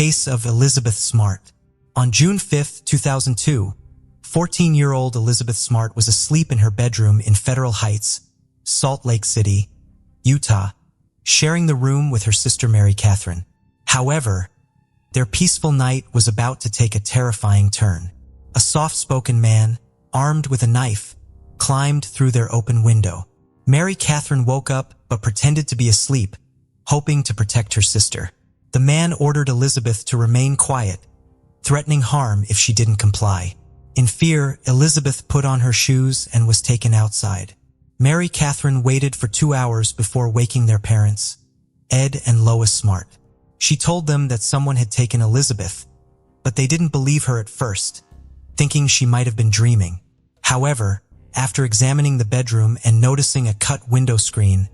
case of Elizabeth Smart. On June 5, 2002, 14-year-old Elizabeth Smart was asleep in her bedroom in Federal Heights, Salt Lake City, Utah, sharing the room with her sister Mary Catherine. However, their peaceful night was about to take a terrifying turn. A soft-spoken man, armed with a knife, climbed through their open window. Mary Catherine woke up but pretended to be asleep, hoping to protect her sister. The man ordered Elizabeth to remain quiet, threatening harm if she didn't comply. In fear, Elizabeth put on her shoes and was taken outside. Mary Catherine waited for 2 hours before waking their parents, Ed and Lois Smart. She told them that someone had taken Elizabeth, but they didn't believe her at first, thinking she might have been dreaming. However, after examining the bedroom and noticing a cut window screen,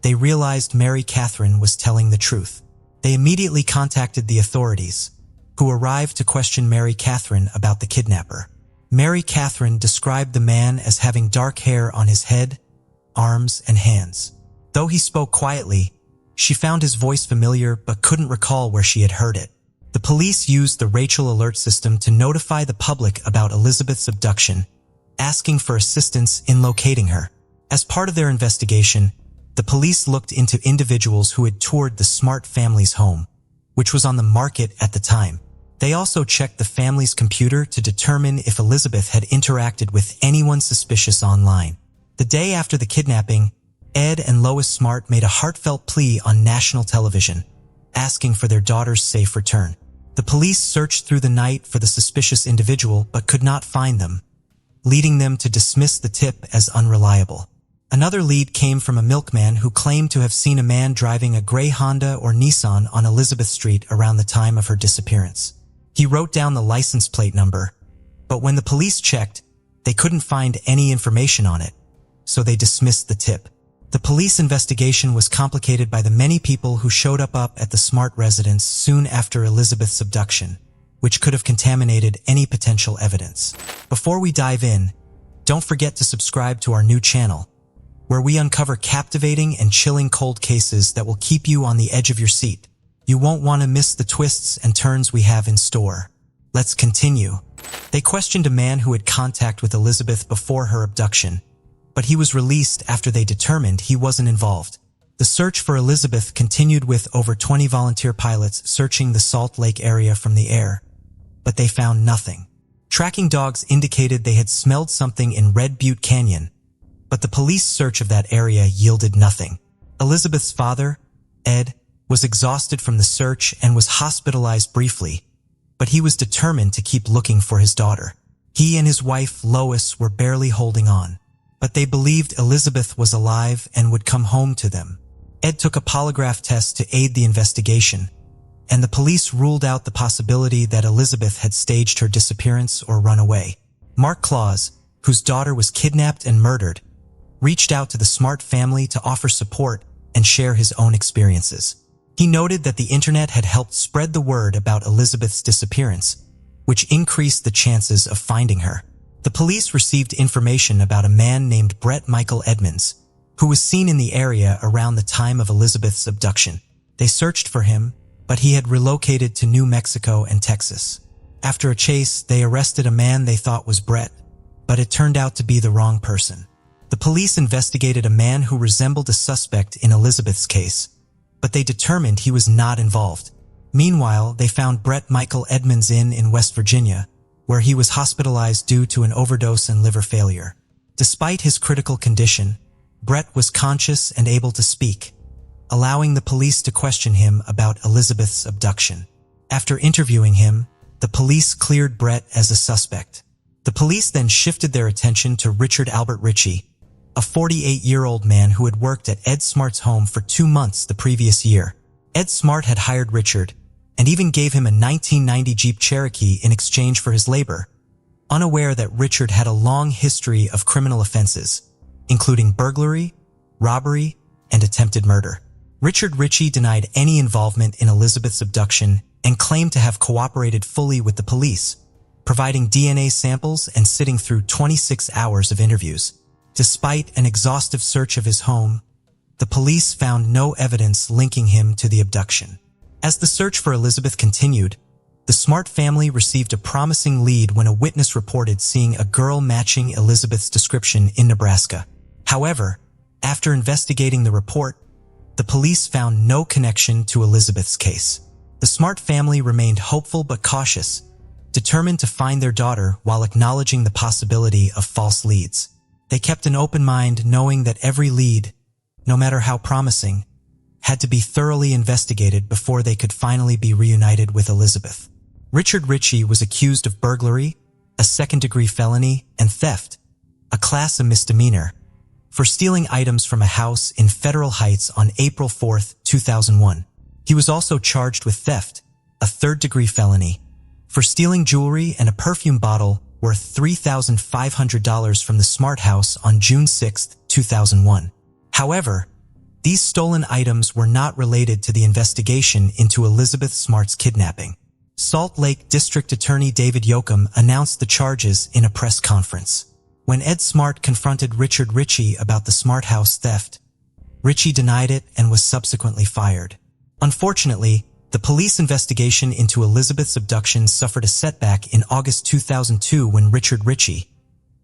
they realized Mary Catherine was telling the truth. They immediately contacted the authorities, who arrived to question Mary Catherine about the kidnapper. Mary Catherine described the man as having dark hair on his head, arms, and hands. Though he spoke quietly, she found his voice familiar but couldn't recall where she had heard it. The police used the Rachel alert system to notify the public about Elizabeth's abduction, asking for assistance in locating her. As part of their investigation, the police looked into individuals who had toured the Smart family's home, which was on the market at the time. They also checked the family's computer to determine if Elizabeth had interacted with anyone suspicious online. The day after the kidnapping, Ed and Lois Smart made a heartfelt plea on national television, asking for their daughter's safe return. The police searched through the night for the suspicious individual but could not find them, leading them to dismiss the tip as unreliable. Another lead came from a milkman who claimed to have seen a man driving a gray Honda or Nissan on Elizabeth Street around the time of her disappearance. He wrote down the license plate number, but when the police checked, they couldn't find any information on it, so they dismissed the tip. The police investigation was complicated by the many people who showed up at the Smart residence soon after Elizabeth's abduction, which could have contaminated any potential evidence. Before we dive in, don't forget to subscribe to our new channel, where we uncover captivating and chilling cold cases that will keep you on the edge of your seat. You won't want to miss the twists and turns we have in store. Let's continue. They questioned a man who had contact with Elizabeth before her abduction, but he was released after they determined he wasn't involved. The search for Elizabeth continued with over 20 volunteer pilots searching the Salt Lake area from the air, but they found nothing. Tracking dogs indicated they had smelled something in Red Butte Canyon, but the police search of that area yielded nothing. Elizabeth's father, Ed, was exhausted from the search and was hospitalized briefly, but he was determined to keep looking for his daughter. He and his wife, Lois, were barely holding on, but they believed Elizabeth was alive and would come home to them. Ed took a polygraph test to aid the investigation, and the police ruled out the possibility that Elizabeth had staged her disappearance or run away. Mark Claus, whose daughter was kidnapped and murdered, reached out to the Smart family to offer support and share his own experiences. He noted that the internet had helped spread the word about Elizabeth's disappearance, which increased the chances of finding her. The police received information about a man named Brett Michael Edmonds, who was seen in the area around the time of Elizabeth's abduction. They searched for him, but he had relocated to New Mexico and Texas. After a chase, they arrested a man they thought was Brett, but it turned out to be the wrong person. The police investigated a man who resembled a suspect in Elizabeth's case, but they determined he was not involved. Meanwhile, they found Brett Michael Edmonds in West Virginia, where he was hospitalized due to an overdose and liver failure. Despite his critical condition, Brett was conscious and able to speak, allowing the police to question him about Elizabeth's abduction. After interviewing him, the police cleared Brett as a suspect. The police then shifted their attention to Richard Albert Ritchie, a 48-year-old man who had worked at Ed Smart's home for 2 months the previous year. Ed Smart had hired Richard and even gave him a 1990 Jeep Cherokee in exchange for his labor, unaware that Richard had a long history of criminal offenses, including burglary, robbery, and attempted murder. Richard Ritchie denied any involvement in Elizabeth's abduction and claimed to have cooperated fully with the police, providing DNA samples and sitting through 26 hours of interviews. Despite an exhaustive search of his home, the police found no evidence linking him to the abduction. As the search for Elizabeth continued, the Smart family received a promising lead when a witness reported seeing a girl matching Elizabeth's description in Nebraska. However, after investigating the report, the police found no connection to Elizabeth's case. The Smart family remained hopeful but cautious, determined to find their daughter while acknowledging the possibility of false leads. They kept an open mind, knowing that every lead, no matter how promising, had to be thoroughly investigated before they could finally be reunited with Elizabeth. Richard Ritchie was accused of burglary, a second-degree felony, and theft, a class A misdemeanor, for stealing items from a house in Federal Heights on April 4, 2001. He was also charged with theft, a third-degree felony, for stealing jewelry and a perfume bottle worth $3,500 from the Smart house on June 6, 2001. However, these stolen items were not related to the investigation into Elizabeth Smart's kidnapping. Salt Lake District Attorney David Yoakum announced the charges in a press conference. When Ed Smart confronted Richard Ritchie about the Smart house theft, Ritchie denied it and was subsequently fired. Unfortunately, the police investigation into Elizabeth's abduction suffered a setback in August 2002 when Richard Ritchie,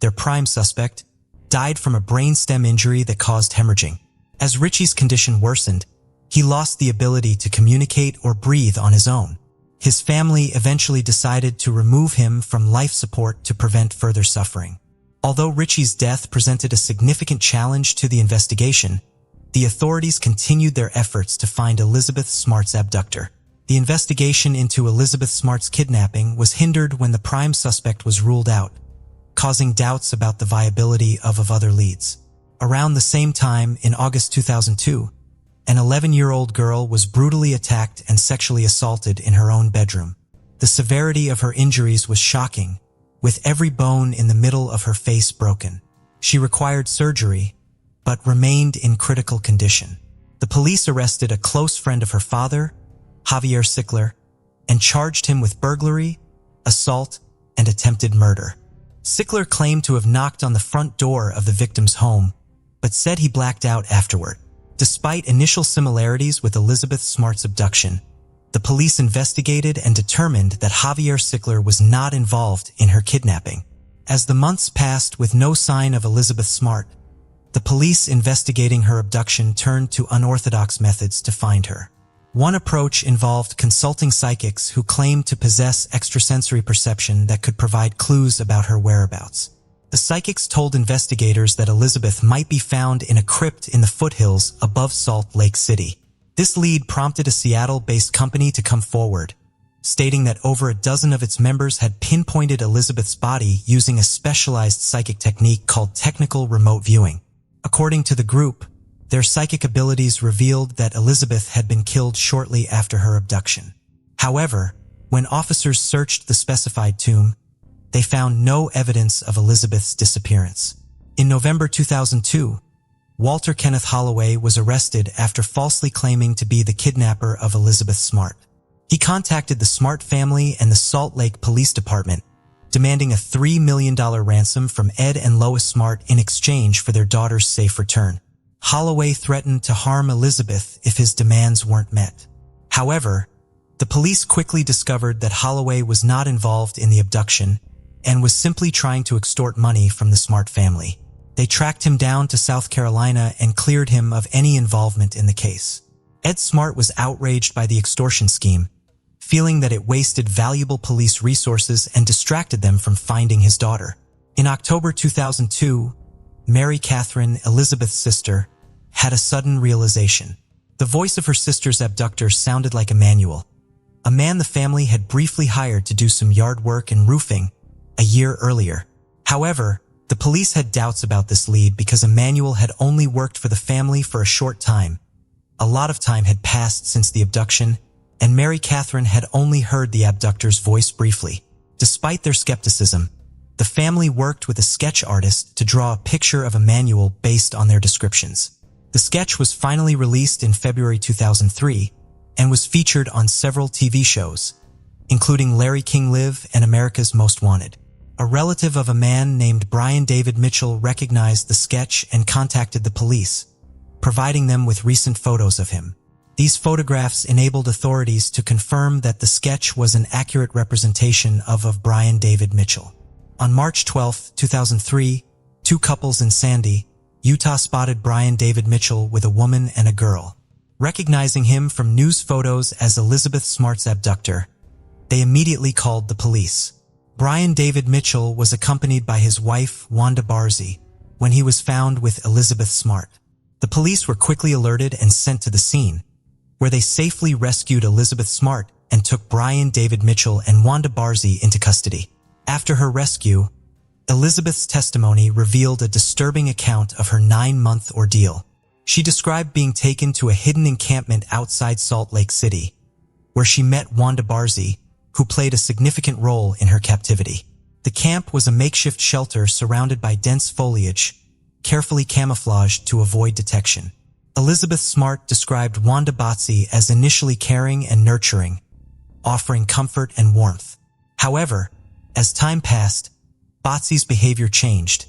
their prime suspect, died from a brainstem injury that caused hemorrhaging. As Ritchie's condition worsened, he lost the ability to communicate or breathe on his own. His family eventually decided to remove him from life support to prevent further suffering. Although Ritchie's death presented a significant challenge to the investigation, the authorities continued their efforts to find Elizabeth Smart's abductor. The investigation into Elizabeth Smart's kidnapping was hindered when the prime suspect was ruled out, causing doubts about the viability of other leads. Around the same time, in August 2002, an 11-year-old girl was brutally attacked and sexually assaulted in her own bedroom. The severity of her injuries was shocking, with every bone in the middle of her face broken. She required surgery, but remained in critical condition. The police arrested a close friend of her father, Javier Sickler, and charged him with burglary, assault, and attempted murder. Sickler claimed to have knocked on the front door of the victim's home, but said he blacked out afterward. Despite initial similarities with Elizabeth Smart's abduction, the police investigated and determined that Javier Sickler was not involved in her kidnapping. As the months passed with no sign of Elizabeth Smart, the police investigating her abduction turned to unorthodox methods to find her. One approach involved consulting psychics who claimed to possess extrasensory perception that could provide clues about her whereabouts. The psychics told investigators that Elizabeth might be found in a crypt in the foothills above Salt Lake City. This lead prompted a Seattle-based company to come forward, stating that over a dozen of its members had pinpointed Elizabeth's body using a specialized psychic technique called technical remote viewing. According to the group, their psychic abilities revealed that Elizabeth had been killed shortly after her abduction. However, when officers searched the specified tomb, they found no evidence of Elizabeth's disappearance. In November 2002, Walter Kenneth Holloway was arrested after falsely claiming to be the kidnapper of Elizabeth Smart. He contacted the Smart family and the Salt Lake Police Department, demanding a $3 million ransom from Ed and Lois Smart in exchange for their daughter's safe return. Holloway threatened to harm Elizabeth if his demands weren't met. However, the police quickly discovered that Holloway was not involved in the abduction and was simply trying to extort money from the Smart family. They tracked him down to South Carolina and cleared him of any involvement in the case. Ed Smart was outraged by the extortion scheme, feeling that it wasted valuable police resources and distracted them from finding his daughter. In October 2002, Mary Catherine, Elizabeth's sister, had a sudden realization. The voice of her sister's abductor sounded like Emmanuel, a man the family had briefly hired to do some yard work and roofing a year earlier. However, the police had doubts about this lead because Emmanuel had only worked for the family for a short time. A lot of time had passed since the abduction, and Mary Catherine had only heard the abductor's voice briefly. Despite their skepticism, the family worked with a sketch artist to draw a picture of Emmanuel based on their descriptions. The sketch was finally released in February 2003 and was featured on several TV shows, including Larry King Live and America's Most Wanted. A relative of a man named Brian David Mitchell recognized the sketch and contacted the police, providing them with recent photos of him. These photographs enabled authorities to confirm that the sketch was an accurate representation of Brian David Mitchell. On March 12, 2003, two couples in Sandy, Utah spotted Brian David Mitchell with a woman and a girl. Recognizing him from news photos as Elizabeth Smart's abductor, they immediately called the police. Brian David Mitchell was accompanied by his wife, Wanda Barzee, when he was found with Elizabeth Smart. The police were quickly alerted and sent to the scene, where they safely rescued Elizabeth Smart and took Brian David Mitchell and Wanda Barzee into custody. After her rescue, Elizabeth's testimony revealed a disturbing account of her 9-month ordeal. She described being taken to a hidden encampment outside Salt Lake City, where she met Wanda Barzee, who played a significant role in her captivity. The camp was a makeshift shelter surrounded by dense foliage, carefully camouflaged to avoid detection. Elizabeth Smart described Wanda Barzee as initially caring and nurturing, offering comfort and warmth. However, as time passed, Barzee's behavior changed,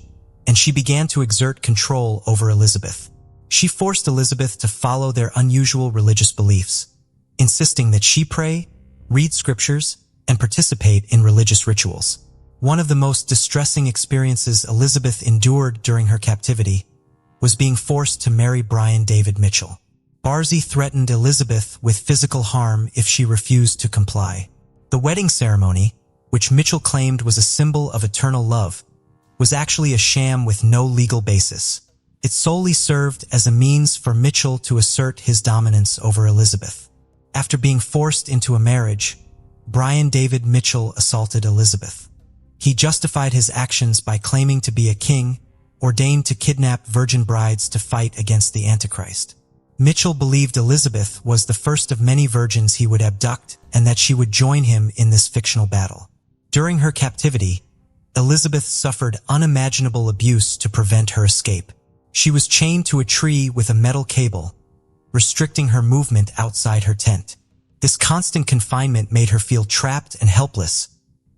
and she began to exert control over Elizabeth. She forced Elizabeth to follow their unusual religious beliefs, insisting that she pray, read scriptures, and participate in religious rituals. One of the most distressing experiences Elizabeth endured during her captivity was being forced to marry Brian David Mitchell. Barzee threatened Elizabeth with physical harm if she refused to comply. The wedding ceremony, which Mitchell claimed was a symbol of eternal love, was actually a sham with no legal basis. It solely served as a means for Mitchell to assert his dominance over Elizabeth. After being forced into a marriage, Brian David Mitchell assaulted Elizabeth. He justified his actions by claiming to be a king, ordained to kidnap virgin brides to fight against the Antichrist. Mitchell believed Elizabeth was the first of many virgins he would abduct and that she would join him in this fictional battle. During her captivity, Elizabeth suffered unimaginable abuse to prevent her escape. She was chained to a tree with a metal cable, restricting her movement outside her tent. This constant confinement made her feel trapped and helpless,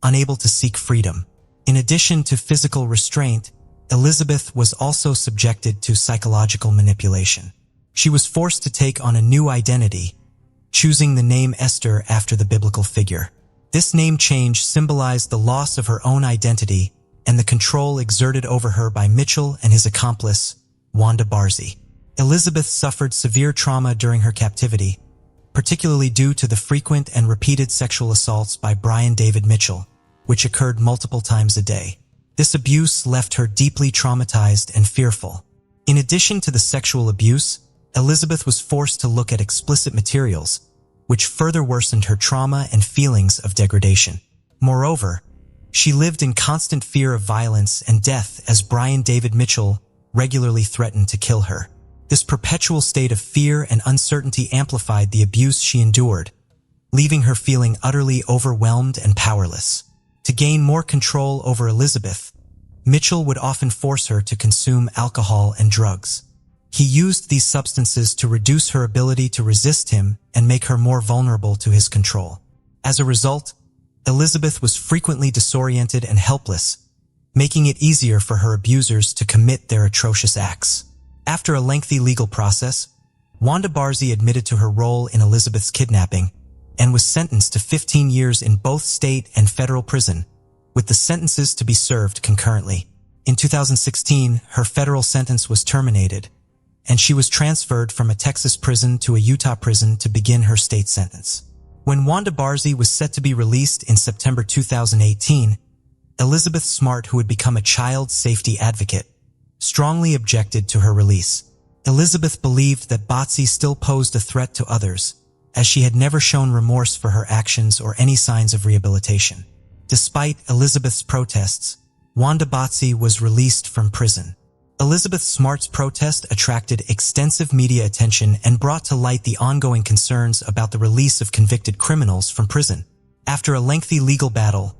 unable to seek freedom. In addition to physical restraint, Elizabeth was also subjected to psychological manipulation. She was forced to take on a new identity, choosing the name Esther after the biblical figure. This name change symbolized the loss of her own identity and the control exerted over her by Mitchell and his accomplice, Wanda Barzee. Elizabeth suffered severe trauma during her captivity, particularly due to the frequent and repeated sexual assaults by Brian David Mitchell, which occurred multiple times a day. This abuse left her deeply traumatized and fearful. In addition to the sexual abuse, Elizabeth was forced to look at explicit materials, which further worsened her trauma and feelings of degradation. Moreover, she lived in constant fear of violence and death as Brian David Mitchell regularly threatened to kill her. This perpetual state of fear and uncertainty amplified the abuse she endured, leaving her feeling utterly overwhelmed and powerless. To gain more control over Elizabeth, Mitchell would often force her to consume alcohol and drugs. He used these substances to reduce her ability to resist him and make her more vulnerable to his control. As a result, Elizabeth was frequently disoriented and helpless, making it easier for her abusers to commit their atrocious acts. After a lengthy legal process, Wanda Barzee admitted to her role in Elizabeth's kidnapping and was sentenced to 15 years in both state and federal prison, with the sentences to be served concurrently. In 2016, her federal sentence was terminated, and she was transferred from a Texas prison to a Utah prison to begin her state sentence. When Wanda Barzee was set to be released in September 2018, Elizabeth Smart, who had become a child safety advocate, strongly objected to her release. Elizabeth believed that Barzee still posed a threat to others, as she had never shown remorse for her actions or any signs of rehabilitation. Despite Elizabeth's protests, Wanda Barzee was released from prison. Elizabeth Smart's protest attracted extensive media attention and brought to light the ongoing concerns about the release of convicted criminals from prison. After a lengthy legal battle,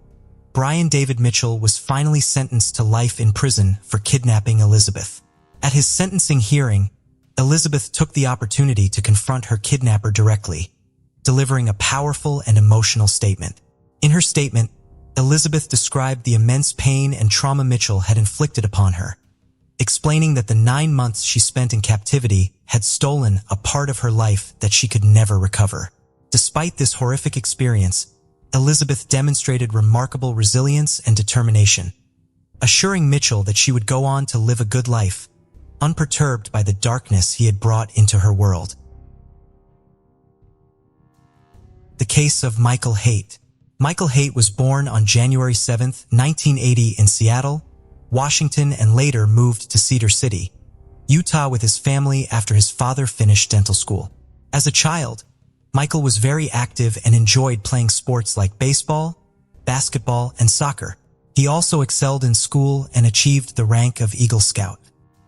Brian David Mitchell was finally sentenced to life in prison for kidnapping Elizabeth. At his sentencing hearing, Elizabeth took the opportunity to confront her kidnapper directly, delivering a powerful and emotional statement. In her statement, Elizabeth described the immense pain and trauma Mitchell had inflicted upon her, explaining that the 9 months she spent in captivity had stolen a part of her life that she could never recover. Despite this horrific experience, Elizabeth demonstrated remarkable resilience and determination, assuring Mitchell that she would go on to live a good life, unperturbed by the darkness he had brought into her world. The case of Michael Haight. Michael Haight was born on January 7, 1980 in Seattle, Washington, and later moved to Cedar City, Utah with his family after his father finished dental school. As a child, Michael was very active and enjoyed playing sports like baseball, basketball, and soccer. He also excelled in school and achieved the rank of Eagle Scout.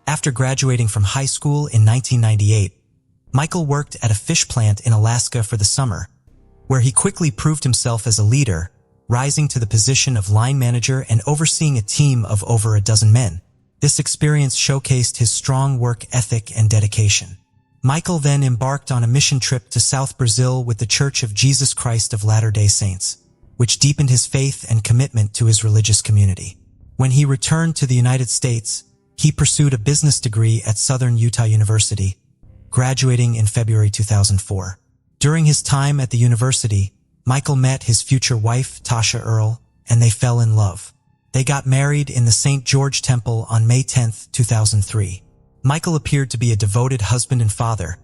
After graduating from high school in 1998, Michael worked at a fish plant in Alaska for the summer, where he quickly proved himself as a leader, rising to the position of line manager and overseeing a team of over a dozen men. This experience showcased his strong work ethic and dedication. Michael then embarked on a mission trip to South Brazil with the Church of Jesus Christ of Latter-day Saints, which deepened his faith and commitment to his religious community. When he returned to the United States, he pursued a business degree at Southern Utah University, graduating in February 2004. During his time at the university, Michael met his future wife, Tasha Earle, and they fell in love. They got married in the St. George Temple on May 10, 2003. Michael appeared to be a devoted husband and father,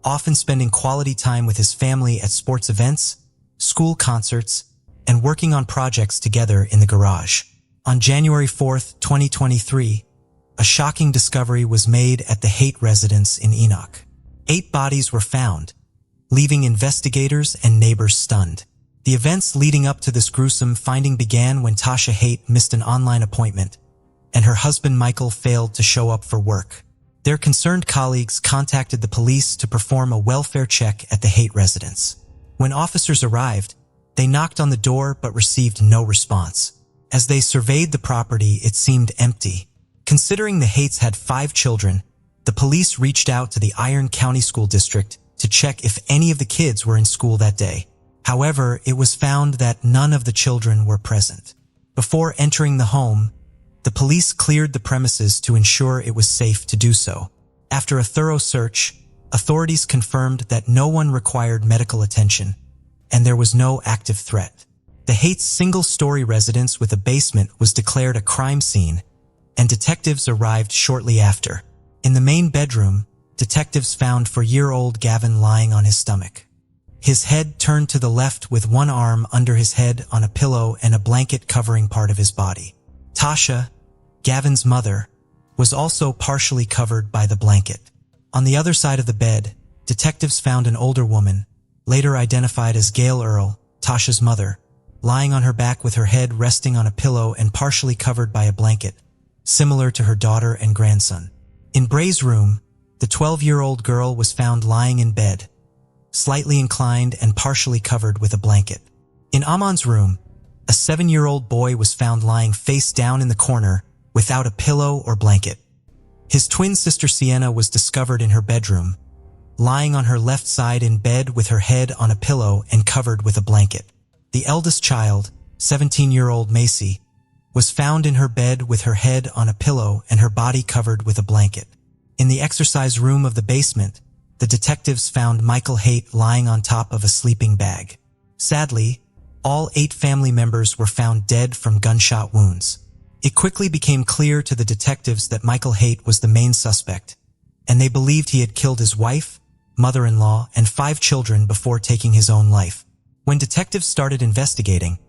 often spending quality time with his family at sports events, school concerts, and working on projects together in the garage. On January 4, 2023, a shocking discovery was made at the Haight residence in Enoch. 8 bodies were found, leaving investigators and neighbors stunned. The events leading up to this gruesome finding began when Tasha Haight missed an online appointment, and her husband Michael failed to show up for work. Their concerned colleagues contacted the police to perform a welfare check at the Haight residence. When officers arrived, they knocked on the door but received no response. As they surveyed the property, it seemed empty. Considering the Haight's had 5 children, the police reached out to the Iron County School District to check if any of the kids were in school that day. However, it was found that none of the children were present. Before entering the home, the police cleared the premises to ensure it was safe to do so. After a thorough search, authorities confirmed that no one required medical attention, and there was no active threat. The Haight's single-story residence with a basement was declared a crime scene, and detectives arrived shortly after. In the main bedroom, detectives found 4-year-old Gavin lying on his stomach. His head turned to the left with one arm under his head on a pillow and a blanket covering part of his body. Tasha, Gavin's mother, was also partially covered by the blanket. On the other side of the bed, detectives found an older woman, later identified as Gail Earle, Tasha's mother, lying on her back with her head resting on a pillow and partially covered by a blanket, similar to her daughter and grandson. In Bray's room, the 12-year-old girl was found lying in bed, slightly inclined and partially covered with a blanket. In Amon's room, a 7-year-old boy was found lying face down in the corner without a pillow or blanket. His twin sister Sienna was discovered in her bedroom, lying on her left side in bed with her head on a pillow and covered with a blanket. The eldest child, 17-year-old Macy, was found in her bed with her head on a pillow and her body covered with a blanket. In the exercise room of the basement, the detectives found Michael Haight lying on top of a sleeping bag. Sadly, all 8 family members were found dead from gunshot wounds. It quickly became clear to the detectives that Michael Haight was the main suspect, and they believed he had killed his wife, mother-in-law, and 5 children before taking his own life. When detectives started investigating,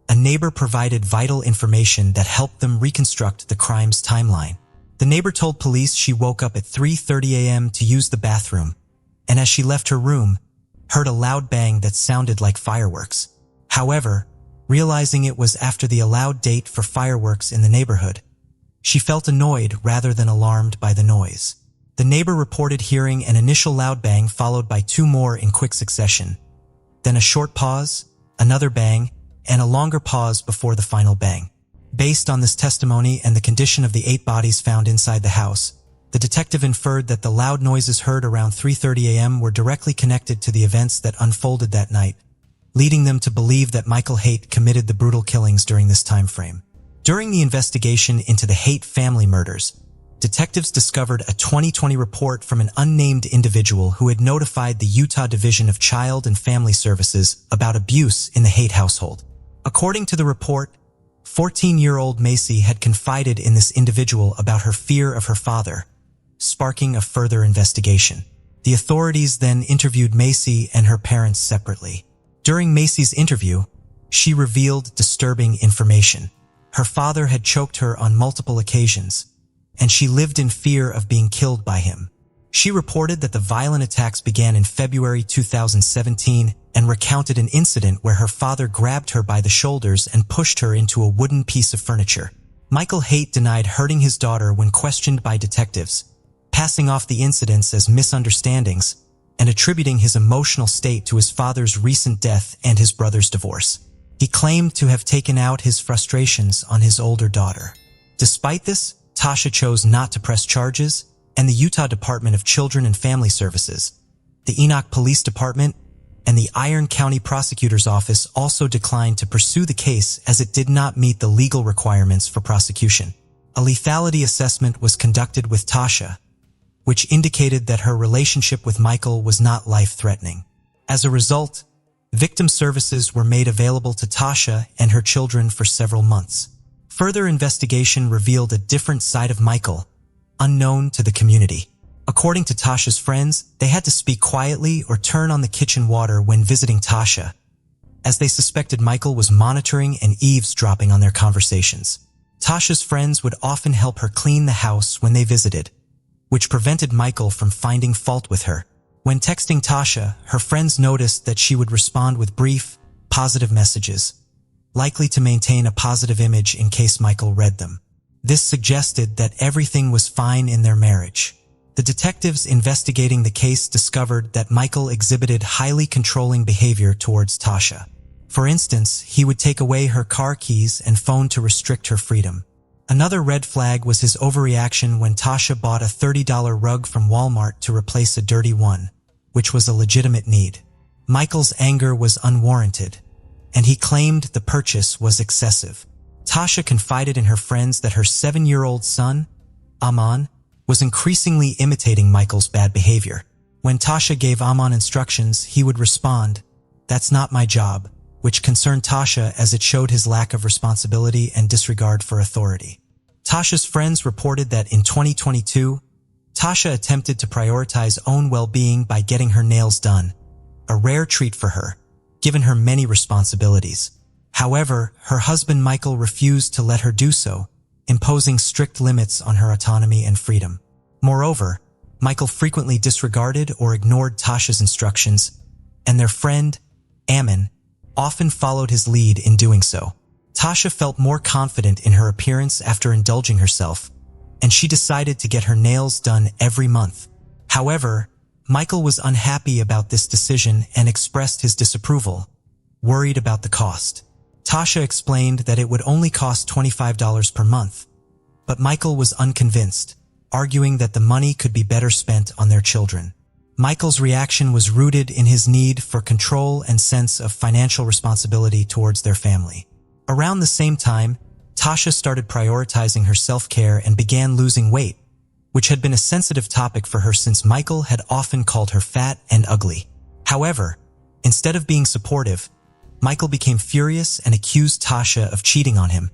a neighbor provided vital information that helped them reconstruct the crime's timeline. The neighbor told police she woke up at 3:30 a.m. to use the bathroom, and as she left her room, heard a loud bang that sounded like fireworks. However, realizing it was after the allowed date for fireworks in the neighborhood, she felt annoyed rather than alarmed by the noise. The neighbor reported hearing an initial loud bang followed by 2 more in quick succession, then a short pause, another bang, and a longer pause before the final bang. Based on this testimony and the condition of the 8 bodies found inside the house, the detective inferred that the loud noises heard around 3:30 a.m. were directly connected to the events that unfolded that night, leading them to believe that Michael Haight committed the brutal killings during this time frame. During the investigation into the Haight family murders, detectives discovered a 2020 report from an unnamed individual who had notified the Utah Division of Child and Family Services about abuse in the Haight household. According to the report, 14-year-old Macy had confided in this individual about her fear of her father, sparking a further investigation. The authorities then interviewed Macy and her parents separately. During Macy's interview, she revealed disturbing information. Her father had choked her on multiple occasions, and she lived in fear of being killed by him. She reported that the violent attacks began in February 2017 and recounted an incident where her father grabbed her by the shoulders and pushed her into a wooden piece of furniture. Michael Haight denied hurting his daughter when questioned by detectives, passing off the incidents as misunderstandings and attributing his emotional state to his father's recent death and his brother's divorce. He claimed to have taken out his frustrations on his older daughter. Despite this, Tasha chose not to press charges, and the Utah Department of Children and Family Services, the Enoch Police Department, and the Iron County Prosecutor's Office also declined to pursue the case as it did not meet the legal requirements for prosecution. A lethality assessment was conducted with Tasha, which indicated that her relationship with Michael was not life-threatening. As a result, victim services were made available to Tasha and her children for several months. Further investigation revealed a different side of Michael, unknown to the community. According to Tasha's friends, they had to speak quietly or turn on the kitchen water when visiting Tasha, as they suspected Michael was monitoring and eavesdropping on their conversations. Tasha's friends would often help her clean the house when they visited, which prevented Michael from finding fault with her. When texting Tasha, her friends noticed that she would respond with brief, positive messages, likely to maintain a positive image in case Michael read them. This suggested that everything was fine in their marriage. The detectives investigating the case discovered that Michael exhibited highly controlling behavior towards Tasha. For instance, he would take away her car keys and phone to restrict her freedom. Another red flag was his overreaction when Tasha bought a $30 rug from Walmart to replace a dirty one, which was a legitimate need. Michael's anger was unwarranted, and he claimed the purchase was excessive. Tasha confided in her friends that her 7-year-old son, Amon, was increasingly imitating Michael's bad behavior. When Tasha gave Amon instructions, he would respond, "That's not my job," which concerned Tasha as it showed his lack of responsibility and disregard for authority. Tasha's friends reported that in 2022, Tasha attempted to prioritize own well-being by getting her nails done, a rare treat for her, given her many responsibilities. However, her husband Michael refused to let her do so, imposing strict limits on her autonomy and freedom. Moreover, Michael frequently disregarded or ignored Tasha's instructions, and their friend, Ammon, often followed his lead in doing so. Tasha felt more confident in her appearance after indulging herself, and she decided to get her nails done every month. However, Michael was unhappy about this decision and expressed his disapproval, worried about the cost. Tasha explained that it would only cost $25 per month, but Michael was unconvinced, arguing that the money could be better spent on their children. Michael's reaction was rooted in his need for control and sense of financial responsibility towards their family. Around the same time, Tasha started prioritizing her self-care and began losing weight, which had been a sensitive topic for her since Michael had often called her fat and ugly. However, instead of being supportive, Michael became furious and accused Tasha of cheating on him,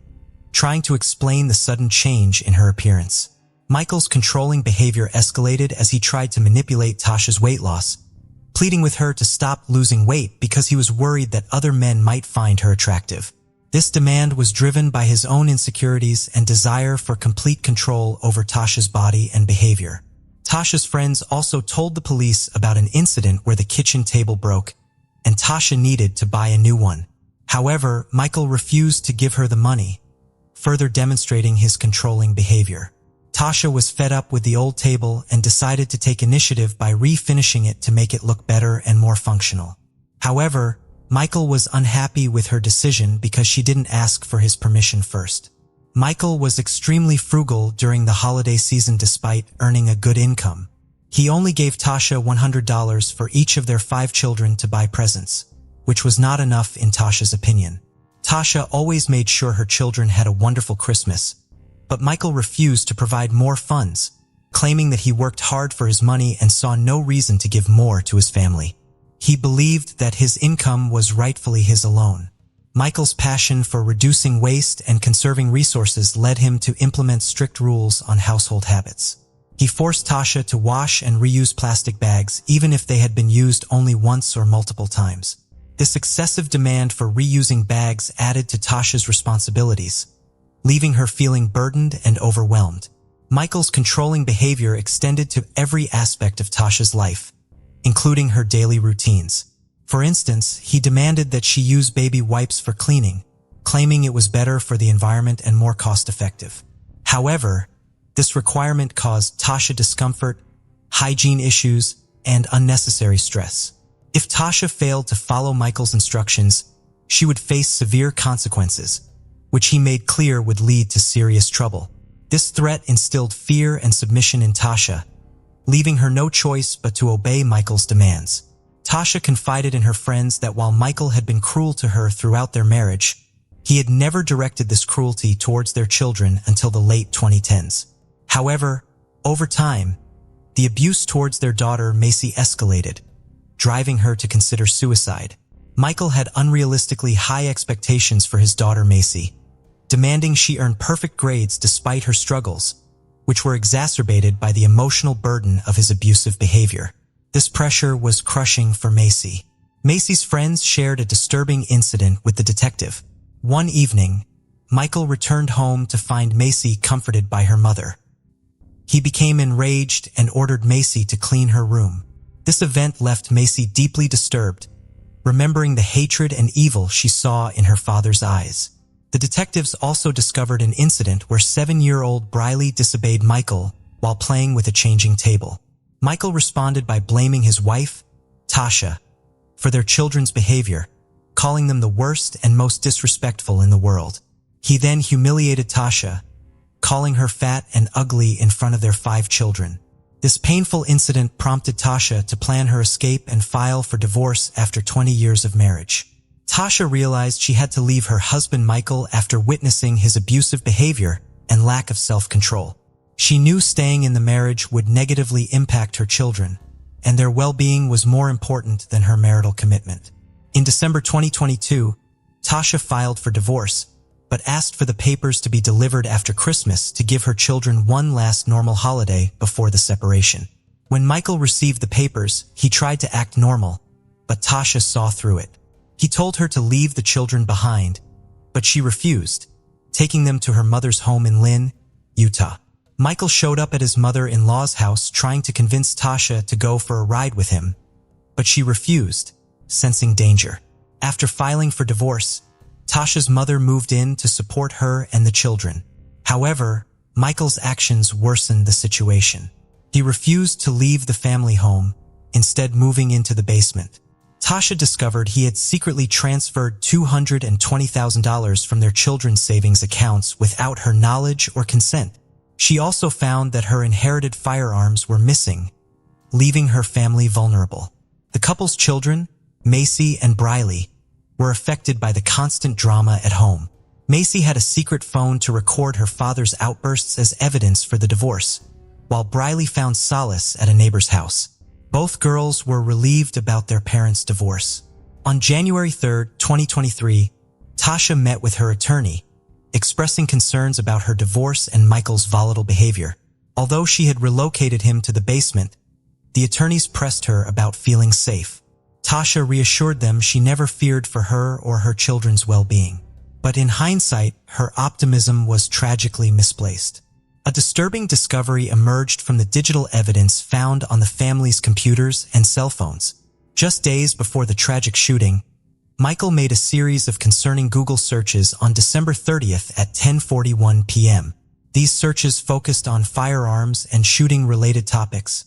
trying to explain the sudden change in her appearance. Michael's controlling behavior escalated as he tried to manipulate Tasha's weight loss, pleading with her to stop losing weight because he was worried that other men might find her attractive. This demand was driven by his own insecurities and desire for complete control over Tasha's body and behavior. Tasha's friends also told the police about an incident where the kitchen table broke, and Tasha needed to buy a new one. However, Michael refused to give her the money, further demonstrating his controlling behavior. Tasha was fed up with the old table and decided to take initiative by refinishing it to make it look better and more functional. However, Michael was unhappy with her decision because she didn't ask for his permission first. Michael was extremely frugal during the holiday season despite earning a good income. He only gave Tasha $100 for each of their 5 children to buy presents, which was not enough in Tasha's opinion. Tasha always made sure her children had a wonderful Christmas, But Michael refused to provide more funds, claiming that he worked hard for his money and saw no reason to give more to his family. He believed that his income was rightfully his alone. Michael's passion for reducing waste and conserving resources led him to implement strict rules on household habits. He forced Tasha to wash and reuse plastic bags even if they had been used only once or multiple times. This excessive demand for reusing bags added to Tasha's responsibilities, leaving her feeling burdened and overwhelmed. Michael's controlling behavior extended to every aspect of Tasha's life, including her daily routines. For instance, he demanded that she use baby wipes for cleaning, claiming it was better for the environment and more cost-effective. However, this requirement caused Tasha discomfort, hygiene issues, and unnecessary stress. If Tasha failed to follow Michael's instructions, she would face severe consequences, which he made clear would lead to serious trouble. This threat instilled fear and submission in Tasha, leaving her no choice but to obey Michael's demands. Tasha confided in her friends that while Michael had been cruel to her throughout their marriage, he had never directed this cruelty towards their children until the late 2010s. However, over time, the abuse towards their daughter Macy escalated, driving her to consider suicide. Michael had unrealistically high expectations for his daughter Macy, demanding she earn perfect grades despite her struggles, which were exacerbated by the emotional burden of his abusive behavior. This pressure was crushing for Macy. Macy's friends shared a disturbing incident with the detective. One evening, Michael returned home to find Macy comforted by her mother. He became enraged and ordered Macy to clean her room. This event left Macy deeply disturbed, remembering the hatred and evil she saw in her father's eyes. The detectives also discovered an incident where 7-year-old Briley disobeyed Michael while playing with a changing table. Michael responded by blaming his wife, Tasha, for their children's behavior, calling them the worst and most disrespectful in the world. He then humiliated Tasha, calling her fat and ugly in front of their 5 children. This painful incident prompted Tasha to plan her escape and file for divorce after 20 years of marriage. Tasha realized she had to leave her husband Michael after witnessing his abusive behavior and lack of self-control. She knew staying in the marriage would negatively impact her children, and their well-being was more important than her marital commitment. In December 2022, Tasha filed for divorce, but asked for the papers to be delivered after Christmas to give her children one last normal holiday before the separation. When Michael received the papers, he tried to act normal, but Tasha saw through it. He told her to leave the children behind, but she refused, taking them to her mother's home in Lynn, Utah. Michael showed up at his mother-in-law's house trying to convince Tasha to go for a ride with him, but she refused, sensing danger. After filing for divorce, Tasha's mother moved in to support her and the children. However, Michael's actions worsened the situation. He refused to leave the family home, instead moving into the basement. Tasha discovered he had secretly transferred $220,000 from their children's savings accounts without her knowledge or consent. She also found that her inherited firearms were missing, leaving her family vulnerable. The couple's children, Macy and Briley, were affected by the constant drama at home. Macy had a secret phone to record her father's outbursts as evidence for the divorce, while Briley found solace at a neighbor's house. Both girls were relieved about their parents' divorce. On January 3, 2023, Tasha met with her attorney, expressing concerns about her divorce and Michael's volatile behavior. Although she had relocated him to the basement, the attorneys pressed her about feeling safe. Tasha reassured them she never feared for her or her children's well-being. But in hindsight, her optimism was tragically misplaced. A disturbing discovery emerged from the digital evidence found on the family's computers and cell phones. Just days before the tragic shooting, Michael made a series of concerning Google searches on December 30th at 10:41 p.m. These searches focused on firearms and shooting-related topics,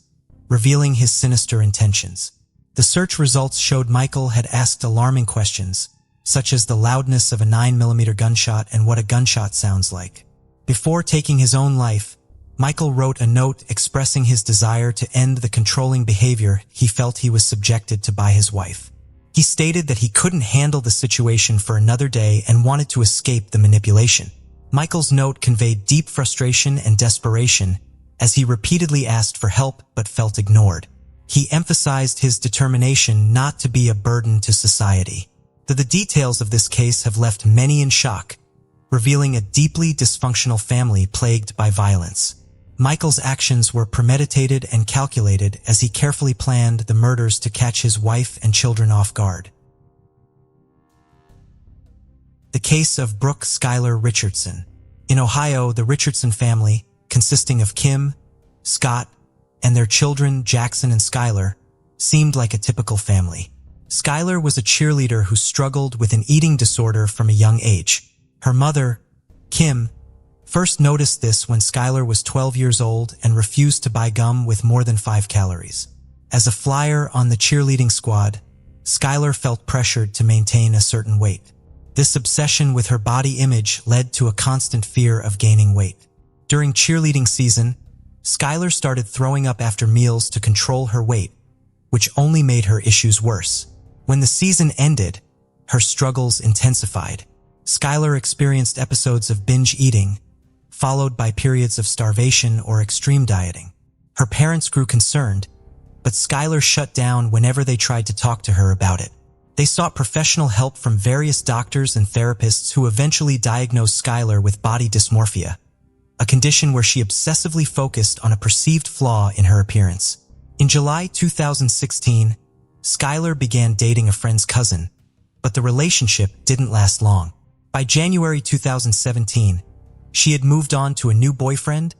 revealing his sinister intentions. The search results showed Michael had asked alarming questions, such as the loudness of a 9mm gunshot and what a gunshot sounds like. Before taking his own life, Michael wrote a note expressing his desire to end the controlling behavior he felt he was subjected to by his wife. He stated that he couldn't handle the situation for another day and wanted to escape the manipulation. Michael's note conveyed deep frustration and desperation as he repeatedly asked for help but felt ignored. He emphasized his determination not to be a burden to society. The details of this case have left many in shock, revealing a deeply dysfunctional family plagued by violence. Michael's actions were premeditated and calculated as he carefully planned the murders to catch his wife and children off guard. The case of Brooke Skyler Richardson. In Ohio, the Richardson family, consisting of Kim, Scott, and their children Jackson and Skyler, seemed like a typical family. Skyler was a cheerleader who struggled with an eating disorder from a young age. Her mother, Kim, first noticed this when Skyler was 12 years old and refused to buy gum with more than 5 calories. As a flyer on the cheerleading squad, Skyler felt pressured to maintain a certain weight. This obsession with her body image led to a constant fear of gaining weight. During cheerleading season, Skyler started throwing up after meals to control her weight, which only made her issues worse. When the season ended, her struggles intensified. Skyler experienced episodes of binge eating, followed by periods of starvation or extreme dieting. Her parents grew concerned, but Skyler shut down whenever they tried to talk to her about it. They sought professional help from various doctors and therapists who eventually diagnosed Skyler with body dysmorphia, a condition where she obsessively focused on a perceived flaw in her appearance. In July 2016, Skyler began dating a friend's cousin, but the relationship didn't last long. By January 2017, she had moved on to a new boyfriend,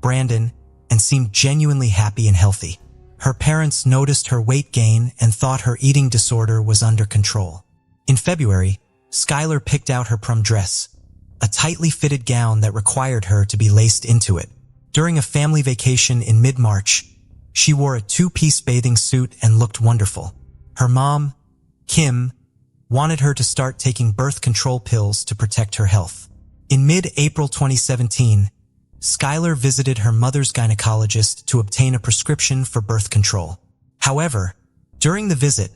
Brandon, and seemed genuinely happy and healthy. Her parents noticed her weight gain and thought her eating disorder was under control. In February, Skyler picked out her prom dress, a tightly fitted gown that required her to be laced into it. During a family vacation in mid-March, she wore a 2-piece bathing suit and looked wonderful. Her mom, Kim, wanted her to start taking birth control pills to protect her health. In mid-April 2017, Skyler visited her mother's gynecologist to obtain a prescription for birth control. However, during the visit,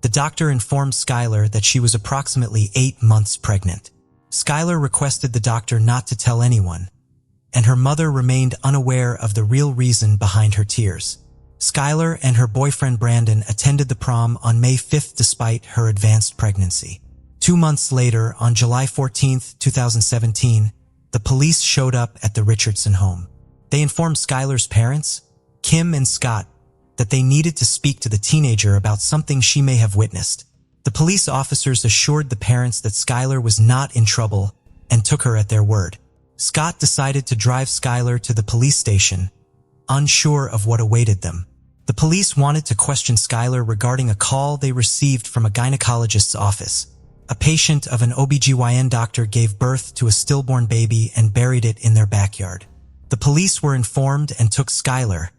the doctor informed Skyler that she was approximately 8 months pregnant. Skyler requested the doctor not to tell anyone, and her mother remained unaware of the real reason behind her tears. Skyler and her boyfriend Brandon attended the prom on May 5th despite her advanced pregnancy. 2 months later, on July 14, 2017, the police showed up at the Richardson home. They informed Skyler's parents, Kim and Scott, that they needed to speak to the teenager about something she may have witnessed. The police officers assured the parents that Skyler was not in trouble and took her at their word. Scott decided to drive Skyler to the police station, unsure of what awaited them. The police wanted to question Skyler regarding a call they received from a gynecologist's office. A patient of an OBGYN doctor gave birth to a stillborn baby and buried it in their backyard. The police were informed and took Skyler,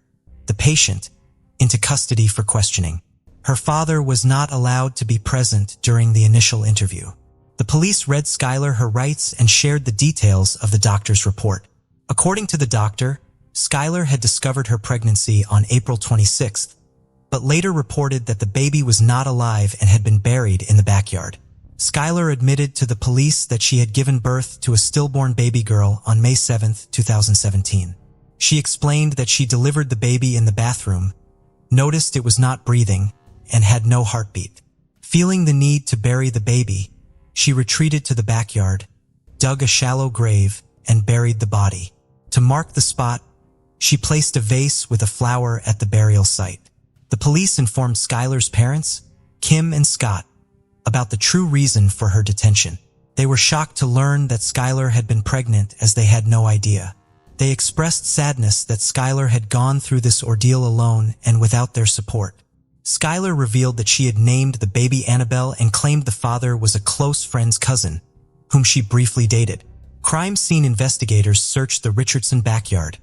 the patient, into custody for questioning. Her father was not allowed to be present during the initial interview. The police read Skyler her rights and shared the details of the doctor's report. According to the doctor, Skyler had discovered her pregnancy on April 26th, but later reported that the baby was not alive and had been buried in the backyard. Skyler admitted to the police that she had given birth to a stillborn baby girl on May 7, 2017. She explained that she delivered the baby in the bathroom, noticed it was not breathing, and had no heartbeat. Feeling the need to bury the baby, she retreated to the backyard, dug a shallow grave, and buried the body. To mark the spot, she placed a vase with a flower at the burial site. The police informed Skyler's parents, Kim and Scott, about the true reason for her detention. They were shocked to learn that Skyler had been pregnant, as they had no idea. They expressed sadness that Skyler had gone through this ordeal alone and without their support. Skyler revealed that she had named the baby Annabelle and claimed the father was a close friend's cousin, whom she briefly dated. Crime scene investigators searched the Richardson backyard,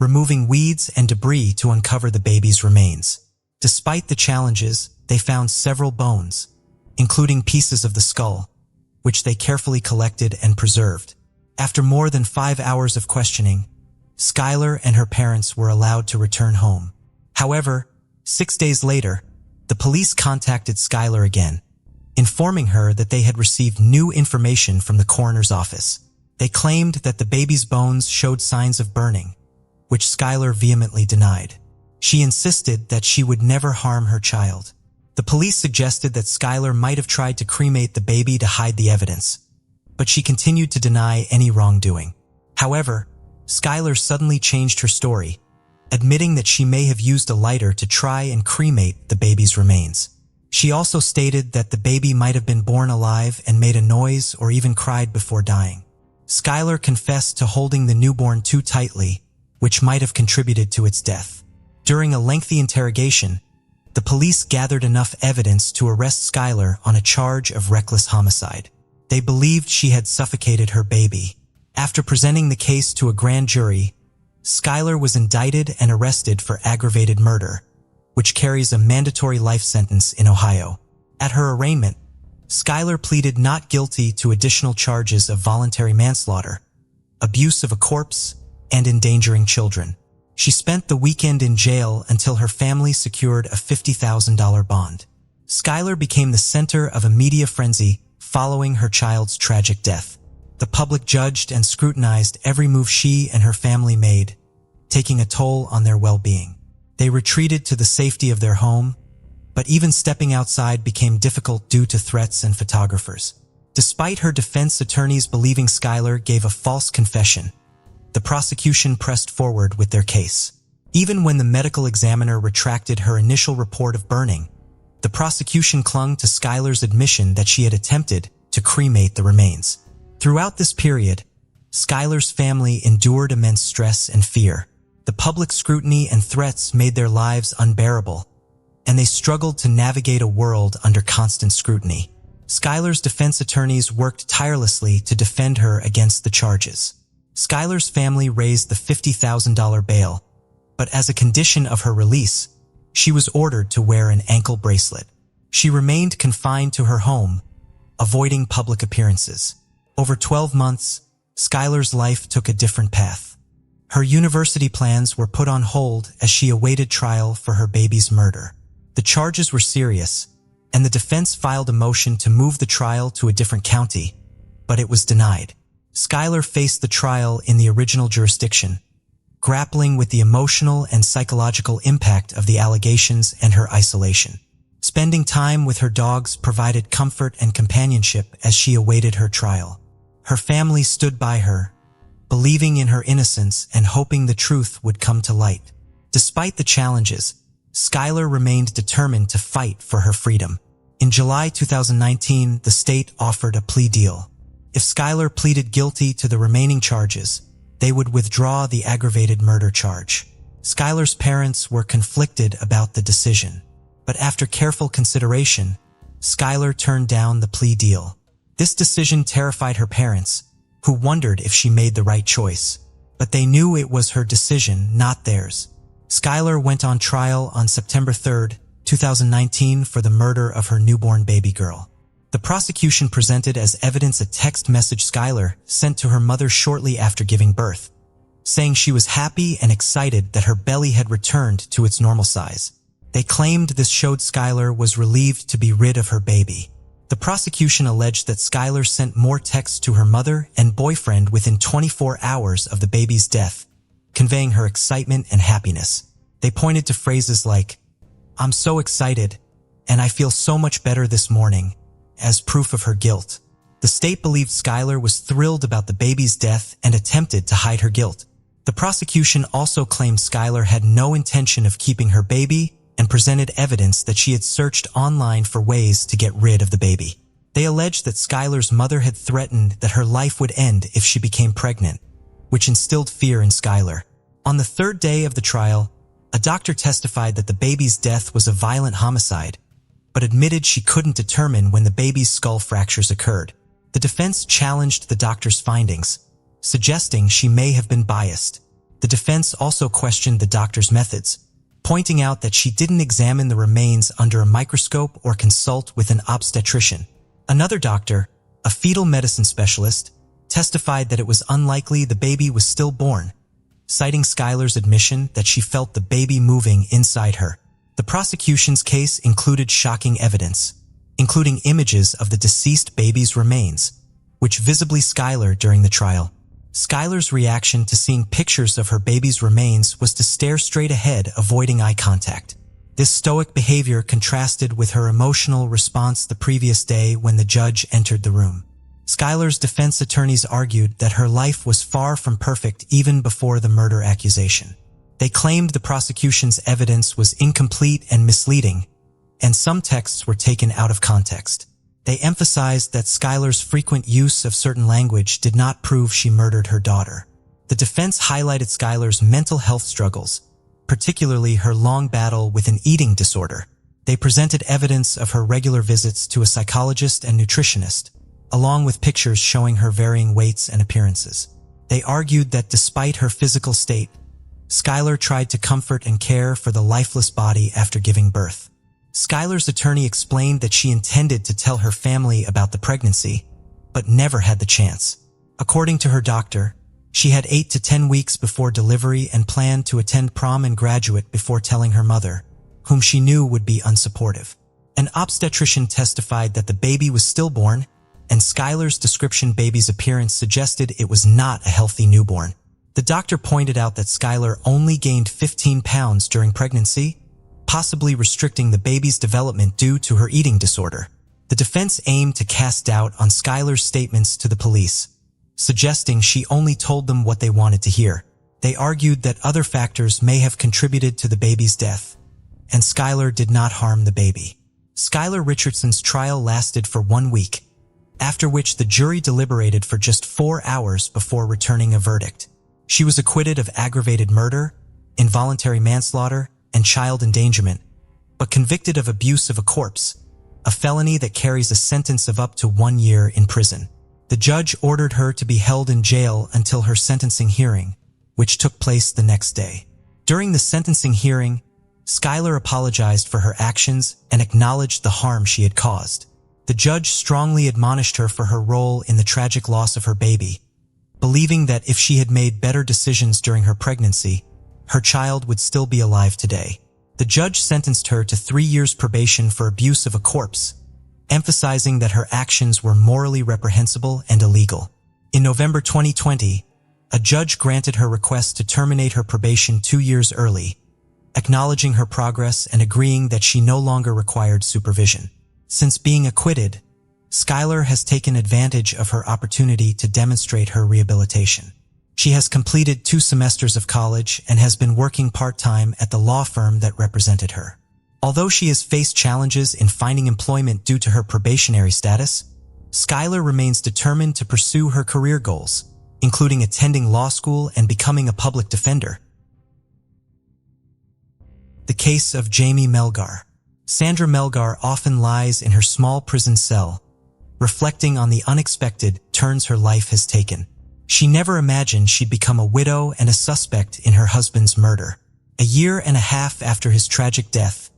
removing weeds and debris to uncover the baby's remains. Despite the challenges, they found several bones, including pieces of the skull, which they carefully collected and preserved. After more than 5 hours of questioning, Skyler and her parents were allowed to return home. However, 6 days later, the police contacted Skyler again, informing her that they had received new information from the coroner's office. They claimed that the baby's bones showed signs of burning, which Skyler vehemently denied. She insisted that she would never harm her child. The police suggested that Skyler might have tried to cremate the baby to hide the evidence, but she continued to deny any wrongdoing. However, Skyler suddenly changed her story, admitting that she may have used a lighter to try and cremate the baby's remains. She also stated that the baby might have been born alive and made a noise or even cried before dying. Skyler confessed to holding the newborn too tightly, which might have contributed to its death. During a lengthy interrogation, the police gathered enough evidence to arrest Skyler on a charge of reckless homicide. They believed she had suffocated her baby. After presenting the case to a grand jury, Skyler was indicted and arrested for aggravated murder, which carries a mandatory life sentence in Ohio. At her arraignment, Skyler pleaded not guilty to additional charges of voluntary manslaughter, abuse of a corpse, and endangering children. She spent the weekend in jail until her family secured a $50,000 bond. Skyler became the center of a media frenzy following her child's tragic death. The public judged and scrutinized every move she and her family made, taking a toll on their well-being. They retreated to the safety of their home, but even stepping outside became difficult due to threats and photographers. Despite her defense attorneys believing Skyler gave a false confession, the prosecution pressed forward with their case. Even when the medical examiner retracted her initial report of burning, the prosecution clung to Skyler's admission that she had attempted to cremate the remains. Throughout this period, Skyler's family endured immense stress and fear. The public scrutiny and threats made their lives unbearable, and they struggled to navigate a world under constant scrutiny. Skyler's defense attorneys worked tirelessly to defend her against the charges. Skyler's family raised the $50,000 bail, but as a condition of her release, she was ordered to wear an ankle bracelet. She remained confined to her home, avoiding public appearances. Over 12 months, Skyler's life took a different path. Her university plans were put on hold as she awaited trial for her baby's murder. The charges were serious, and the defense filed a motion to move the trial to a different county, but it was denied. Skyler faced the trial in the original jurisdiction, grappling with the emotional and psychological impact of the allegations and her isolation. Spending time with her dogs provided comfort and companionship as she awaited her trial. Her family stood by her, believing in her innocence and hoping the truth would come to light. Despite the challenges, Skyler remained determined to fight for her freedom. In July 2019, the state offered a plea deal. If Skyler pleaded guilty to the remaining charges, they would withdraw the aggravated murder charge. Skyler's parents were conflicted about the decision, but after careful consideration, Skyler turned down the plea deal. This decision terrified her parents, who wondered if she made the right choice, but they knew it was her decision, not theirs. Skyler went on trial on September 3, 2019 for the murder of her newborn baby girl. The prosecution presented as evidence a text message Skyler sent to her mother shortly after giving birth, saying she was happy and excited that her belly had returned to its normal size. They claimed this showed Skyler was relieved to be rid of her baby. The prosecution alleged that Skyler sent more texts to her mother and boyfriend within 24 hours of the baby's death, conveying her excitement and happiness. They pointed to phrases like, "I'm so excited, and I feel so much better this morning," as proof of her guilt. The state believed Skyler was thrilled about the baby's death and attempted to hide her guilt. The prosecution also claimed Skyler had no intention of keeping her baby and presented evidence that she had searched online for ways to get rid of the baby. They alleged that Skyler's mother had threatened that her life would end if she became pregnant, which instilled fear in Skyler. On the third day of the trial, a doctor testified that the baby's death was a violent homicide, but admitted she couldn't determine when the baby's skull fractures occurred. The defense challenged the doctor's findings, suggesting she may have been biased. The defense also questioned the doctor's methods, pointing out that she didn't examine the remains under a microscope or consult with an obstetrician. Another doctor, a fetal medicine specialist, testified that it was unlikely the baby was stillborn, citing Skyler's admission that she felt the baby moving inside her. The prosecution's case included shocking evidence, including images of the deceased baby's remains, which visibly Skyler during the trial. Skyler's reaction to seeing pictures of her baby's remains was to stare straight ahead, avoiding eye contact. This stoic behavior contrasted with her emotional response the previous day when the judge entered the room. Skyler's defense attorneys argued that her life was far from perfect even before the murder accusation. They claimed the prosecution's evidence was incomplete and misleading, and some texts were taken out of context. They emphasized that Skyler's frequent use of certain language did not prove she murdered her daughter. The defense highlighted Skyler's mental health struggles, particularly her long battle with an eating disorder. They presented evidence of her regular visits to a psychologist and nutritionist, along with pictures showing her varying weights and appearances. They argued that despite her physical state, Skyler tried to comfort and care for the lifeless body after giving birth. Skyler's attorney explained that she intended to tell her family about the pregnancy, but never had the chance. According to her doctor, she had 8 to 10 weeks before delivery and planned to attend prom and graduate before telling her mother, whom she knew would be unsupportive. An obstetrician testified that the baby was stillborn, and Skyler's description baby's appearance suggested it was not a healthy newborn. The doctor pointed out that Skyler only gained 15 pounds during pregnancy, possibly restricting the baby's development due to her eating disorder. The defense aimed to cast doubt on Skyler's statements to the police, suggesting she only told them what they wanted to hear. They argued that other factors may have contributed to the baby's death, and Skyler did not harm the baby. Skyler Richardson's trial lasted for 1 week, after which the jury deliberated for just 4 hours before returning a verdict. She was acquitted of aggravated murder, involuntary manslaughter, and child endangerment, but convicted of abuse of a corpse, a felony that carries a sentence of up to 1 year in prison. The judge ordered her to be held in jail until her sentencing hearing, which took place the next day. During the sentencing hearing, Skyler apologized for her actions and acknowledged the harm she had caused. The judge strongly admonished her for her role in the tragic loss of her baby, believing that if she had made better decisions during her pregnancy, her child would still be alive today. The judge sentenced her to 3 years probation for abuse of a corpse, emphasizing that her actions were morally reprehensible and illegal. In November 2020, a judge granted her request to terminate her probation 2 years early, acknowledging her progress and agreeing that she no longer required supervision. Since being acquitted, Skyler has taken advantage of her opportunity to demonstrate her rehabilitation. She has completed 2 semesters of college and has been working part-time at the law firm that represented her. Although she has faced challenges in finding employment due to her probationary status, Skyler remains determined to pursue her career goals, including attending law school and becoming a public defender. The case of Jaime Melgar. Sandra Melgar often lies in her small prison cell, reflecting on the unexpected turns her life has taken. She never imagined she'd become a widow and a suspect in her husband's murder. A year and a half after his tragic death,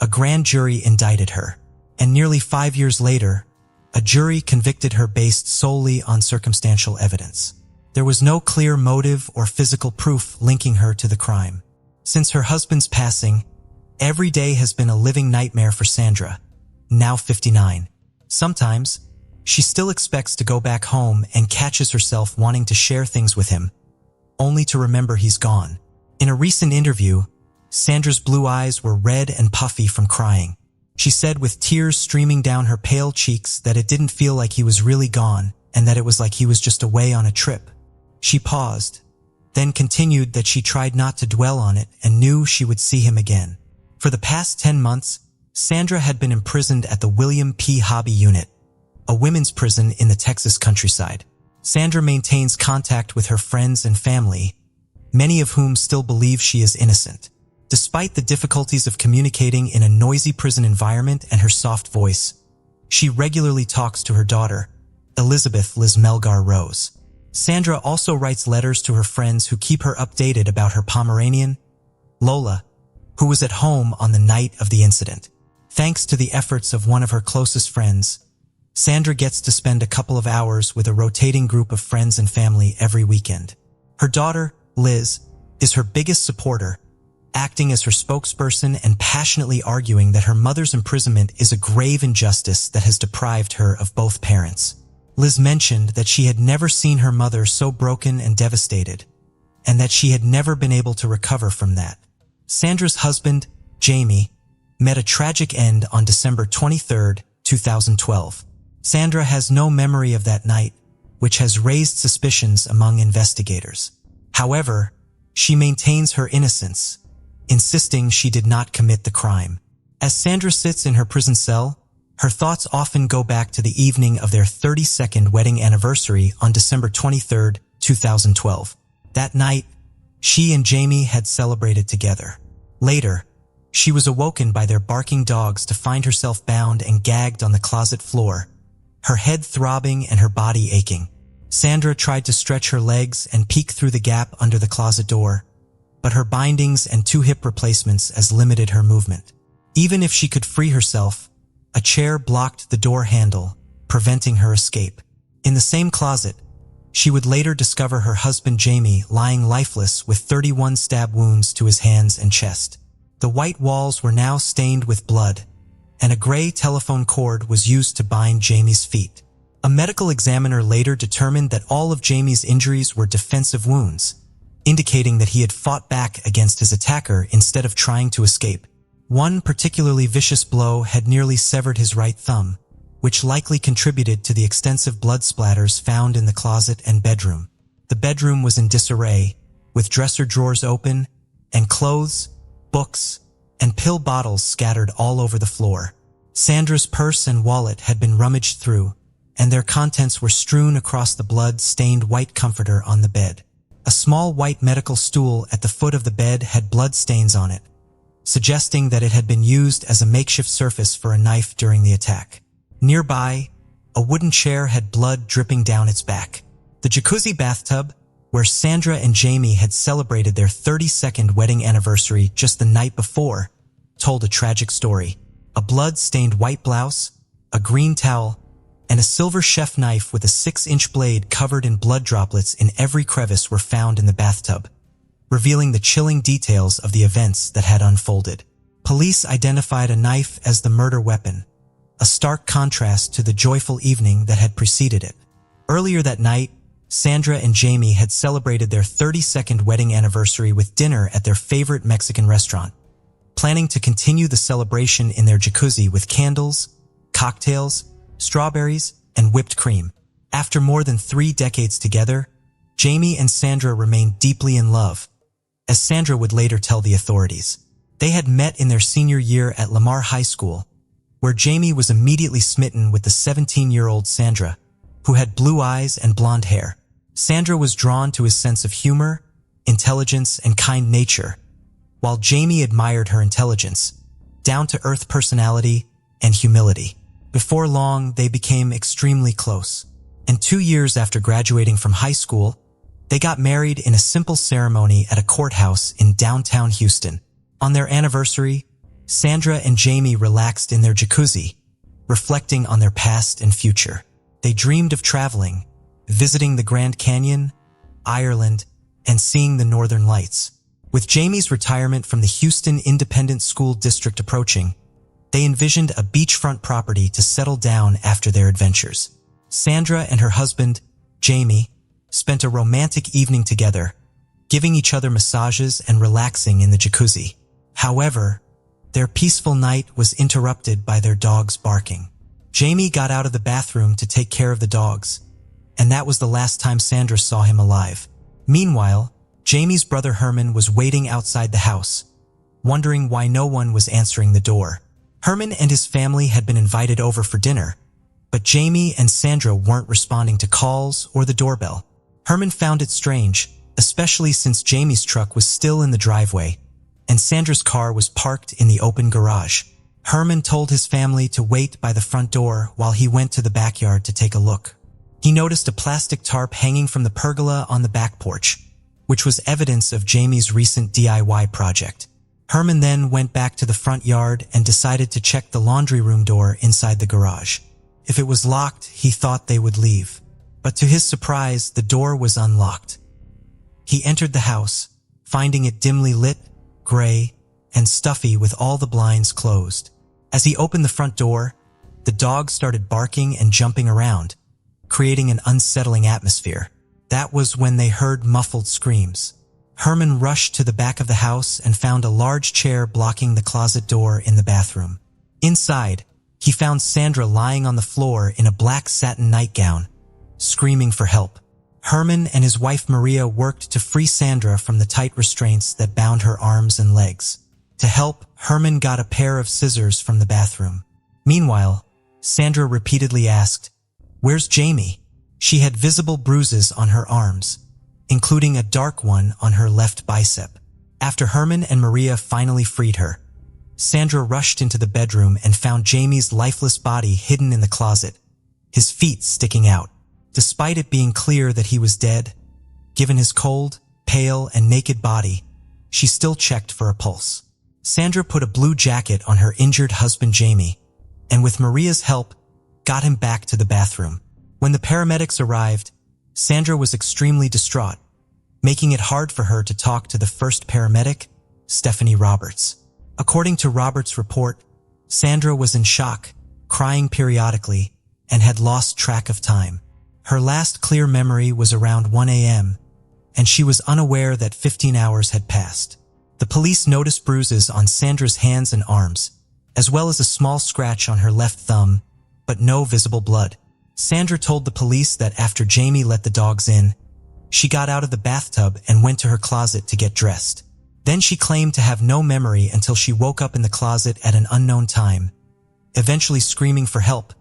a grand jury indicted her, and nearly 5 years later, a jury convicted her based solely on circumstantial evidence. There was no clear motive or physical proof linking her to the crime. Since her husband's passing, every day has been a living nightmare for Sandra, now 59. Sometimes, she still expects to go back home and catches herself wanting to share things with him, only to remember he's gone. In a recent interview, Sandra's blue eyes were red and puffy from crying. She said with tears streaming down her pale cheeks that it didn't feel like he was really gone and that it was like he was just away on a trip. She paused, then continued that she tried not to dwell on it and knew she would see him again. For the past 10 months, Sandra had been imprisoned at the William P. Hobby Unit, a women's prison in the Texas countryside. Sandra maintains contact with her friends and family, many of whom still believe she is innocent. Despite the difficulties of communicating in a noisy prison environment and her soft voice, she regularly talks to her daughter, Elizabeth Liz Melgar Rose. Sandra also writes letters to her friends who keep her updated about her Pomeranian, Lola, who was at home on the night of the incident. Thanks to the efforts of one of her closest friends, Sandra gets to spend a couple of hours with a rotating group of friends and family every weekend. Her daughter, Liz, is her biggest supporter, acting as her spokesperson and passionately arguing that her mother's imprisonment is a grave injustice that has deprived her of both parents. Liz mentioned that she had never seen her mother so broken and devastated, and that she had never been able to recover from that. Sandra's husband, Jaime, met a tragic end on December 23, 2012. Sandra has no memory of that night, which has raised suspicions among investigators. However, she maintains her innocence, insisting she did not commit the crime. As Sandra sits in her prison cell, her thoughts often go back to the evening of their 32nd wedding anniversary on December 23, 2012. That night, she and Jaime had celebrated together. Later, she was awoken by their barking dogs to find herself bound and gagged on the closet floor, her head throbbing and her body aching. Sandra tried to stretch her legs and peek through the gap under the closet door, but her bindings and 2 hip replacements as limited her movement. Even if she could free herself, a chair blocked the door handle, preventing her escape. In the same closet, she would later discover her husband Jaime lying lifeless with 31 stab wounds to his hands and chest. The white walls were now stained with blood, and a gray telephone cord was used to bind Jaime's feet. A medical examiner later determined that all of Jaime's injuries were defensive wounds, indicating that he had fought back against his attacker instead of trying to escape. One particularly vicious blow had nearly severed his right thumb, which likely contributed to the extensive blood splatters found in the closet and bedroom. The bedroom was in disarray, with dresser drawers open, and clothes, books, and pill bottles scattered all over the floor. Sandra's purse and wallet had been rummaged through, and their contents were strewn across the blood-stained white comforter on the bed. A small white medical stool at the foot of the bed had blood stains on it, suggesting that it had been used as a makeshift surface for a knife during the attack. Nearby, a wooden chair had blood dripping down its back. The jacuzzi bathtub, where Sandra and Jaime had celebrated their 32nd wedding anniversary just the night before, told a tragic story. A blood-stained white blouse, a green towel, and a silver chef knife with a 6-inch blade covered in blood droplets in every crevice were found in the bathtub, revealing the chilling details of the events that had unfolded. Police identified a knife as the murder weapon, a stark contrast to the joyful evening that had preceded it. Earlier that night, Sandra and Jaime had celebrated their 32nd wedding anniversary with dinner at their favorite Mexican restaurant, planning to continue the celebration in their jacuzzi with candles, cocktails, strawberries, and whipped cream. After more than 3 decades together, Jaime and Sandra remained deeply in love, as Sandra would later tell the authorities. They had met in their senior year at Lamar High School, where Jaime was immediately smitten with the 17-year-old Sandra, who had blue eyes and blonde hair. Sandra was drawn to his sense of humor, intelligence, and kind nature, while Jaime admired her intelligence, down-to-earth personality, and humility. Before long, they became extremely close, and 2 years after graduating from high school, they got married in a simple ceremony at a courthouse in downtown Houston. On their anniversary, Sandra and Jaime relaxed in their jacuzzi, reflecting on their past and future. They dreamed of traveling, visiting the Grand Canyon, Ireland, and seeing the Northern Lights. With Jaime's retirement from the Houston Independent School District approaching, they envisioned a beachfront property to settle down after their adventures. Sandra and her husband, Jaime, spent a romantic evening together, giving each other massages and relaxing in the jacuzzi. However, their peaceful night was interrupted by their dogs barking. Jaime got out of the bathroom to take care of the dogs, and that was the last time Sandra saw him alive. Meanwhile, Jaime's brother Herman was waiting outside the house, wondering why no one was answering the door. Herman and his family had been invited over for dinner, but Jaime and Sandra weren't responding to calls or the doorbell. Herman found it strange, especially since Jaime's truck was still in the driveway, and Sandra's car was parked in the open garage. Herman told his family to wait by the front door while he went to the backyard to take a look. He noticed a plastic tarp hanging from the pergola on the back porch, which was evidence of Jaime's recent DIY project. Herman then went back to the front yard and decided to check the laundry room door inside the garage. If it was locked, he thought they would leave. But to his surprise, the door was unlocked. He entered the house, finding it dimly lit, gray, and stuffy with all the blinds closed. As he opened the front door, the dog started barking and jumping around, creating an unsettling atmosphere. That was when they heard muffled screams. Herman rushed to the back of the house and found a large chair blocking the closet door in the bathroom. Inside, he found Sandra lying on the floor in a black satin nightgown, screaming for help. Herman and his wife Maria worked to free Sandra from the tight restraints that bound her arms and legs. To help, Herman got a pair of scissors from the bathroom. Meanwhile, Sandra repeatedly asked, "Where's Jaime?" She had visible bruises on her arms, including a dark one on her left bicep. After Herman and Maria finally freed her, Sandra rushed into the bedroom and found Jaime's lifeless body hidden in the closet, his feet sticking out. Despite it being clear that he was dead, given his cold, pale, and naked body, she still checked for a pulse. Sandra put a blue jacket on her injured husband Jaime, and with Maria's help, got him back to the bathroom. When the paramedics arrived, Sandra was extremely distraught, making it hard for her to talk to the first paramedic, Stephanie Roberts. According to Roberts' report, Sandra was in shock, crying periodically, and had lost track of time. Her last clear memory was around 1 a.m., and she was unaware that 15 hours had passed. The police noticed bruises on Sandra's hands and arms, as well as a small scratch on her left thumb, but no visible blood. Sandra told the police that after Jaime let the dogs in, she got out of the bathtub and went to her closet to get dressed. Then she claimed to have no memory until she woke up in the closet at an unknown time, eventually screaming for help,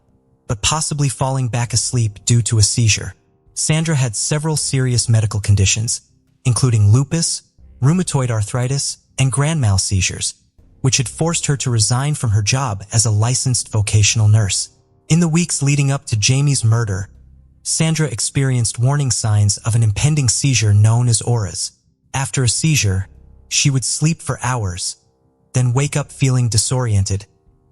but possibly falling back asleep due to a seizure. Sandra had several serious medical conditions, including lupus, rheumatoid arthritis, and grand mal seizures, which had forced her to resign from her job as a licensed vocational nurse. In the weeks leading up to Jaime's murder, Sandra experienced warning signs of an impending seizure known as auras. After a seizure, she would sleep for hours, then wake up feeling disoriented,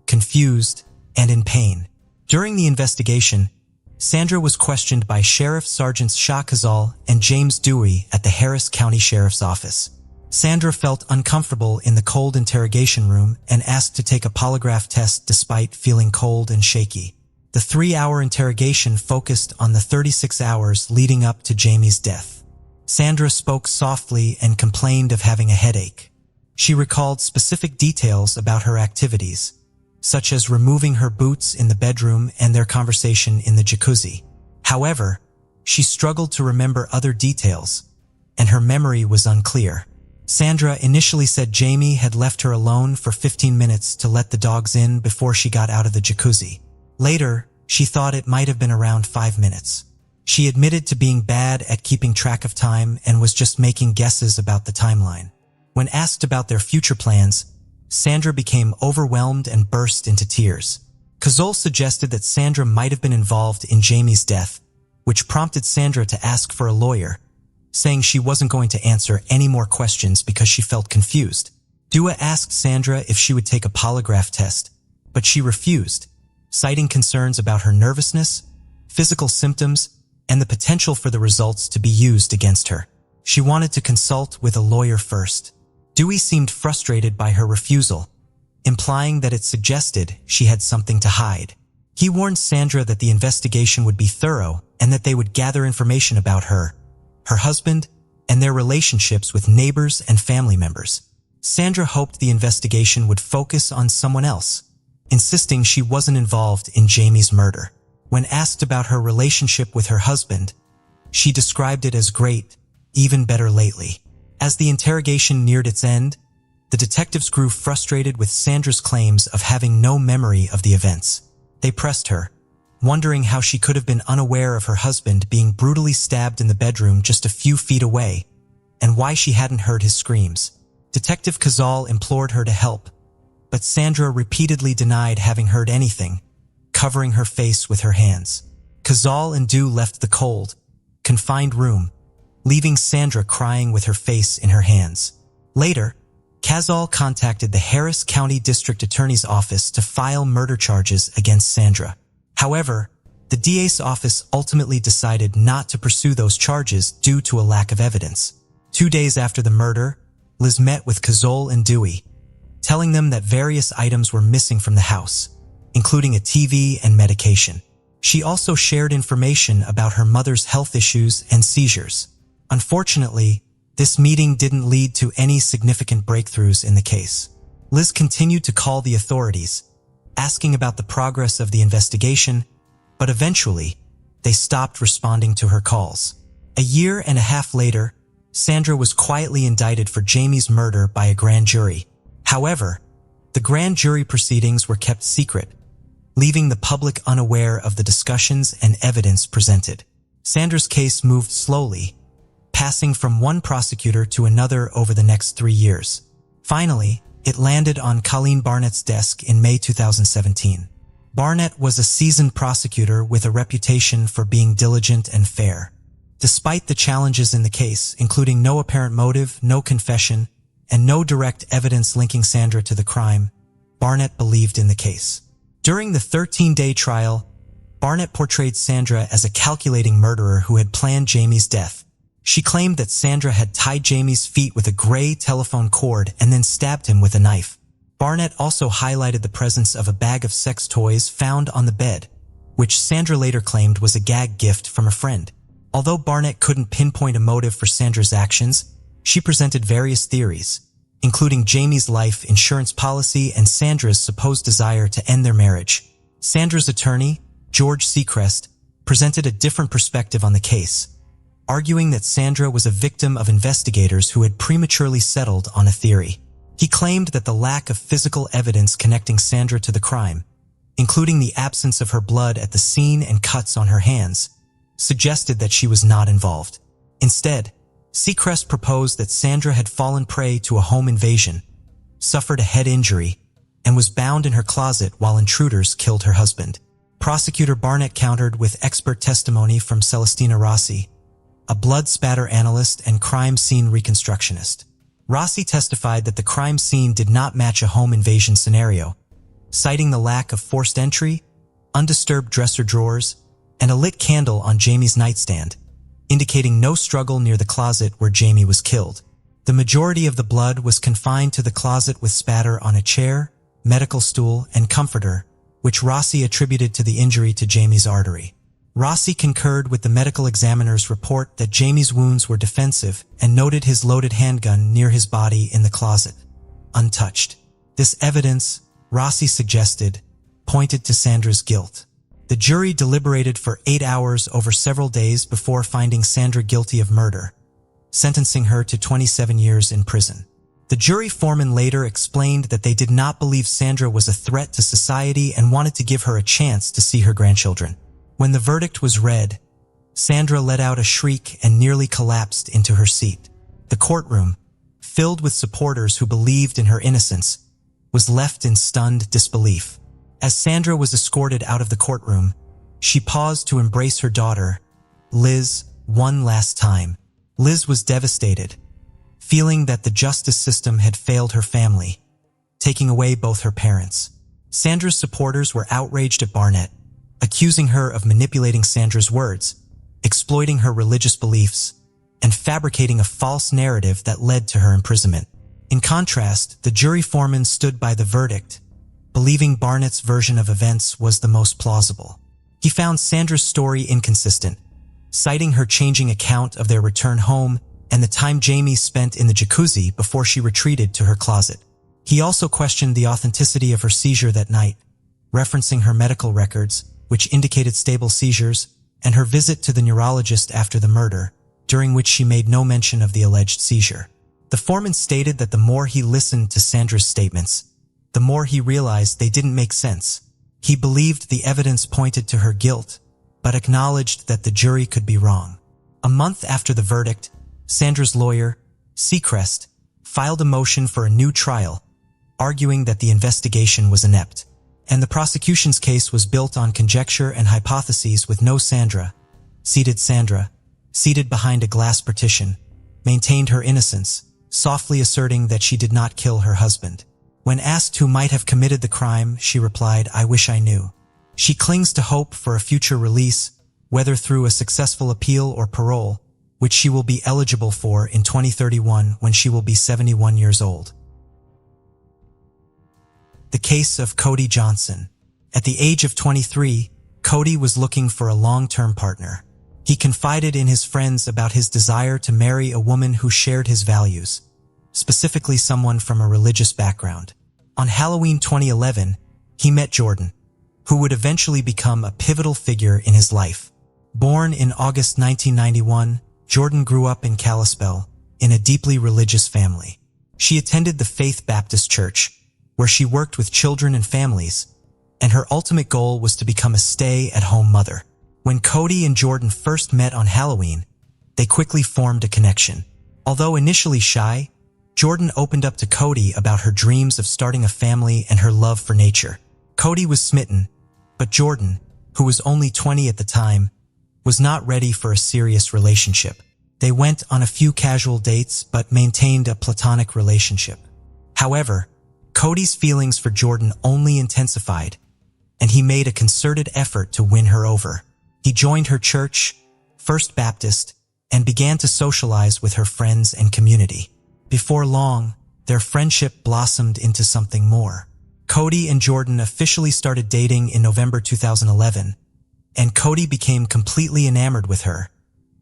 confused, and in pain. During the investigation, Sandra was questioned by Sheriff Sergeants Shah Khazal and James Dewey at the Harris County Sheriff's Office. Sandra felt uncomfortable in the cold interrogation room and asked to take a polygraph test despite feeling cold and shaky. The 3-hour interrogation focused on the 36 hours leading up to Jaime's death. Sandra spoke softly and complained of having a headache. She recalled specific details about her activities, such as removing her boots in the bedroom and their conversation in the jacuzzi. However, she struggled to remember other details, and her memory was unclear. Sandra initially said Jaime had left her alone for 15 minutes to let the dogs in before she got out of the jacuzzi. Later, she thought it might have been around 5 minutes. She admitted to being bad at keeping track of time and was just making guesses about the timeline. When asked about their future plans, Sandra became overwhelmed and burst into tears. Khazal suggested that Sandra might have been involved in Jaime's death, which prompted Sandra to ask for a lawyer, saying she wasn't going to answer any more questions because she felt confused. Dewey asked Sandra if she would take a polygraph test, but she refused, citing concerns about her nervousness, physical symptoms, and the potential for the results to be used against her. She wanted to consult with a lawyer first. Dewey seemed frustrated by her refusal, implying that it suggested she had something to hide. He warned Sandra that the investigation would be thorough and that they would gather information about her, her husband, and their relationships with neighbors and family members. Sandra hoped the investigation would focus on someone else, insisting she wasn't involved in Jaime's murder. When asked about her relationship with her husband, she described it as great, even better lately. As the interrogation neared its end, the detectives grew frustrated with Sandra's claims of having no memory of the events. They pressed her, wondering how she could have been unaware of her husband being brutally stabbed in the bedroom just a few feet away, and why she hadn't heard his screams. Detective Khazal implored her to help, but Sandra repeatedly denied having heard anything, covering her face with her hands. Khazal and Dew left the cold, confined room, leaving Sandra crying with her face in her hands. Later, Khazal contacted the Harris County District Attorney's Office to file murder charges against Sandra. However, the DA's office ultimately decided not to pursue those charges due to a lack of evidence. 2 days after the murder, Liz met with Khazal and Dewey, telling them that various items were missing from the house, including a TV and medication. She also shared information about her mother's health issues and seizures. Unfortunately, this meeting didn't lead to any significant breakthroughs in the case. Liz continued to call the authorities, asking about the progress of the investigation, but eventually, they stopped responding to her calls. A year and a half later, Sandra was quietly indicted for Jaime's murder by a grand jury. However, the grand jury proceedings were kept secret, leaving the public unaware of the discussions and evidence presented. Sandra's case moved slowly, passing from one prosecutor to another over the next 3 years. Finally, it landed on Colleen Barnett's desk in May 2017. Barnett was a seasoned prosecutor with a reputation for being diligent and fair. Despite the challenges in the case, including no apparent motive, no confession, and no direct evidence linking Sandra to the crime, Barnett believed in the case. During the 13-day trial, Barnett portrayed Sandra as a calculating murderer who had planned Jaime's death. She claimed that Sandra had tied Jaime's feet with a gray telephone cord and then stabbed him with a knife. Barnett also highlighted the presence of a bag of sex toys found on the bed, which Sandra later claimed was a gag gift from a friend. Although Barnett couldn't pinpoint a motive for Sandra's actions, she presented various theories, including Jaime's life insurance policy and Sandra's supposed desire to end their marriage. Sandra's attorney, George Seacrest, presented a different perspective on the case, arguing that Sandra was a victim of investigators who had prematurely settled on a theory. He claimed that the lack of physical evidence connecting Sandra to the crime, including the absence of her blood at the scene and cuts on her hands, suggested that she was not involved. Instead, Seacrest proposed that Sandra had fallen prey to a home invasion, suffered a head injury, and was bound in her closet while intruders killed her husband. Prosecutor Barnett countered with expert testimony from Celestina Rossi, a blood spatter analyst and crime scene reconstructionist. Rossi testified that the crime scene did not match a home invasion scenario, citing the lack of forced entry, undisturbed dresser drawers, and a lit candle on Jaime's nightstand, indicating no struggle near the closet where Jaime was killed. The majority of the blood was confined to the closet with spatter on a chair, medical stool, and comforter, which Rossi attributed to the injury to Jaime's artery. Rossi concurred with the medical examiner's report that Jaime's wounds were defensive and noted his loaded handgun near his body in the closet, untouched. This evidence, Rossi suggested, pointed to Sandra's guilt. The jury deliberated for 8 hours over several days before finding Sandra guilty of murder, sentencing her to 27 years in prison. The jury foreman later explained that they did not believe Sandra was a threat to society and wanted to give her a chance to see her grandchildren. When the verdict was read, Sandra let out a shriek and nearly collapsed into her seat. The courtroom, filled with supporters who believed in her innocence, was left in stunned disbelief. As Sandra was escorted out of the courtroom, she paused to embrace her daughter, Liz, one last time. Liz was devastated, feeling that the justice system had failed her family, taking away both her parents. Sandra's supporters were outraged at Barnett, accusing her of manipulating Sandra's words, exploiting her religious beliefs, and fabricating a false narrative that led to her imprisonment. In contrast, the jury foreman stood by the verdict, believing Barnett's version of events was the most plausible. He found Sandra's story inconsistent, citing her changing account of their return home and the time Jaime spent in the jacuzzi before she retreated to her closet. He also questioned the authenticity of her seizure that night, referencing her medical records, which indicated stable seizures, and her visit to the neurologist after the murder, during which she made no mention of the alleged seizure. The foreman stated that the more he listened to Sandra's statements, the more he realized they didn't make sense. He believed the evidence pointed to her guilt, but acknowledged that the jury could be wrong. A month after the verdict, Sandra's lawyer, Seacrest, filed a motion for a new trial, arguing that the investigation was inept, and the prosecution's case was built on conjecture and hypotheses with no Sandra. Sandra, seated behind a glass partition, maintained her innocence, softly asserting that she did not kill her husband. When asked who might have committed the crime, she replied, "I wish I knew." She clings to hope for a future release, whether through a successful appeal or parole, which she will be eligible for in 2031 when she will be 71 years old. The case of Cody Johnson. At the age of 23, Cody was looking for a long-term partner. He confided in his friends about his desire to marry a woman who shared his values, specifically someone from a religious background. On Halloween 2011, he met Jordan, who would eventually become a pivotal figure in his life. Born in August 1991, Jordan grew up in Kalispell, in a deeply religious family. She attended the Faith Baptist Church, where she worked with children and families, and her ultimate goal was to become a stay-at-home mother. When Cody and Jordan first met on Halloween, they quickly formed a connection. Although initially shy, Jordan opened up to Cody about her dreams of starting a family and her love for nature. Cody was smitten, but Jordan, who was only 20 at the time, was not ready for a serious relationship. They went on a few casual dates but maintained a platonic relationship. However, Cody's feelings for Jordan only intensified, and he made a concerted effort to win her over. He joined her church, First Baptist, and began to socialize with her friends and community. Before long, their friendship blossomed into something more. Cody and Jordan officially started dating in November 2011, and Cody became completely enamored with her,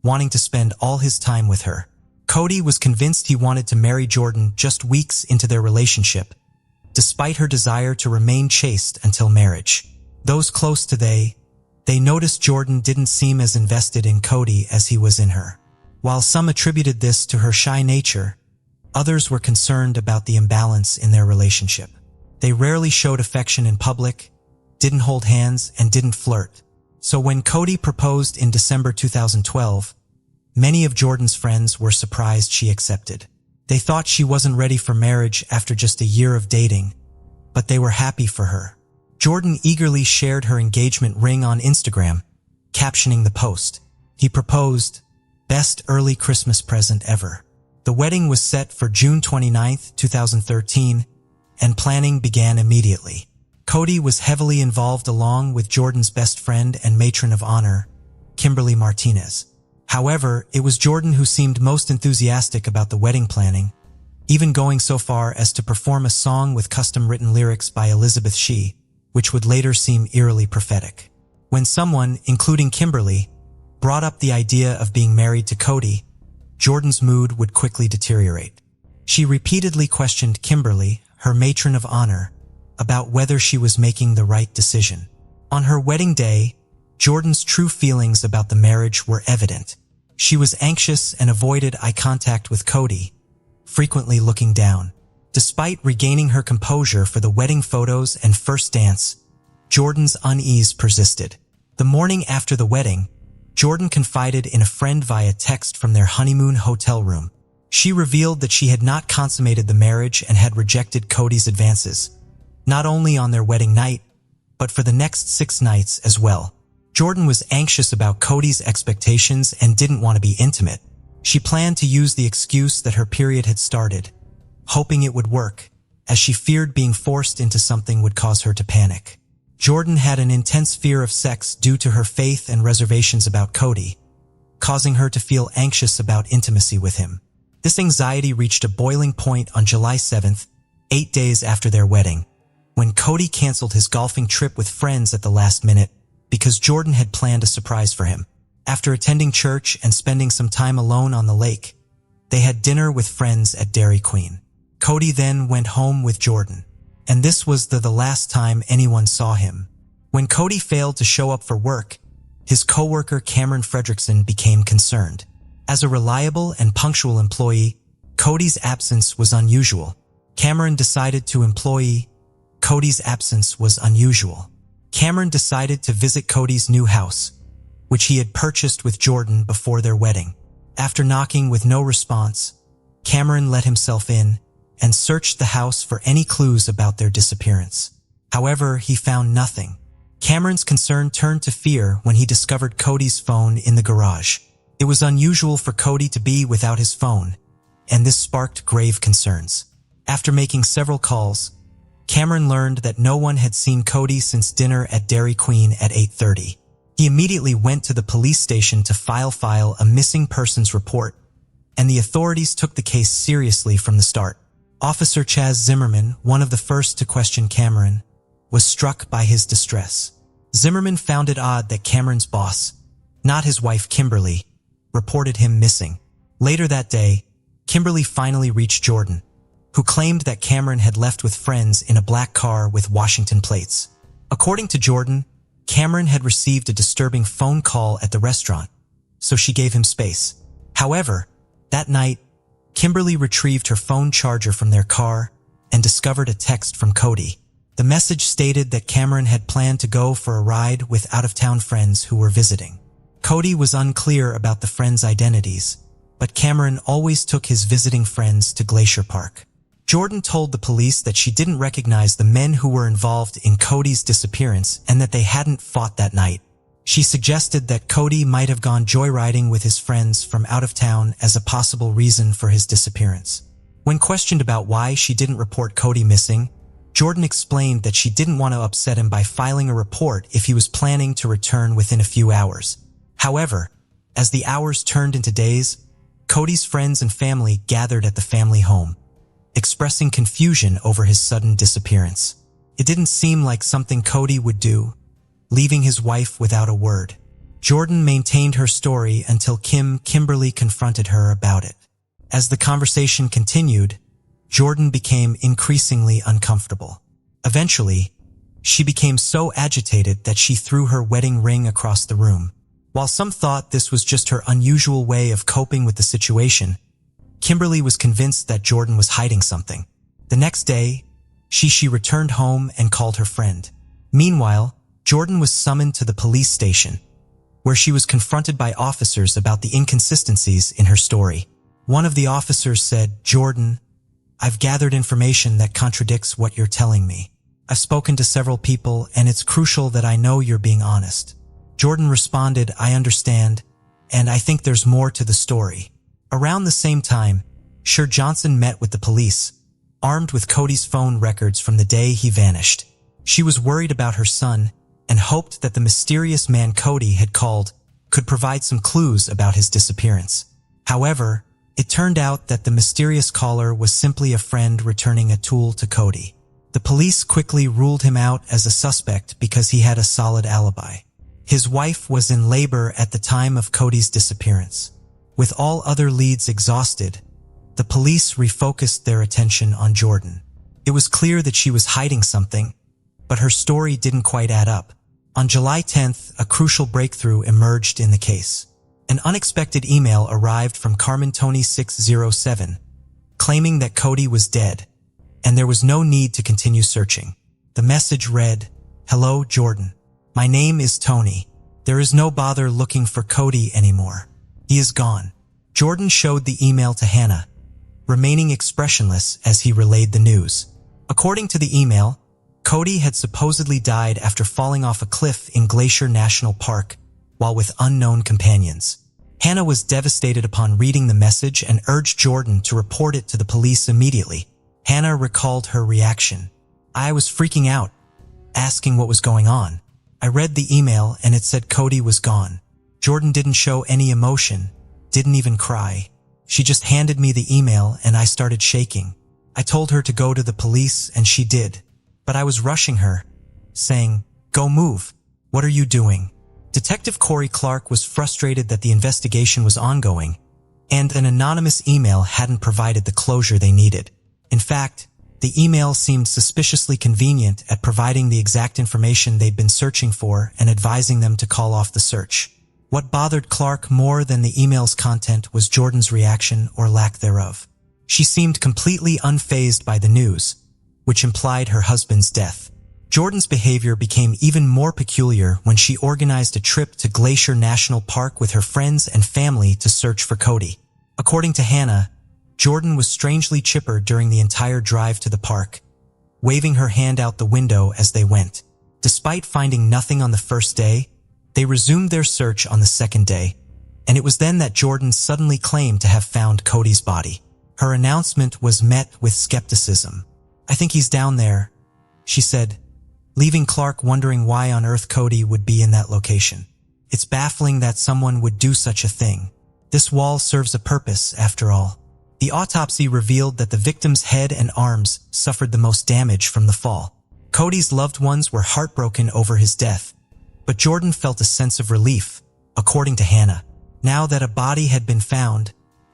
wanting to spend all his time with her. Cody was convinced he wanted to marry Jordan just weeks into their relationship, despite her desire to remain chaste until marriage. Those close to they noticed Jordan didn't seem as invested in Cody as he was in her. While some attributed this to her shy nature, others were concerned about the imbalance in their relationship. They rarely showed affection in public, didn't hold hands, and didn't flirt. So when Cody proposed in December 2012, many of Jordan's friends were surprised she accepted. They thought she wasn't ready for marriage after just a year of dating, but they were happy for her. Jordan eagerly shared her engagement ring on Instagram, captioning the post, "He proposed, best early Christmas present ever." The wedding was set for June 29, 2013, and planning began immediately. Cody was heavily involved along with Jordan's best friend and matron of honor, Kimberly Martinez. However, it was Jordan who seemed most enthusiastic about the wedding planning, even going so far as to perform a song with custom-written lyrics by Elizabeth Shee, which would later seem eerily prophetic. When someone, including Kimberly, brought up the idea of being married to Cody, Jordan's mood would quickly deteriorate. She repeatedly questioned Kimberly, her matron of honor, about whether she was making the right decision. On her wedding day, Jordan's true feelings about the marriage were evident. She was anxious and avoided eye contact with Cody, frequently looking down. Despite regaining her composure for the wedding photos and first dance, Jordan's unease persisted. The morning after the wedding, Jordan confided in a friend via text from their honeymoon hotel room. She revealed that she had not consummated the marriage and had rejected Cody's advances, not only on their wedding night, but for the next 6 nights as well. Jordan was anxious about Cody's expectations and didn't want to be intimate. She planned to use the excuse that her period had started, hoping it would work, as she feared being forced into something would cause her to panic. Jordan had an intense fear of sex due to her faith and reservations about Cody, causing her to feel anxious about intimacy with him. This anxiety reached a boiling point on July 7th, 8 days after their wedding, when Cody canceled his golfing trip with friends at the last minute because Jordan had planned a surprise for him. After attending church and spending some time alone on the lake, they had dinner with friends at Dairy Queen. Cody then went home with Jordan, and this was the last time anyone saw him. When Cody failed to show up for work, his coworker Cameron Fredrickson became concerned. As a reliable and punctual employee, Cody's absence was unusual. Cameron decided to visit Cody's new house, which he had purchased with Jordan before their wedding. After knocking with no response, Cameron let himself in and searched the house for any clues about their disappearance. However, he found nothing. Cameron's concern turned to fear when he discovered Cody's phone in the garage. It was unusual for Cody to be without his phone, and this sparked grave concerns. After making several calls, Cameron learned that no one had seen Cody since dinner at Dairy Queen at 8:30. He immediately went to the police station to file a missing persons report, and the authorities took the case seriously from the start. Officer Chaz Zimmerman, one of the first to question Cameron, was struck by his distress. Zimmerman found it odd that Cameron's boss, not his wife Kimberly, reported him missing. Later that day, Kimberly finally reached Jordan, who claimed that Cameron had left with friends in a black car with Washington plates. According to Jordan, Cameron had received a disturbing phone call at the restaurant, so she gave him space. However, that night, Kimberly retrieved her phone charger from their car and discovered a text from Cody. The message stated that Cameron had planned to go for a ride with out-of-town friends who were visiting. Cody was unclear about the friends' identities, but Cameron always took his visiting friends to Glacier Park. Jordan told the police that she didn't recognize the men who were involved in Cody's disappearance and that they hadn't fought that night. She suggested that Cody might have gone joyriding with his friends from out of town as a possible reason for his disappearance. When questioned about why she didn't report Cody missing, Jordan explained that she didn't want to upset him by filing a report if he was planning to return within a few hours. However, as the hours turned into days, Cody's friends and family gathered at the family home, expressing confusion over his sudden disappearance. It didn't seem like something Cody would do, leaving his wife without a word. Jordan maintained her story until Kimberly confronted her about it. As the conversation continued, Jordan became increasingly uncomfortable. Eventually, she became so agitated that she threw her wedding ring across the room. While some thought this was just her unusual way of coping with the situation, Kimberly was convinced that Jordan was hiding something. The next day, she returned home and called her friend. Meanwhile, Jordan was summoned to the police station, where she was confronted by officers about the inconsistencies in her story. One of the officers said, "Jordan, I've gathered information that contradicts what you're telling me. I've spoken to several people, and it's crucial that I know you're being honest." Jordan responded, "I understand, and I think there's more to the story." Around the same time, Sher Johnson met with the police, armed with Cody's phone records from the day he vanished. She was worried about her son and hoped that the mysterious man Cody had called could provide some clues about his disappearance. However, it turned out that the mysterious caller was simply a friend returning a tool to Cody. The police quickly ruled him out as a suspect because he had a solid alibi. His wife was in labor at the time of Cody's disappearance. With all other leads exhausted, the police refocused their attention on Jordan. It was clear that she was hiding something, but her story didn't quite add up. On July 10th, a crucial breakthrough emerged in the case. An unexpected email arrived from Carmen Tony 607, claiming that Cody was dead, and there was no need to continue searching. The message read, "Hello, Jordan. My name is Tony. There is no bother looking for Cody anymore. He is gone." Jordan showed the email to Hannah, remaining expressionless as he relayed the news. According to the email, Cody had supposedly died after falling off a cliff in Glacier National Park while with unknown companions. Hannah was devastated upon reading the message and urged Jordan to report it to the police immediately. Hannah recalled her reaction. "I was freaking out, asking what was going on. I read the email and it said Cody was gone. Jordan didn't show any emotion, didn't even cry. She just handed me the email and I started shaking. I told her to go to the police and she did. But I was rushing her, saying, 'Go move. What are you doing?'" Detective Corey Clark was frustrated that the investigation was ongoing, and an anonymous email hadn't provided the closure they needed. In fact, the email seemed suspiciously convenient at providing the exact information they'd been searching for and advising them to call off the search. What bothered Clark more than the email's content was Jordan's reaction or lack thereof. She seemed completely unfazed by the news, which implied her husband's death. Jordan's behavior became even more peculiar when she organized a trip to Glacier National Park with her friends and family to search for Cody. According to Hannah, Jordan was strangely chipper during the entire drive to the park, waving her hand out the window as they went. Despite finding nothing on the first day, they resumed their search on the second day, and it was then that Jordan suddenly claimed to have found Cody's body. Her announcement was met with skepticism. "I think he's down there," she said, leaving Clark wondering why on earth Cody would be in that location. "It's baffling that someone would do such a thing. This wall serves a purpose, after all." The autopsy revealed that the victim's head and arms suffered the most damage from the fall. Cody's loved ones were heartbroken over his death, But Jordan felt a sense of relief, according to Hannah. Now that a body had been found,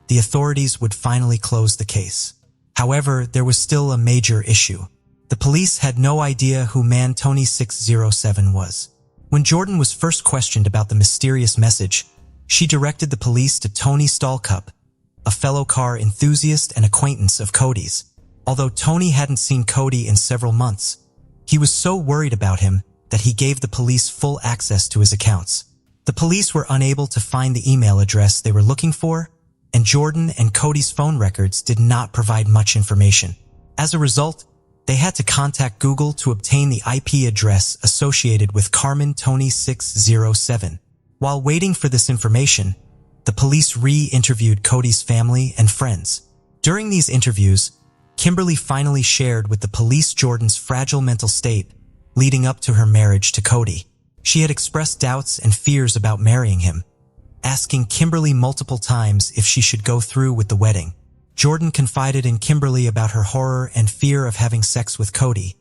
the authorities would finally close the case. However, there was still a major issue. The police had no idea who man Tony 607 was. When Jordan was first questioned about the mysterious message, she directed the police to Tony Stallcup, a fellow car enthusiast and acquaintance of Cody's. Although Tony hadn't seen Cody in several months, he was so worried about him that he gave the police full access to his accounts. The police were unable to find the email address they were looking for, and Jordan and Cody's phone records did not provide much information. As a result, they had to contact Google to obtain the IP address associated with Carmen Tony 607. While waiting for this information, the police re-interviewed Cody's family and friends. During these interviews, Kimberly finally shared with the police Jordan's fragile mental state leading up to her marriage to Cody. She had expressed doubts and fears about marrying him, asking Kimberly multiple times if she should go through with the wedding. Jordan confided in Kimberly about her horror and fear of having sex with Cody,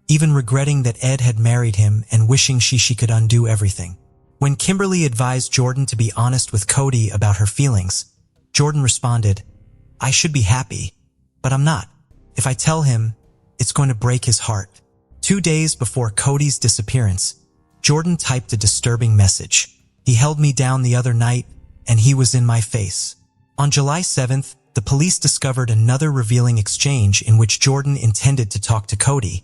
even regretting that Ed had married him and wishing she could undo everything. When Kimberly advised Jordan to be honest with Cody about her feelings, Jordan responded, "I should be happy, but I'm not. If I tell him, it's going to break his heart." 2 days before Cody's disappearance, Jordan typed a disturbing message. "He held me down the other night, and he was in my face." On July 7th, the police discovered another revealing exchange in which Jordan intended to talk to Cody,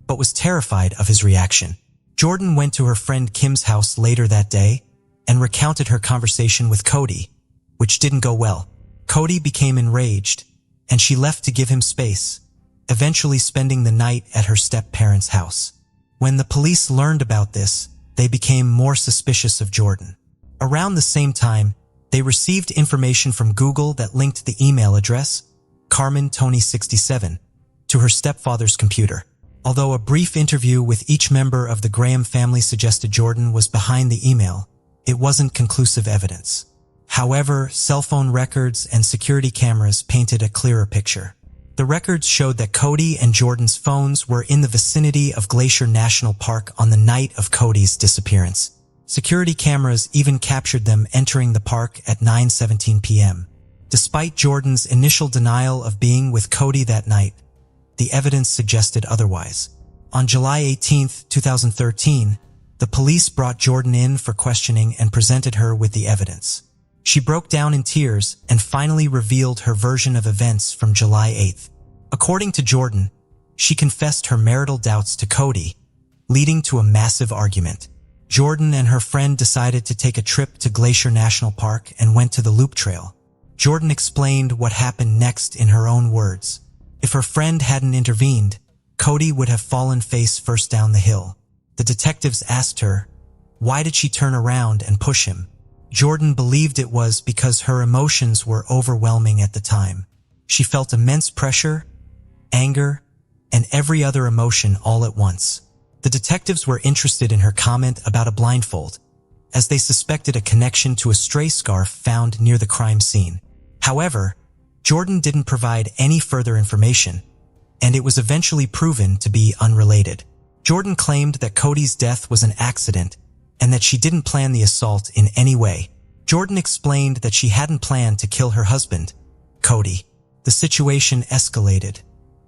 but was terrified of his reaction. Jordan went to her friend Kim's house later that day and recounted her conversation with Cody, which didn't go well. Cody became enraged, and she left to give him space, eventually spending the night at her step-parents' house. When the police learned about this, they became more suspicious of Jordan. Around the same time, they received information from Google that linked the email address, Carmen Tony 67, to her stepfather's computer. Although a brief interview with each member of the Graham family suggested Jordan was behind the email, it wasn't conclusive evidence. However, cell phone records and security cameras painted a clearer picture. The records showed that Cody and Jordan's phones were in the vicinity of Glacier National Park on the night of Cody's disappearance. Security cameras even captured them entering the park at 9:17 p.m. Despite Jordan's initial denial of being with Cody that night, the evidence suggested otherwise. On July 18, 2013, the police brought Jordan in for questioning and presented her with the evidence. She broke down in tears and finally revealed her version of events from July 8th. According to Jordan, she confessed her marital doubts to Cody, leading to a massive argument. Jordan and her friend decided to take a trip to Glacier National Park and went to the Loop Trail. Jordan explained what happened next in her own words. If her friend hadn't intervened, Cody would have fallen face first down the hill. The detectives asked her, why did she turn around and push him? Jordan believed it was because her emotions were overwhelming at the time. She felt immense pressure, anger, and every other emotion all at once. The detectives were interested in her comment about a blindfold, as they suspected a connection to a stray scarf found near the crime scene. However, Jordan didn't provide any further information, and it was eventually proven to be unrelated. Jordan claimed that Cody's death was an accident and that she didn't plan the assault in any way. Jordan explained that she hadn't planned to kill her husband, Cody. The situation escalated,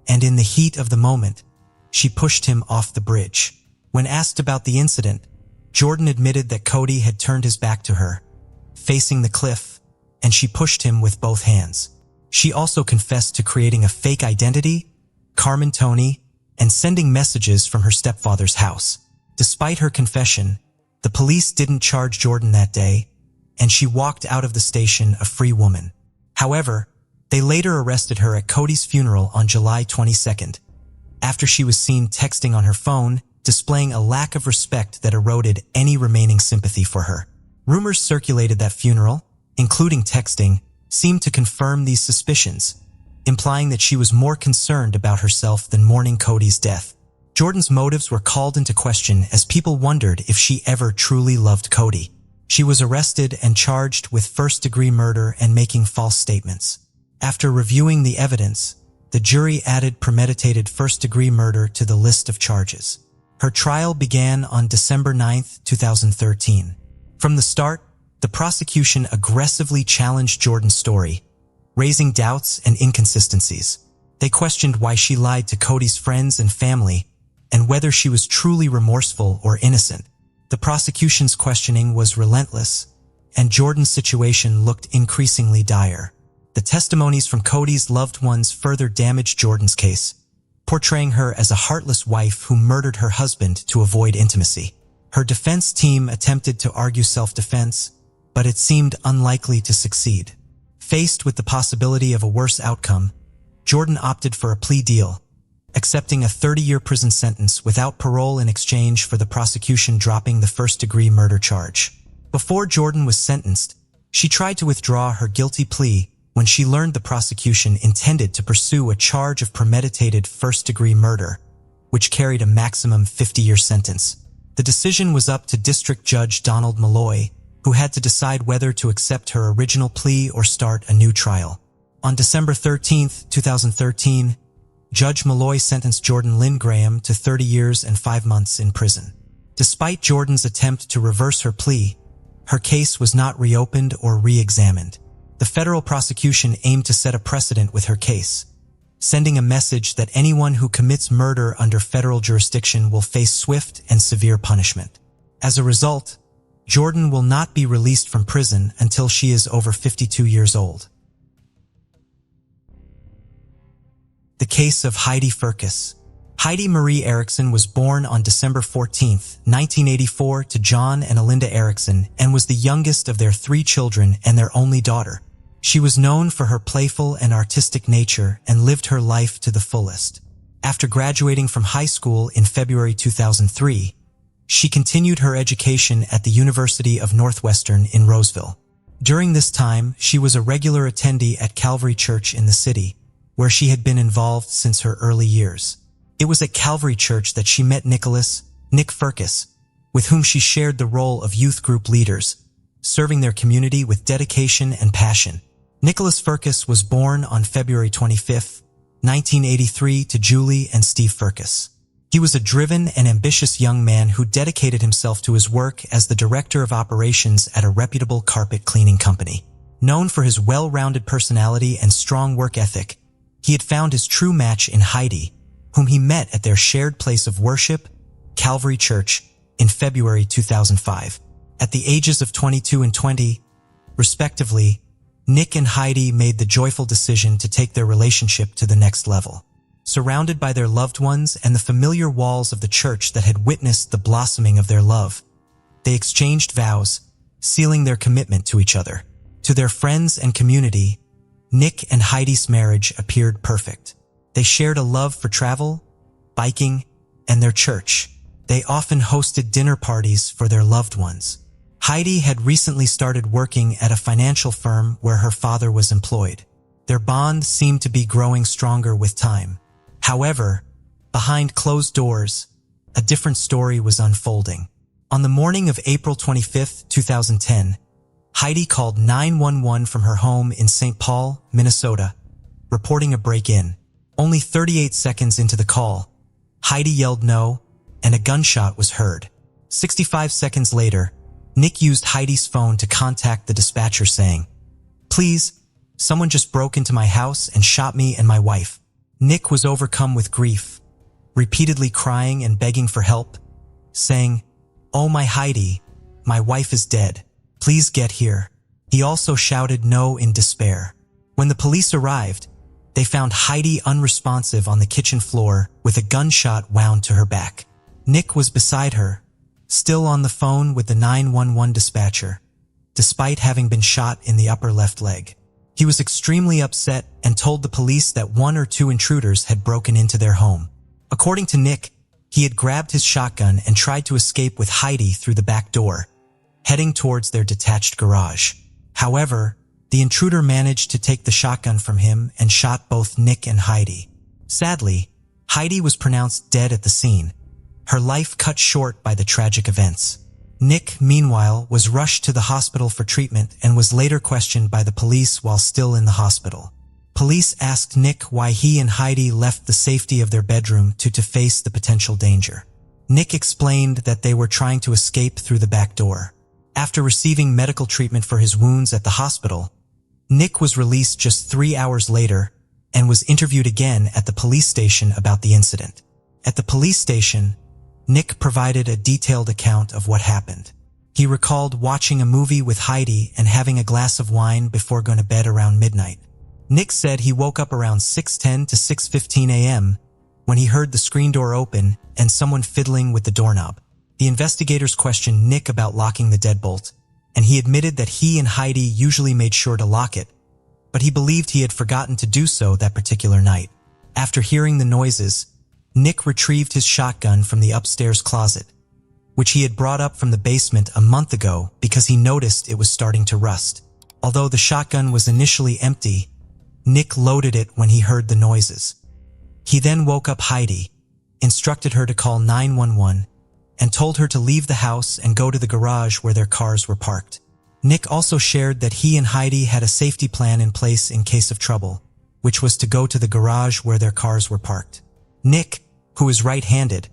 and in the heat of the moment, she pushed him off the bridge. When asked about the incident, Jordan admitted that Cody had turned his back to her, facing the cliff, and she pushed him with both hands. She also confessed to creating a fake identity, Carmen Tony, and sending messages from her stepfather's house. Despite her confession, the police didn't charge Jordan that day, and she walked out of the station a free woman. However, they later arrested her at Cody's funeral on July 22nd, after she was seen texting on her phone, displaying a lack of respect that eroded any remaining sympathy for her. Rumors circulated that funeral, including texting, seemed to confirm these suspicions, implying that she was more concerned about herself than mourning Cody's death. Jordan's motives were called into question as people wondered if she ever truly loved Cody. She was arrested and charged with first-degree murder and making false statements. After reviewing the evidence, the jury added premeditated first-degree murder to the list of charges. Her trial began on December 9, 2013. From the start, the prosecution aggressively challenged Jordan's story, raising doubts and inconsistencies. They questioned why she lied to Cody's friends and family, and whether she was truly remorseful or innocent. The prosecution's questioning was relentless, and Jordan's situation looked increasingly dire. The testimonies from Cody's loved ones further damaged Jordan's case, portraying her as a heartless wife who murdered her husband to avoid intimacy. Her defense team attempted to argue self-defense, but it seemed unlikely to succeed. Faced with the possibility of a worse outcome, Jordan opted for a plea deal, accepting a 30-year prison sentence without parole in exchange for the prosecution dropping the first-degree murder charge. Before Jordan was sentenced, she tried to withdraw her guilty plea when she learned the prosecution intended to pursue a charge of premeditated first-degree murder, which carried a maximum 50-year sentence. The decision was up to District Judge Donald Malloy, who had to decide whether to accept her original plea or start a new trial. On December 13, 2013, Judge Malloy sentenced Jordan Lynn Graham to 30 years and 5 months in prison. Despite Jordan's attempt to reverse her plea, her case was not reopened or re-examined. The federal prosecution aimed to set a precedent with her case, sending a message that anyone who commits murder under federal jurisdiction will face swift and severe punishment. As a result, Jordan will not be released from prison until she is over 52 years old. The case of Heidi Furus. Heidi Marie Erickson was born on December 14, 1984 to John and Alinda Erickson and was the youngest of their 3 children and their only daughter. She was known for her playful and artistic nature and lived her life to the fullest. After graduating from high school in February 2003, she continued her education at the University of Northwestern in Roseville. During this time, she was a regular attendee at Calvary Church in the city, where she had been involved since her early years. It was at Calvary Church that she met Nick Furus, with whom she shared the role of youth group leaders, serving their community with dedication and passion. Nicholas Furus was born on February 25, 1983 to Julie and Steve Furus. He was a driven and ambitious young man who dedicated himself to his work as the director of operations at a reputable carpet cleaning company. Known for his well-rounded personality and strong work ethic, he had found his true match in Heidi, whom he met at their shared place of worship, Calvary Church, in February 2005. At the ages of 22 and 20, respectively, Nick and Heidi made the joyful decision to take their relationship to the next level. Surrounded by their loved ones and the familiar walls of the church that had witnessed the blossoming of their love, they exchanged vows, sealing their commitment to each other. To their friends and community, Nick and Heidi's marriage appeared perfect. They shared a love for travel, biking, and their church. They often hosted dinner parties for their loved ones. Heidi had recently started working at a financial firm where her father was employed. Their bond seemed to be growing stronger with time. However, behind closed doors, a different story was unfolding. On the morning of April 25, 2010, Heidi called 911 from her home in St. Paul, Minnesota, reporting a break-in. Only 38 seconds into the call, Heidi yelled no, and a gunshot was heard. 65 seconds later, Nick used Heidi's phone to contact the dispatcher saying, "Please, someone just broke into my house and shot me and my wife." Nick was overcome with grief, repeatedly crying and begging for help, saying, "Oh my Heidi, my wife is dead. Please get here." He also shouted no in despair. When the police arrived, they found Heidi unresponsive on the kitchen floor with a gunshot wound to her back. Nick was beside her, still on the phone with the 911 dispatcher, despite having been shot in the upper left leg. He was extremely upset and told the police that 1 or 2 intruders had broken into their home. According to Nick, he had grabbed his shotgun and tried to escape with Heidi through the back door, heading towards their detached garage. However, the intruder managed to take the shotgun from him and shot both Nick and Heidi. Sadly, Heidi was pronounced dead at the scene, her life cut short by the tragic events. Nick, meanwhile, was rushed to the hospital for treatment and was later questioned by the police while still in the hospital. Police asked Nick why he and Heidi left the safety of their bedroom to face the potential danger. Nick explained that they were trying to escape through the back door. After receiving medical treatment for his wounds at the hospital, Nick was released just 3 hours later and was interviewed again at the police station about the incident. At the police station, Nick provided a detailed account of what happened. He recalled watching a movie with Heidi and having a glass of wine before going to bed around midnight. Nick said he woke up around 6:10 to 6:15 a.m. when he heard the screen door open and someone fiddling with the doorknob. The investigators questioned Nick about locking the deadbolt, and he admitted that he and Heidi usually made sure to lock it, but he believed he had forgotten to do so that particular night. After hearing the noises, Nick retrieved his shotgun from the upstairs closet, which he had brought up from the basement a month ago because he noticed it was starting to rust. Although the shotgun was initially empty, Nick loaded it when he heard the noises. He then woke up Heidi, instructed her to call 911, and told her to leave the house and go to the garage where their cars were parked. Nick also shared that he and Heidi had a safety plan in place in case of trouble, which was to go to the garage where their cars were parked. Nick, who is right-handed,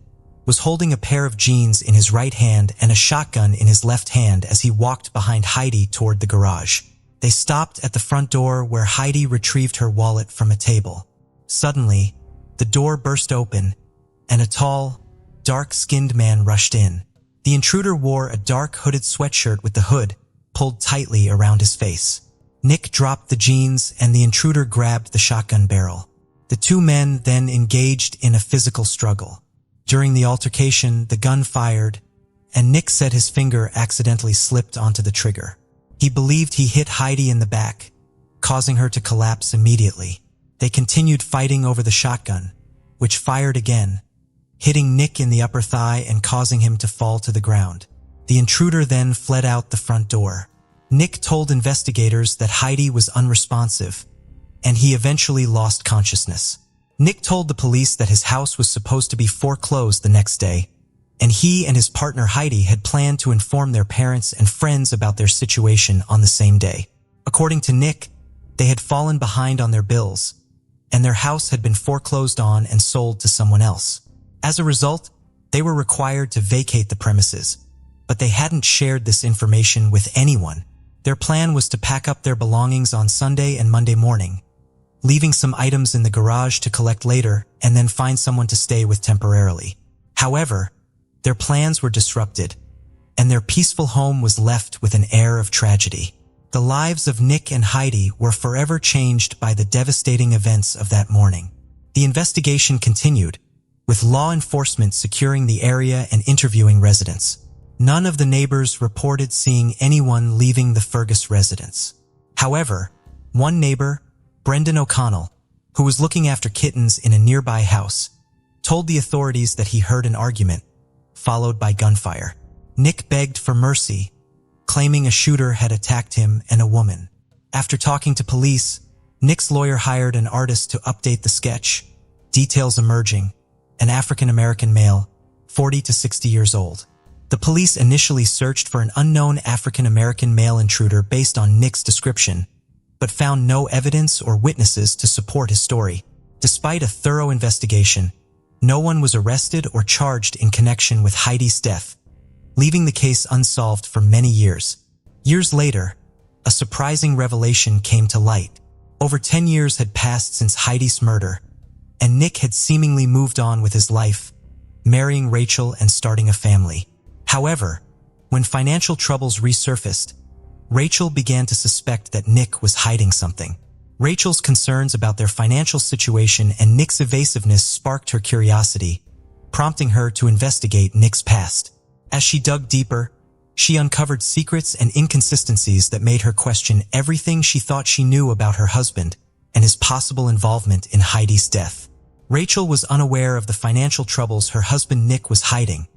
was holding a pair of jeans in his right hand and a shotgun in his left hand as he walked behind Heidi toward the garage. They stopped at the front door where Heidi retrieved her wallet from a table. Suddenly, the door burst open, and a tall, dark-skinned man rushed in. The intruder wore a dark hooded sweatshirt with the hood pulled tightly around his face. Nick dropped the jeans and the intruder grabbed the shotgun barrel. The two men then engaged in a physical struggle. During the altercation, the gun fired, and Nick said his finger accidentally slipped onto the trigger. He believed he hit Heidi in the back, causing her to collapse immediately. They continued fighting over the shotgun, which fired again, hitting Nick in the upper thigh and causing him to fall to the ground. The intruder then fled out the front door. Nick told investigators that Heidi was unresponsive, and he eventually lost consciousness. Nick told the police that his house was supposed to be foreclosed the next day, and he and his partner Heidi had planned to inform their parents and friends about their situation on the same day. According to Nick, they had fallen behind on their bills, and their house had been foreclosed on and sold to someone else. As a result, they were required to vacate the premises, but they hadn't shared this information with anyone. Their plan was to pack up their belongings on Sunday and Monday morning, leaving some items in the garage to collect later and then find someone to stay with temporarily. However, their plans were disrupted, and their peaceful home was left with an air of tragedy. The lives of Nick and Heidi were forever changed by the devastating events of that morning. The investigation continued, with law enforcement securing the area and interviewing residents. None of the neighbors reported seeing anyone leaving the Fergus residence. However, one neighbor, Brendan O'Connell, who was looking after kittens in a nearby house, told the authorities that he heard an argument, followed by gunfire. Nick begged for mercy, claiming a shooter had attacked him and a woman. After talking to police, Nick's lawyer hired an artist to update the sketch, details emerging, an African-American male, 40 to 60 years old. The police initially searched for an unknown African-American male intruder based on Nick's description, but found no evidence or witnesses to support his story. Despite a thorough investigation, no one was arrested or charged in connection with Heidi's death, leaving the case unsolved for many years. Years later, a surprising revelation came to light. Over 10 years had passed since Heidi's murder, and Nick had seemingly moved on with his life, marrying Rachel and starting a family. However, when financial troubles resurfaced, Rachel began to suspect that Nick was hiding something. Rachel's concerns about their financial situation and Nick's evasiveness sparked her curiosity, prompting her to investigate Nick's past. As she dug deeper, she uncovered secrets and inconsistencies that made her question everything she thought she knew about her husband and his possible involvement in Heidi's death. Rachel was unaware of the financial troubles her husband Nick was hiding,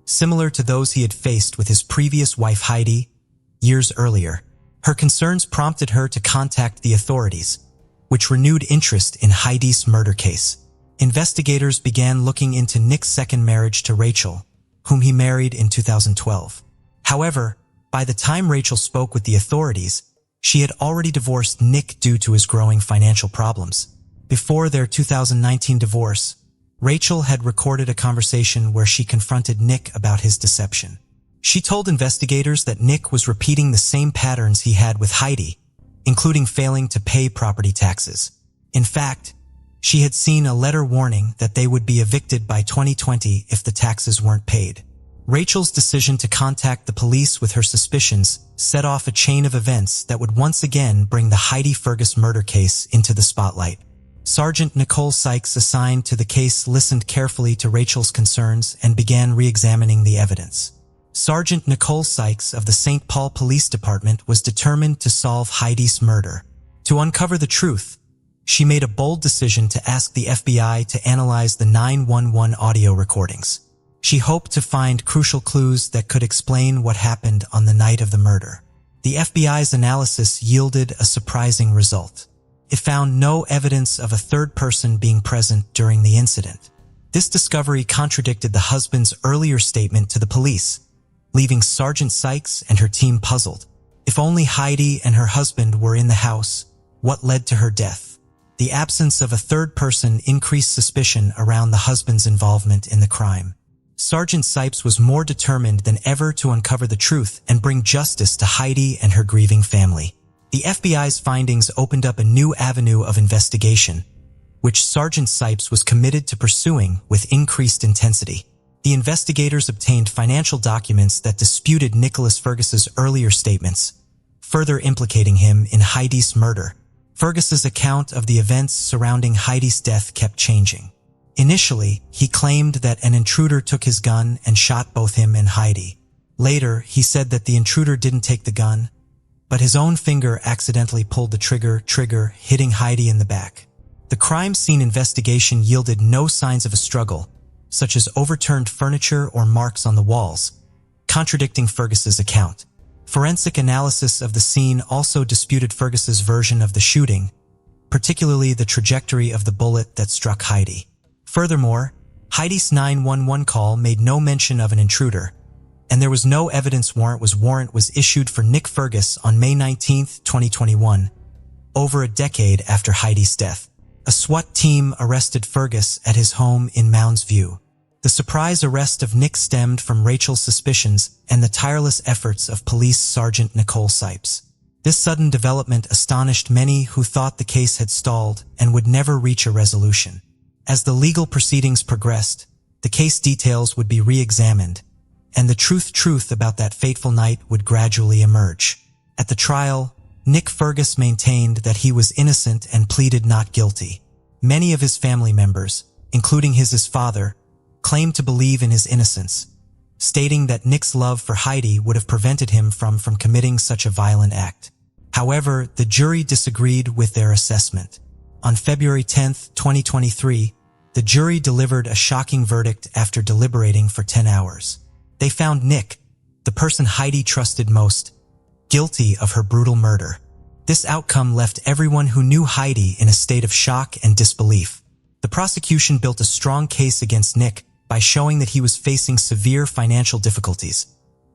similar to those he had faced with his previous wife Heidi years earlier. Her concerns prompted her to contact the authorities, which renewed interest in Heidi's murder case. Investigators began looking into Nick's second marriage to Rachel, whom he married in 2012. However, by the time Rachel spoke with the authorities, she had already divorced Nick due to his growing financial problems. Before their 2019 divorce, Rachel had recorded a conversation where she confronted Nick about his deception. She told investigators that Nick was repeating the same patterns he had with Heidi, including failing to pay property taxes. In fact, she had seen a letter warning that they would be evicted by 2020 if the taxes weren't paid. Rachel's decision to contact the police with her suspicions set off a chain of events that would once again bring the Heidi Furus murder case into the spotlight. Sergeant Nicole Sykes, assigned to the case, listened carefully to Rachel's concerns and began re-examining the evidence. Sergeant Nicole Sykes of the St. Paul Police Department was determined to solve Heidi's murder. To uncover the truth, she made a bold decision to ask the FBI to analyze the 911 audio recordings. She hoped to find crucial clues that could explain what happened on the night of the murder. The FBI's analysis yielded a surprising result. It found no evidence of a third person being present during the incident. This discovery contradicted the husband's earlier statement to the police, leaving Sergeant Sykes and her team puzzled. If only Heidi and her husband were in the house, what led to her death? The absence of a third person increased suspicion around the husband's involvement in the crime. Sergeant Sykes was more determined than ever to uncover the truth and bring justice to Heidi and her grieving family. The FBI's findings opened up a new avenue of investigation, which Sergeant Sykes was committed to pursuing with increased intensity. The investigators obtained financial documents that disputed Nicholas Fergus's earlier statements, further implicating him in Heidi's murder. Fergus's account of the events surrounding Heidi's death kept changing. Initially, he claimed that an intruder took his gun and shot both him and Heidi. Later, he said that the intruder didn't take the gun, but his own finger accidentally pulled the trigger, hitting Heidi in the back. The crime scene investigation yielded no signs of a struggle, such as overturned furniture or marks on the walls, contradicting Fergus's account. Forensic analysis of the scene also disputed Fergus's version of the shooting, particularly the trajectory of the bullet that struck Heidi. Furthermore, Heidi's 911 call made no mention of an intruder, and there was no evidence warrant was issued for Nick Fergus on May 19, 2021, over a decade after Heidi's death. A SWAT team arrested Fergus at his home in Mounds View. The surprise arrest of Nick stemmed from Rachel's suspicions and the tireless efforts of Police Sergeant Nicole Sykes. This sudden development astonished many who thought the case had stalled and would never reach a resolution. As the legal proceedings progressed, the case details would be re-examined, and the truth about that fateful night would gradually emerge. At the trial, Nick Fergus maintained that he was innocent and pleaded not guilty. Many of his family members, including his father, claimed to believe in his innocence, stating that Nick's love for Heidi would have prevented him from committing such a violent act. However, the jury disagreed with their assessment. On February 10, 2023, the jury delivered a shocking verdict after deliberating for 10 hours. They found Nick, the person Heidi trusted most, guilty of her brutal murder. This outcome left everyone who knew Heidi in a state of shock and disbelief. The prosecution built a strong case against Nick by showing that he was facing severe financial difficulties,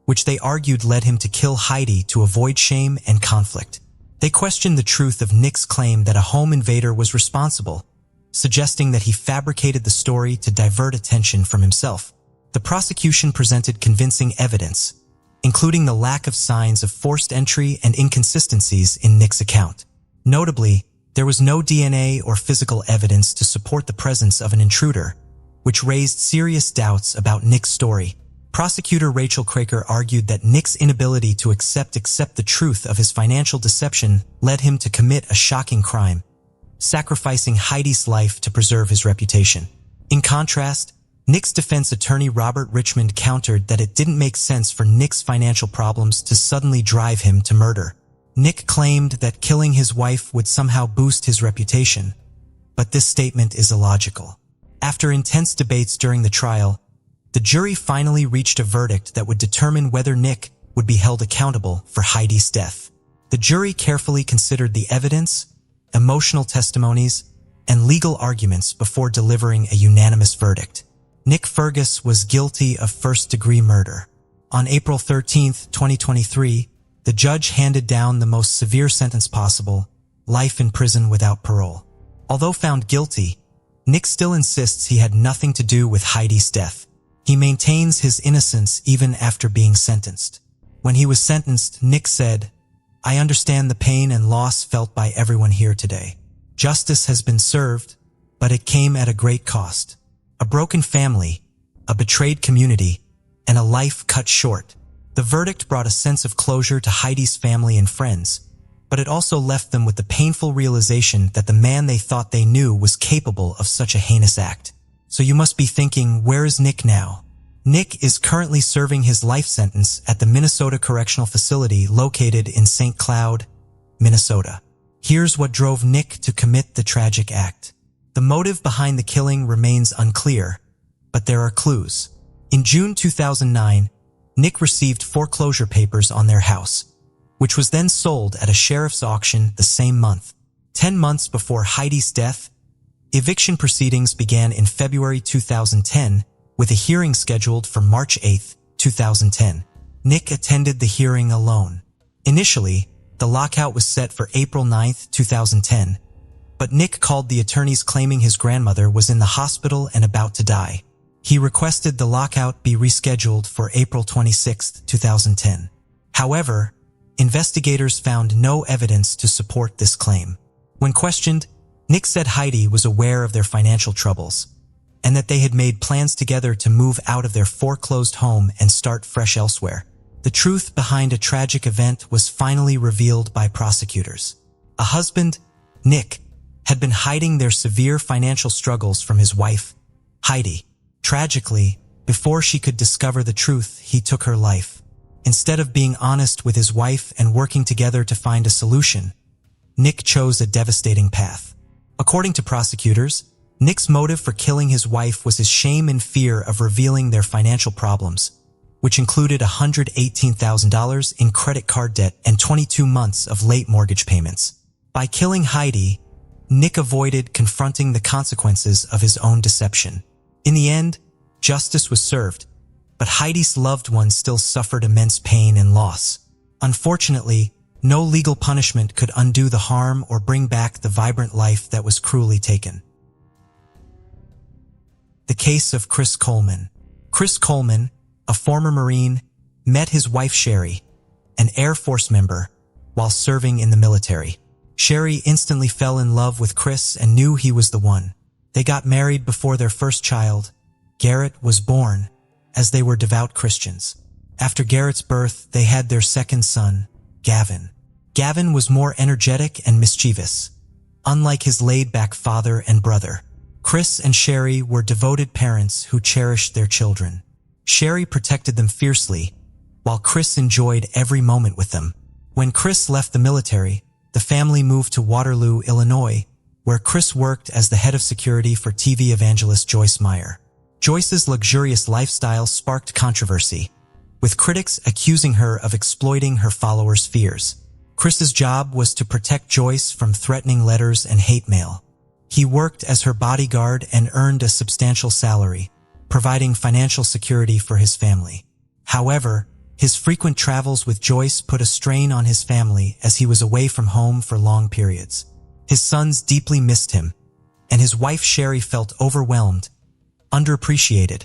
which they argued led him to kill Heidi to avoid shame and conflict. They questioned the truth of Nick's claim that a home invader was responsible, suggesting that he fabricated the story to divert attention from himself. The prosecution presented convincing evidence, including the lack of signs of forced entry and inconsistencies in Nick's account. Notably, there was no DNA or physical evidence to support the presence of an intruder, which raised serious doubts about Nick's story. Prosecutor Rachel Craker argued that Nick's inability to accept the truth of his financial deception led him to commit a shocking crime, sacrificing Heidi's life to preserve his reputation. In contrast, Nick's defense attorney Robert Richmond countered that it didn't make sense for Nick's financial problems to suddenly drive him to murder. Nick claimed that killing his wife would somehow boost his reputation, but this statement is illogical. After intense debates during the trial, the jury finally reached a verdict that would determine whether Nick would be held accountable for Heidi's death. The jury carefully considered the evidence, emotional testimonies, and legal arguments before delivering a unanimous verdict. Nick Fergus was guilty of first-degree murder. On April 13, 2023, the judge handed down the most severe sentence possible, life in prison without parole. Although found guilty, Nick still insists he had nothing to do with Heidi's death. He maintains his innocence even after being sentenced. When he was sentenced, Nick said, "I understand the pain and loss felt by everyone here today. Justice has been served, but it came at a great cost. A broken family, a betrayed community, and a life cut short." The verdict brought a sense of closure to Heidi's family and friends, but it also left them with the painful realization that the man they thought they knew was capable of such a heinous act. So you must be thinking, where is Nick now? Nick is currently serving his life sentence at the Minnesota Correctional Facility located in St. Cloud, Minnesota. Here's what drove Nick to commit the tragic act. The motive behind the killing remains unclear, but there are clues. In June 2009, Nick received foreclosure papers on their house, which was then sold at a sheriff's auction the same month. 10 months before Heidi's death, eviction proceedings began in February 2010, with a hearing scheduled for March 8, 2010. Nick attended the hearing alone. Initially, the lockout was set for April 9, 2010, but Nick called the attorneys claiming his grandmother was in the hospital and about to die. He requested the lockout be rescheduled for April 26, 2010. However, investigators found no evidence to support this claim. When questioned, Nick said Heidi was aware of their financial troubles, and that they had made plans together to move out of their foreclosed home and start fresh elsewhere. The truth behind a tragic event was finally revealed by prosecutors. A husband, Nick, had been hiding their severe financial struggles from his wife, Heidi. Tragically, before she could discover the truth, he took her life. Instead of being honest with his wife and working together to find a solution, Nick chose a devastating path. According to prosecutors, Nick's motive for killing his wife was his shame and fear of revealing their financial problems, which included $118,000 in credit card debt and 22 months of late mortgage payments. By killing Heidi, Nick avoided confronting the consequences of his own deception. In the end, justice was served, but Heidi's loved ones still suffered immense pain and loss. Unfortunately, no legal punishment could undo the harm or bring back the vibrant life that was cruelly taken. The case of Chris Coleman. Chris Coleman, a former Marine, met his wife Sherry, an Air Force member, while serving in the military. Sherry instantly fell in love with Chris and knew he was the one. They got married before their first child, Garrett, was born, as they were devout Christians. After Garrett's birth, they had their second son, Gavin. Gavin was more energetic and mischievous, unlike his laid-back father and brother. Chris and Sherry were devoted parents who cherished their children. Sherry protected them fiercely, while Chris enjoyed every moment with them. When Chris left the military, the family moved to Waterloo, Illinois, where Chris worked as the head of security for TV evangelist Joyce Meyer. Joyce's luxurious lifestyle sparked controversy, with critics accusing her of exploiting her followers' fears. Chris's job was to protect Joyce from threatening letters and hate mail. He worked as her bodyguard and earned a substantial salary, providing financial security for his family. However, his frequent travels with Joyce put a strain on his family as he was away from home for long periods. His sons deeply missed him, and his wife Sherry felt overwhelmed, underappreciated,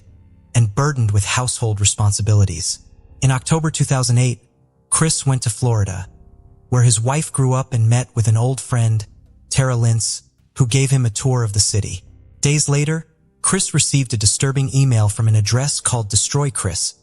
and burdened with household responsibilities. In October 2008, Chris went to Florida, where his wife grew up and met with an old friend, Tara Lintz, who gave him a tour of the city. Days later, Chris received a disturbing email from an address called Destroy Chris,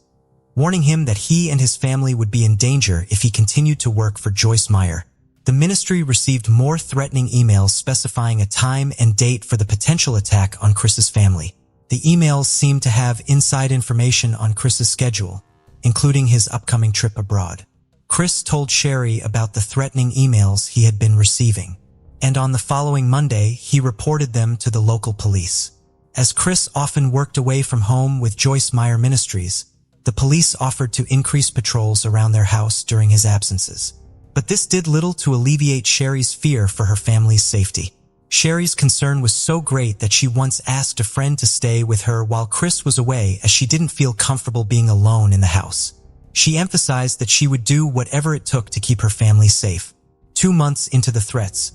warning him that he and his family would be in danger if he continued to work for Joyce Meyer. The ministry received more threatening emails specifying a time and date for the potential attack on Chris's family. The emails seemed to have inside information on Chris's schedule, including his upcoming trip abroad. Chris told Sherry about the threatening emails he had been receiving, and on the following Monday, he reported them to the local police. As Chris often worked away from home with Joyce Meyer Ministries, the police offered to increase patrols around their house during his absences. But this did little to alleviate Sherry's fear for her family's safety. Sherry's concern was so great that she once asked a friend to stay with her while Chris was away, as she didn't feel comfortable being alone in the house. She emphasized that she would do whatever it took to keep her family safe. 2 months into the threats,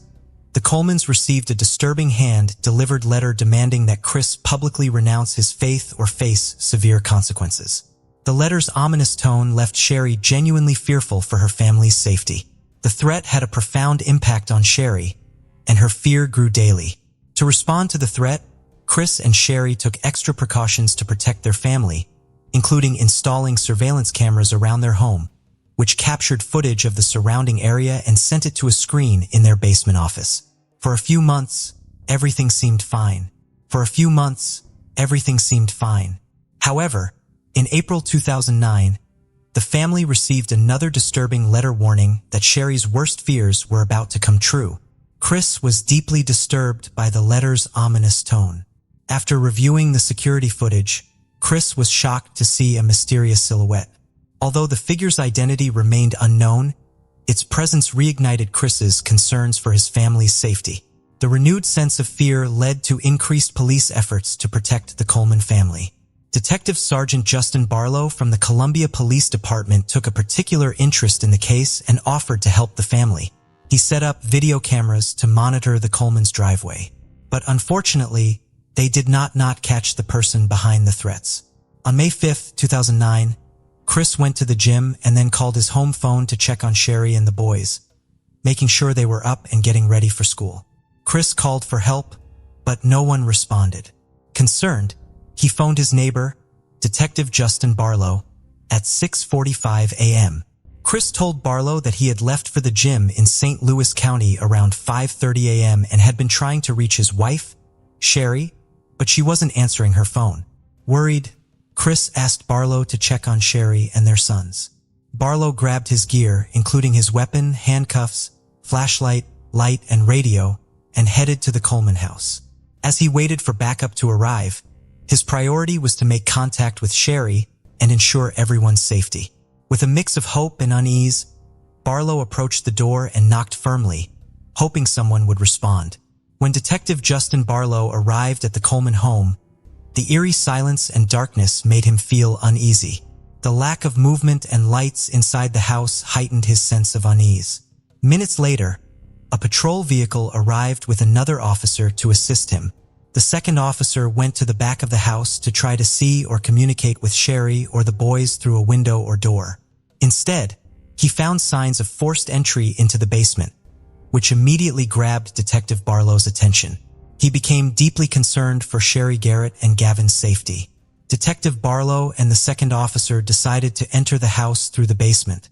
The Colemans received a disturbing hand-delivered letter demanding that Chris publicly renounce his faith or face severe consequences. The letter's ominous tone left Sherry genuinely fearful for her family's safety. The threat had a profound impact on Sherry, and her fear grew daily. To respond to the threat, Chris and Sherry took extra precautions to protect their family, including installing surveillance cameras around their home, which captured footage of the surrounding area and sent it to a screen in their basement office. For a few months, everything seemed fine. However, in April 2009, the family received another disturbing letter warning that Sherry's worst fears were about to come true. Chris was deeply disturbed by the letter's ominous tone. After reviewing the security footage, Chris was shocked to see a mysterious silhouette. Although the figure's identity remained unknown, its presence reignited Chris's concerns for his family's safety. The renewed sense of fear led to increased police efforts to protect the Coleman family. Detective Sergeant Justin Barlow from the Columbia Police Department took a particular interest in the case and offered to help the family. He set up video cameras to monitor the Coleman's driveway. But unfortunately, they did not catch the person behind the threats. On May 5, 2009, Chris went to the gym and then called his home phone to check on Sherry and the boys, making sure they were up and getting ready for school. Chris called for help, but no one responded. Concerned, he phoned his neighbor, Detective Justin Barlow, at 6:45 a.m. Chris told Barlow that he had left for the gym in St. Louis County around 5:30 a.m. and had been trying to reach his wife, Sherry, but she wasn't answering her phone. Worried, Chris asked Barlow to check on Sherry and their sons. Barlow grabbed his gear, including his weapon, handcuffs, flashlight, light, and radio, and headed to the Coleman house. As he waited for backup to arrive, his priority was to make contact with Sherry and ensure everyone's safety. With a mix of hope and unease, Barlow approached the door and knocked firmly, hoping someone would respond. When Detective Justin Barlow arrived at the Coleman home, the eerie silence and darkness made him feel uneasy. The lack of movement and lights inside the house heightened his sense of unease. Minutes later, a patrol vehicle arrived with another officer to assist him. The second officer went to the back of the house to try to see or communicate with Sherry or the boys through a window or door. Instead, he found signs of forced entry into the basement, which immediately grabbed Detective Barlow's attention. He became deeply concerned for Sherry Garrett and Gavin's safety. Detective Barlow and the second officer decided to enter the house through the basement,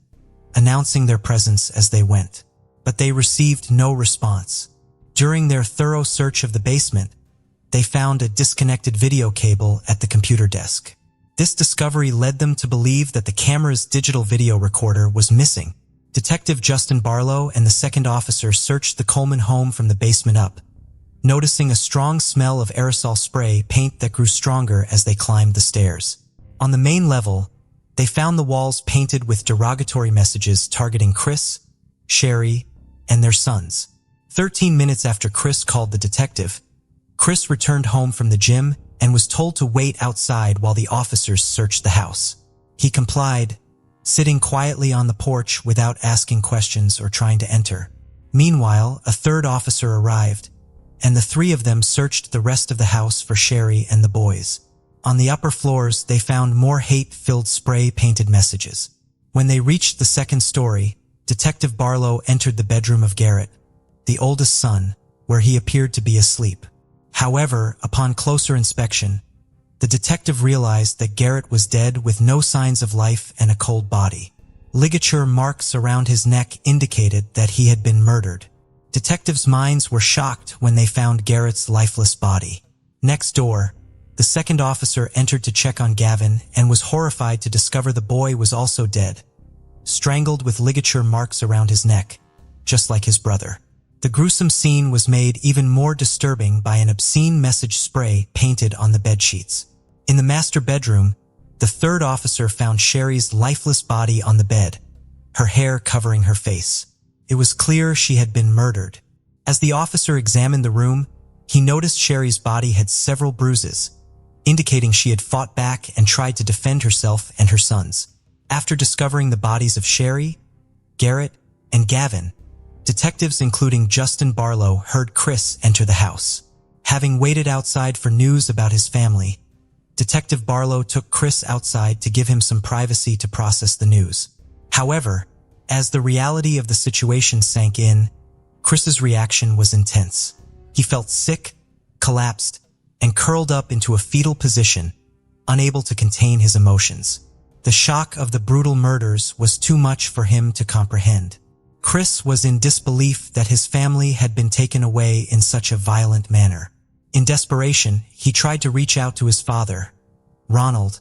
announcing their presence as they went. But they received no response. During their thorough search of the basement, they found a disconnected video cable at the computer desk. This discovery led them to believe that the camera's digital video recorder was missing. Detective Justin Barlow and the second officer searched the Coleman home from the basement up, noticing a strong smell of aerosol spray paint that grew stronger as they climbed the stairs. On the main level, they found the walls painted with derogatory messages targeting Chris, Sherry, and their sons. 13 minutes after Chris called the detective, Chris returned home from the gym and was told to wait outside while the officers searched the house. He complied, sitting quietly on the porch without asking questions or trying to enter. Meanwhile, a third officer arrived, and the three of them searched the rest of the house for Sherry and the boys. On the upper floors, they found more hate-filled spray-painted messages. When they reached the second story, Detective Barlow entered the bedroom of Garrett, the oldest son, where he appeared to be asleep. However, upon closer inspection, the detective realized that Garrett was dead with no signs of life and a cold body. Ligature marks around his neck indicated that he had been murdered. Detectives' minds were shocked when they found Garrett's lifeless body. Next door, the second officer entered to check on Gavin and was horrified to discover the boy was also dead, strangled with ligature marks around his neck, just like his brother. The gruesome scene was made even more disturbing by an obscene message spray painted on the bedsheets. In the master bedroom, the third officer found Sherry's lifeless body on the bed, her hair covering her face. It was clear she had been murdered. As the officer examined the room, he noticed Sherry's body had several bruises, indicating she had fought back and tried to defend herself and her sons. After discovering the bodies of Sherry, Garrett, and Gavin, detectives including Justin Barlow heard Chris enter the house. Having waited outside for news about his family, Detective Barlow took Chris outside to give him some privacy to process the news. However, as the reality of the situation sank in, Chris's reaction was intense. He felt sick, collapsed, and curled up into a fetal position, unable to contain his emotions. The shock of the brutal murders was too much for him to comprehend. Chris was in disbelief that his family had been taken away in such a violent manner. In desperation, he tried to reach out to his father, Ronald,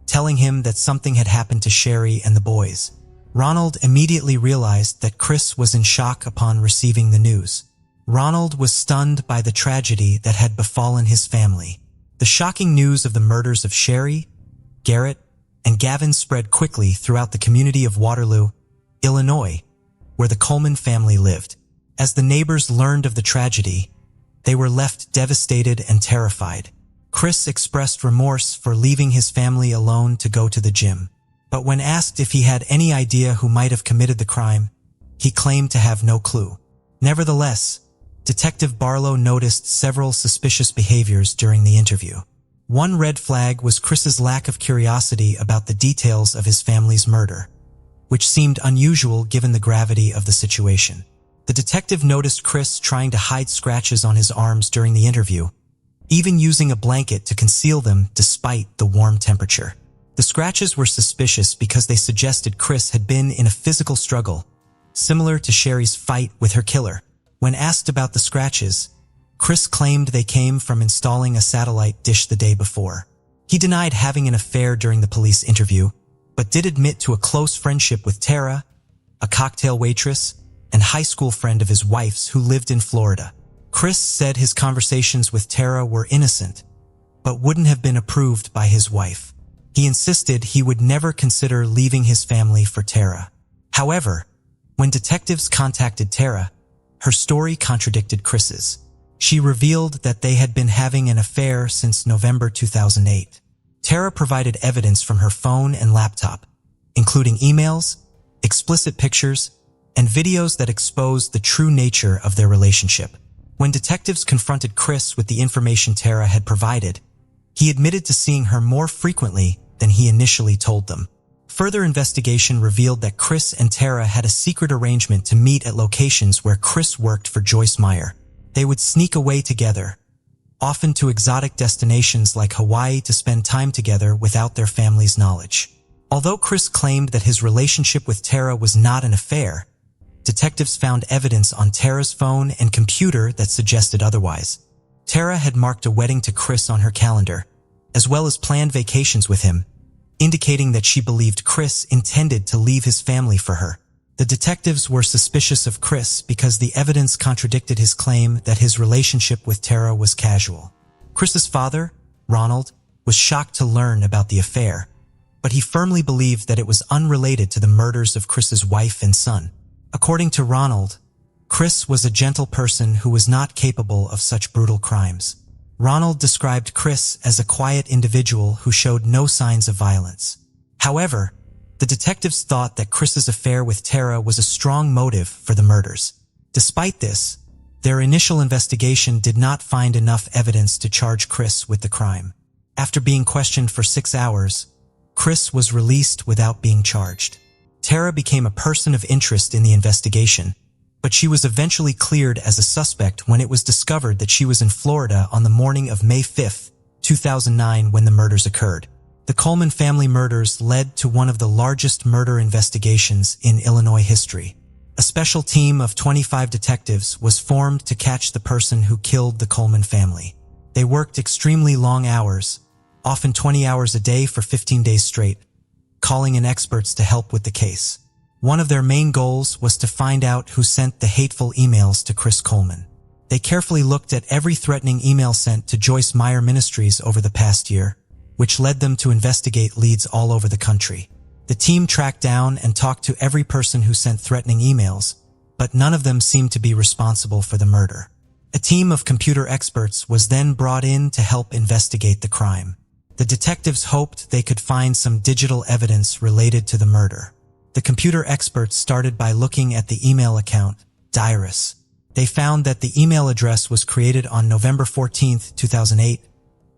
telling him that something had happened to Sherry and the boys. Ronald immediately realized that Chris was in shock upon receiving the news. Ronald was stunned by the tragedy that had befallen his family. The shocking news of the murders of Sherry, Garrett, and Gavin spread quickly throughout the community of Waterloo, Illinois, where the Coleman family lived. As the neighbors learned of the tragedy, they were left devastated and terrified. Chris expressed remorse for leaving his family alone to go to the gym. But when asked if he had any idea who might have committed the crime, he claimed to have no clue. Nevertheless, Detective Barlow noticed several suspicious behaviors during the interview. One red flag was Chris's lack of curiosity about the details of his family's murder, which seemed unusual given the gravity of the situation. The detective noticed Chris trying to hide scratches on his arms during the interview, even using a blanket to conceal them despite the warm temperature. The scratches were suspicious because they suggested Chris had been in a physical struggle, similar to Sherry's fight with her killer. When asked about the scratches, Chris claimed they came from installing a satellite dish the day before. He denied having an affair during the police interview, but did admit to a close friendship with Tara, a cocktail waitress, and high school friend of his wife's who lived in Florida. Chris said his conversations with Tara were innocent, but wouldn't have been approved by his wife. He insisted he would never consider leaving his family for Tara. However, when detectives contacted Tara, her story contradicted Chris's. She revealed that they had been having an affair since November 2008. Tara provided evidence from her phone and laptop, including emails, explicit pictures, and videos that exposed the true nature of their relationship. When detectives confronted Chris with the information Tara had provided, he admitted to seeing her more frequently than he initially told them. Further investigation revealed that Chris and Tara had a secret arrangement to meet at locations where Chris worked for Joyce Meyer. They would sneak away together, often to exotic destinations like Hawaii, to spend time together without their family's knowledge. Although Chris claimed that his relationship with Tara was not an affair, detectives found evidence on Tara's phone and computer that suggested otherwise. Tara had marked a wedding to Chris on her calendar, as well as planned vacations with him, indicating that she believed Chris intended to leave his family for her. The detectives were suspicious of Chris because the evidence contradicted his claim that his relationship with Tara was casual. Chris's father, Ronald, was shocked to learn about the affair, but he firmly believed that it was unrelated to the murders of Chris's wife and son. According to Ronald, Chris was a gentle person who was not capable of such brutal crimes. Ronald described Chris as a quiet individual who showed no signs of violence. However, the detectives thought that Chris's affair with Tara was a strong motive for the murders. Despite this, their initial investigation did not find enough evidence to charge Chris with the crime. After being questioned for 6 hours, Chris was released without being charged. Tara became a person of interest in the investigation, but she was eventually cleared as a suspect when it was discovered that she was in Florida on the morning of May 5, 2009 when the murders occurred. The Coleman family murders led to one of the largest murder investigations in Illinois history. A special team of 25 detectives was formed to catch the person who killed the Coleman family. They worked extremely long hours, often 20 hours a day for 15 days straight, calling in experts to help with the case. One of their main goals was to find out who sent the hateful emails to Chris Coleman. They carefully looked at every threatening email sent to Joyce Meyer Ministries over the past year, which led them to investigate leads all over the country. The team tracked down and talked to every person who sent threatening emails, but none of them seemed to be responsible for the murder. A team of computer experts was then brought in to help investigate the crime. The detectives hoped they could find some digital evidence related to the murder. The computer experts started by looking at the email account, Diarist. They found that the email address was created on November 14, 2008,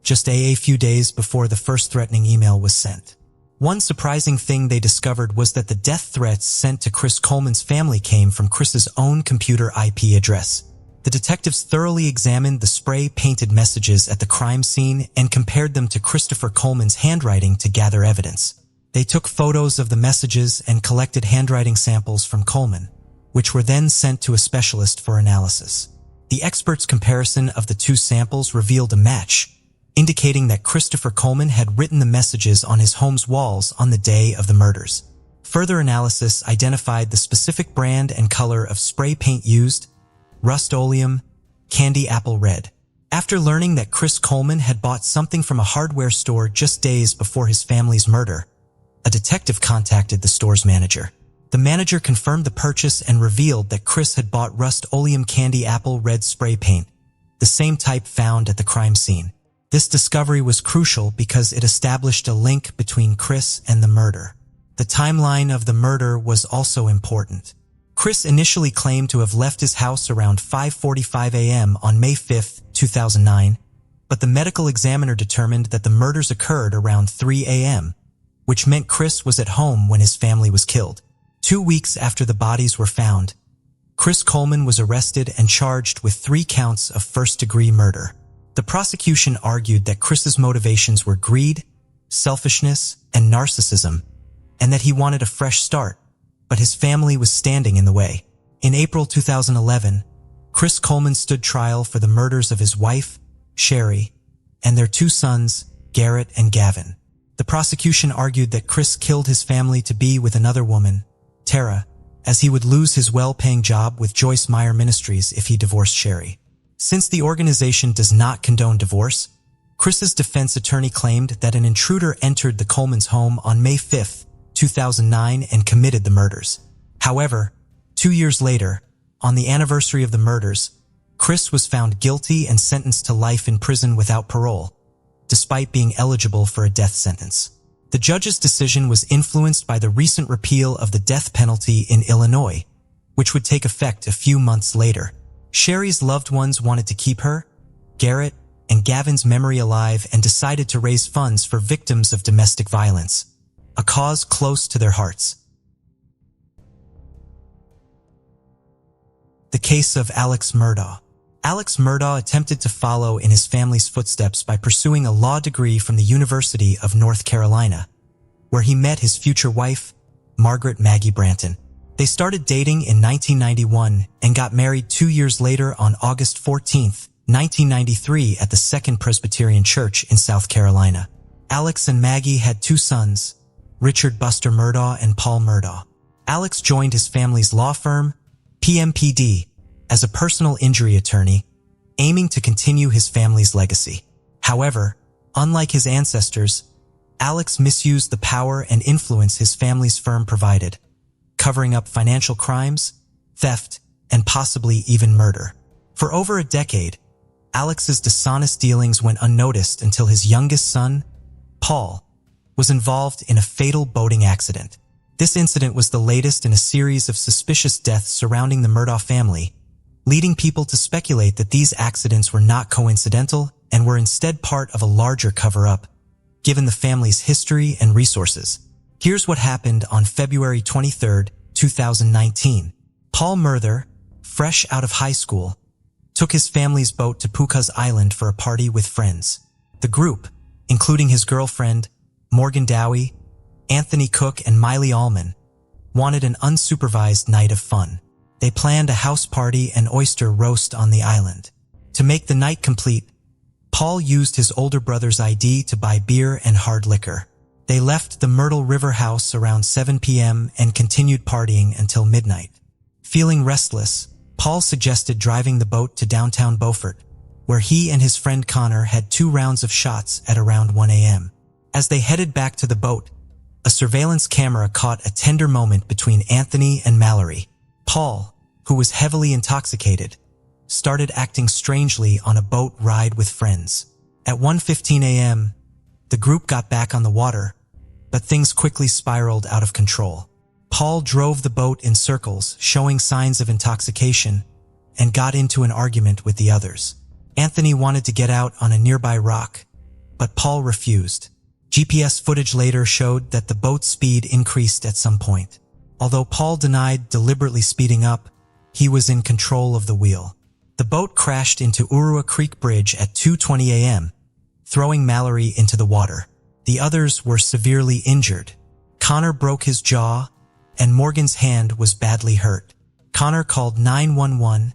just a few days before the first threatening email was sent. One surprising thing they discovered was that the death threats sent to Chris Coleman's family came from Chris's own computer IP address. The detectives thoroughly examined the spray-painted messages at the crime scene and compared them to Christopher Coleman's handwriting to gather evidence. They took photos of the messages and collected handwriting samples from Coleman, which were then sent to a specialist for analysis. The expert's comparison of the two samples revealed a match, indicating that Christopher Coleman had written the messages on his home's walls on the day of the murders. Further analysis identified the specific brand and color of spray paint used: Rust-Oleum Candy Apple Red. After learning that Chris Coleman had bought something from a hardware store just days before his family's murder, a detective contacted the store's manager. The manager confirmed the purchase and revealed that Chris had bought Rust-Oleum Candy Apple Red spray paint, the same type found at the crime scene. This discovery was crucial because it established a link between Chris and the murder. The timeline of the murder was also important. Chris initially claimed to have left his house around 5:45 a.m. on May 5, 2009, but the medical examiner determined that the murders occurred around 3 a.m., which meant Chris was at home when his family was killed. 2 weeks after the bodies were found, Chris Coleman was arrested and charged with 3 counts of first-degree murder. The prosecution argued that Chris's motivations were greed, selfishness, and narcissism, and that he wanted a fresh start, but his family was standing in the way. In April 2011, Chris Coleman stood trial for the murders of his wife, Sherry, and their 2 sons, Garrett and Gavin. The prosecution argued that Chris killed his family to be with another woman, Tara, as he would lose his well-paying job with Joyce Meyer Ministries if he divorced Sherry. Since the organization does not condone divorce, Chris's defense attorney claimed that an intruder entered the Coleman's home on May 5, 2009 and committed the murders. However, 2 years later, on the anniversary of the murders, Chris was found guilty and sentenced to life in prison without parole, despite being eligible for a death sentence. The judge's decision was influenced by the recent repeal of the death penalty in Illinois, which would take effect a few months later. Sherry's loved ones wanted to keep her, Garrett, and Gavin's memory alive and decided to raise funds for victims of domestic violence, a cause close to their hearts. The case of Alex Murdo. Alex Murdo attempted to follow in his family's footsteps by pursuing a law degree from the University of North Carolina, where he met his future wife, Margaret Maggie Branton. They started dating in 1991 and got married 2 years later on August 14, 1993 at the Second Presbyterian Church in South Carolina. Alex and Maggie had 2 sons, Richard Buster Murdo and Paul Murdo. Alex joined his family's law firm, PMPD, as a personal injury attorney, aiming to continue his family's legacy. However, unlike his ancestors, Alex misused the power and influence his family's firm provided, covering up financial crimes, theft, and possibly even murder. For over a decade, Alex's dishonest dealings went unnoticed until his youngest son, Paul, was involved in a fatal boating accident. This incident was the latest in a series of suspicious deaths surrounding the Murdo family, leading people to speculate that these accidents were not coincidental and were instead part of a larger cover-up, given the family's history and resources. Here's what happened on February 23, 2019. Paul Murdo, fresh out of high school, took his family's boat to Pucas Island for a party with friends. The group, including his girlfriend, Morgan Dowie, Anthony Cook, and Miley Allman, wanted an unsupervised night of fun. They planned a house party and oyster roast on the island. To make the night complete, Paul used his older brother's ID to buy beer and hard liquor. They left the Myrtle River house around 7 p.m. and continued partying until midnight. Feeling restless, Paul suggested driving the boat to downtown Beaufort, where he and his friend Connor had 2 rounds of shots at around 1 a.m. As they headed back to the boat, a surveillance camera caught a tender moment between Anthony and Mallory. Paul, who was heavily intoxicated, started acting strangely on a boat ride with friends. At 1:15 a.m., the group got back on the water, but things quickly spiraled out of control. Paul drove the boat in circles, showing signs of intoxication, and got into an argument with the others. Anthony wanted to get out on a nearby rock, but Paul refused. GPS footage later showed that the boat's speed increased at some point. Although Paul denied deliberately speeding up, he was in control of the wheel. The boat crashed into Urua Creek Bridge at 2:20 a.m., throwing Mallory into the water. The others were severely injured. Connor broke his jaw, and Morgan's hand was badly hurt. Connor called 911,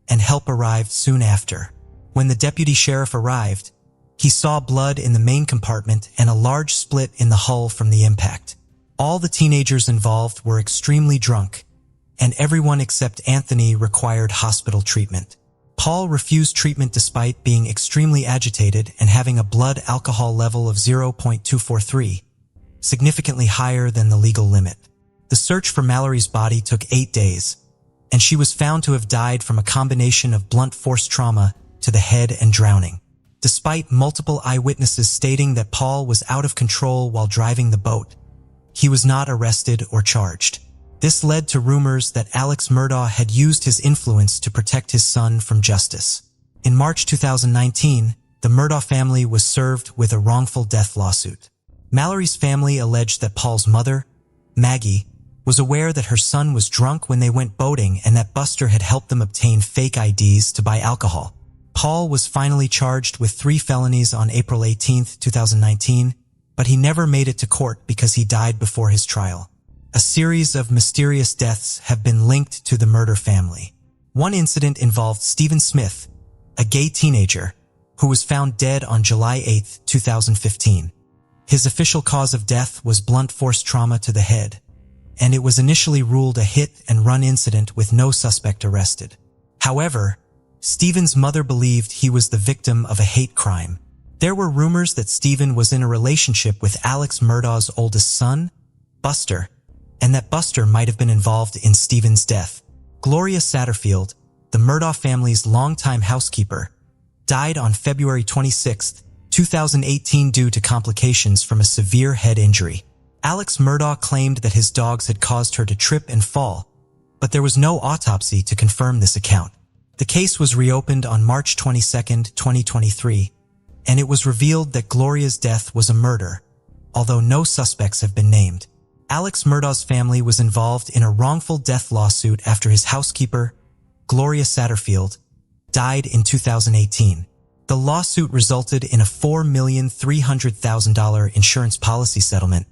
and help arrived soon after. When the deputy sheriff arrived, he saw blood in the main compartment and a large split in the hull from the impact. All the teenagers involved were extremely drunk, and everyone except Anthony required hospital treatment. Paul refused treatment despite being extremely agitated and having a blood alcohol level of 0.243, significantly higher than the legal limit. The search for Mallory's body took 8 days, and she was found to have died from a combination of blunt force trauma to the head and drowning. Despite multiple eyewitnesses stating that Paul was out of control while driving the boat, he was not arrested or charged. This led to rumors that Alex Murdo had used his influence to protect his son from justice. In March 2019, the Murdo family was served with a wrongful death lawsuit. Mallory's family alleged that Paul's mother, Maggie, was aware that her son was drunk when they went boating and that Buster had helped them obtain fake IDs to buy alcohol. Paul was finally charged with 3 felonies on April 18, 2019, but he never made it to court because he died before his trial. A series of mysterious deaths have been linked to the Murdo family. One incident involved Stephen Smith, a gay teenager, who was found dead on July 8, 2015. His official cause of death was blunt force trauma to the head, and it was initially ruled a hit-and-run incident with no suspect arrested. However, Stephen's mother believed he was the victim of a hate crime. There were rumors that Stephen was in a relationship with Alex Murdo's oldest son, Buster, and that Buster might have been involved in Stephen's death. Gloria Satterfield, the Murdo family's longtime housekeeper, died on February 26, 2018 due to complications from a severe head injury. Alex Murdo claimed that his dogs had caused her to trip and fall, but there was no autopsy to confirm this account. The case was reopened on March 22, 2023, and it was revealed that Gloria's death was a murder, although no suspects have been named. Alex Murdo's family was involved in a wrongful death lawsuit after his housekeeper, Gloria Satterfield, died in 2018. The lawsuit resulted in a $4,300,000 insurance policy settlement,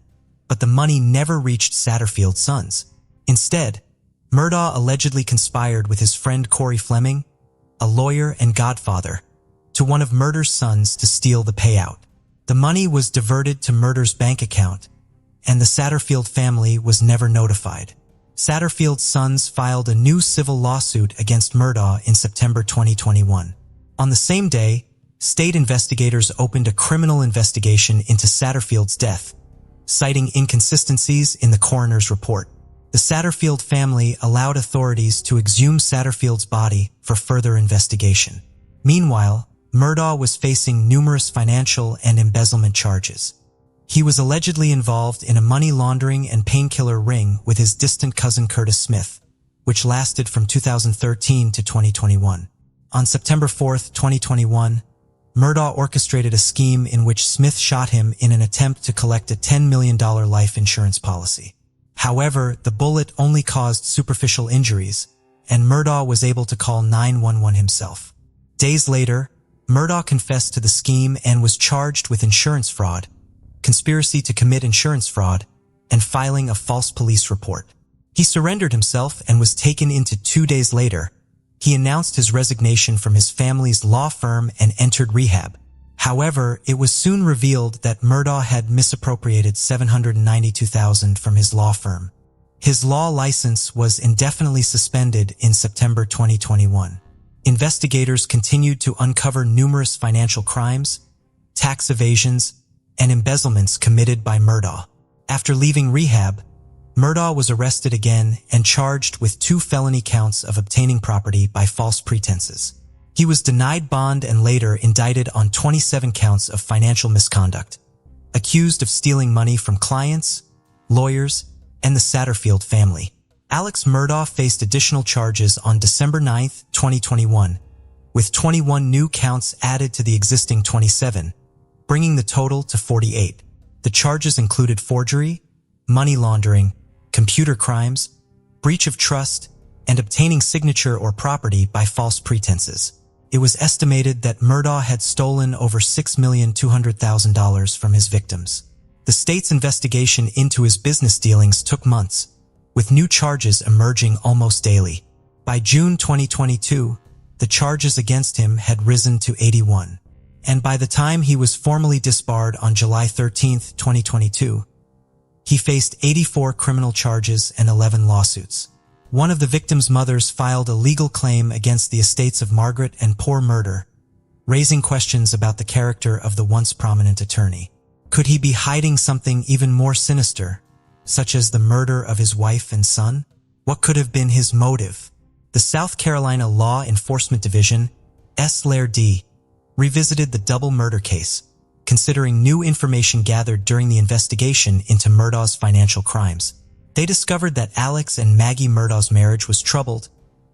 but the money never reached Satterfield's sons. Instead, Murdo allegedly conspired with his friend Corey Fleming, a lawyer and godfather, to one of Murdo's sons to steal the payout. The money was diverted to Murdo's bank account, and the Satterfield family was never notified. Satterfield's sons filed a new civil lawsuit against Murdo in September 2021. On the same day, state investigators opened a criminal investigation into Satterfield's death, citing inconsistencies in the coroner's report. The Satterfield family allowed authorities to exhume Satterfield's body for further investigation. Meanwhile, Murdo was facing numerous financial and embezzlement charges. He was allegedly involved in a money laundering and painkiller ring with his distant cousin Curtis Smith, which lasted from 2013 to 2021. On September 4, 2021, Murdo orchestrated a scheme in which Smith shot him in an attempt to collect a $10 million life insurance policy. However, the bullet only caused superficial injuries, and Murdo was able to call 911 himself. Days later, Murdo confessed to the scheme and was charged with insurance fraud, conspiracy to commit insurance fraud, and filing a false police report. He surrendered himself and was taken into 2 days later. He announced his resignation from his family's law firm and entered rehab. However, it was soon revealed that Murdo had misappropriated $792,000 from his law firm. His law license was indefinitely suspended in September 2021. Investigators continued to uncover numerous financial crimes, tax evasions, and embezzlements committed by Murdo. After leaving rehab, Murdo was arrested again and charged with 2 felony counts of obtaining property by false pretenses. He was denied bond and later indicted on 27 counts of financial misconduct, accused of stealing money from clients, lawyers, and the Satterfield family. Alex Murdo faced additional charges on December 9, 2021, with 21 new counts added to the existing 27, bringing the total to 48. The charges included forgery, money laundering, computer crimes, breach of trust, and obtaining signature or property by false pretenses. It was estimated that Murdo had stolen over $6,200,000 from his victims. The state's investigation into his business dealings took months, with new charges emerging almost daily. By June 2022, the charges against him had risen to 81. And by the time he was formally disbarred on July 13, 2022, he faced 84 criminal charges and 11 lawsuits. One of the victims' mothers filed a legal claim against the estates of Margaret and poor Murdo, raising questions about the character of the once prominent attorney. Could he be hiding something even more sinister, such as the murder of his wife and son? What could have been his motive? The South Carolina Law Enforcement Division, SLARD, revisited the double murder case, considering new information gathered during the investigation into Murdo's financial crimes. They discovered that Alex and Maggie Murdo's marriage was troubled,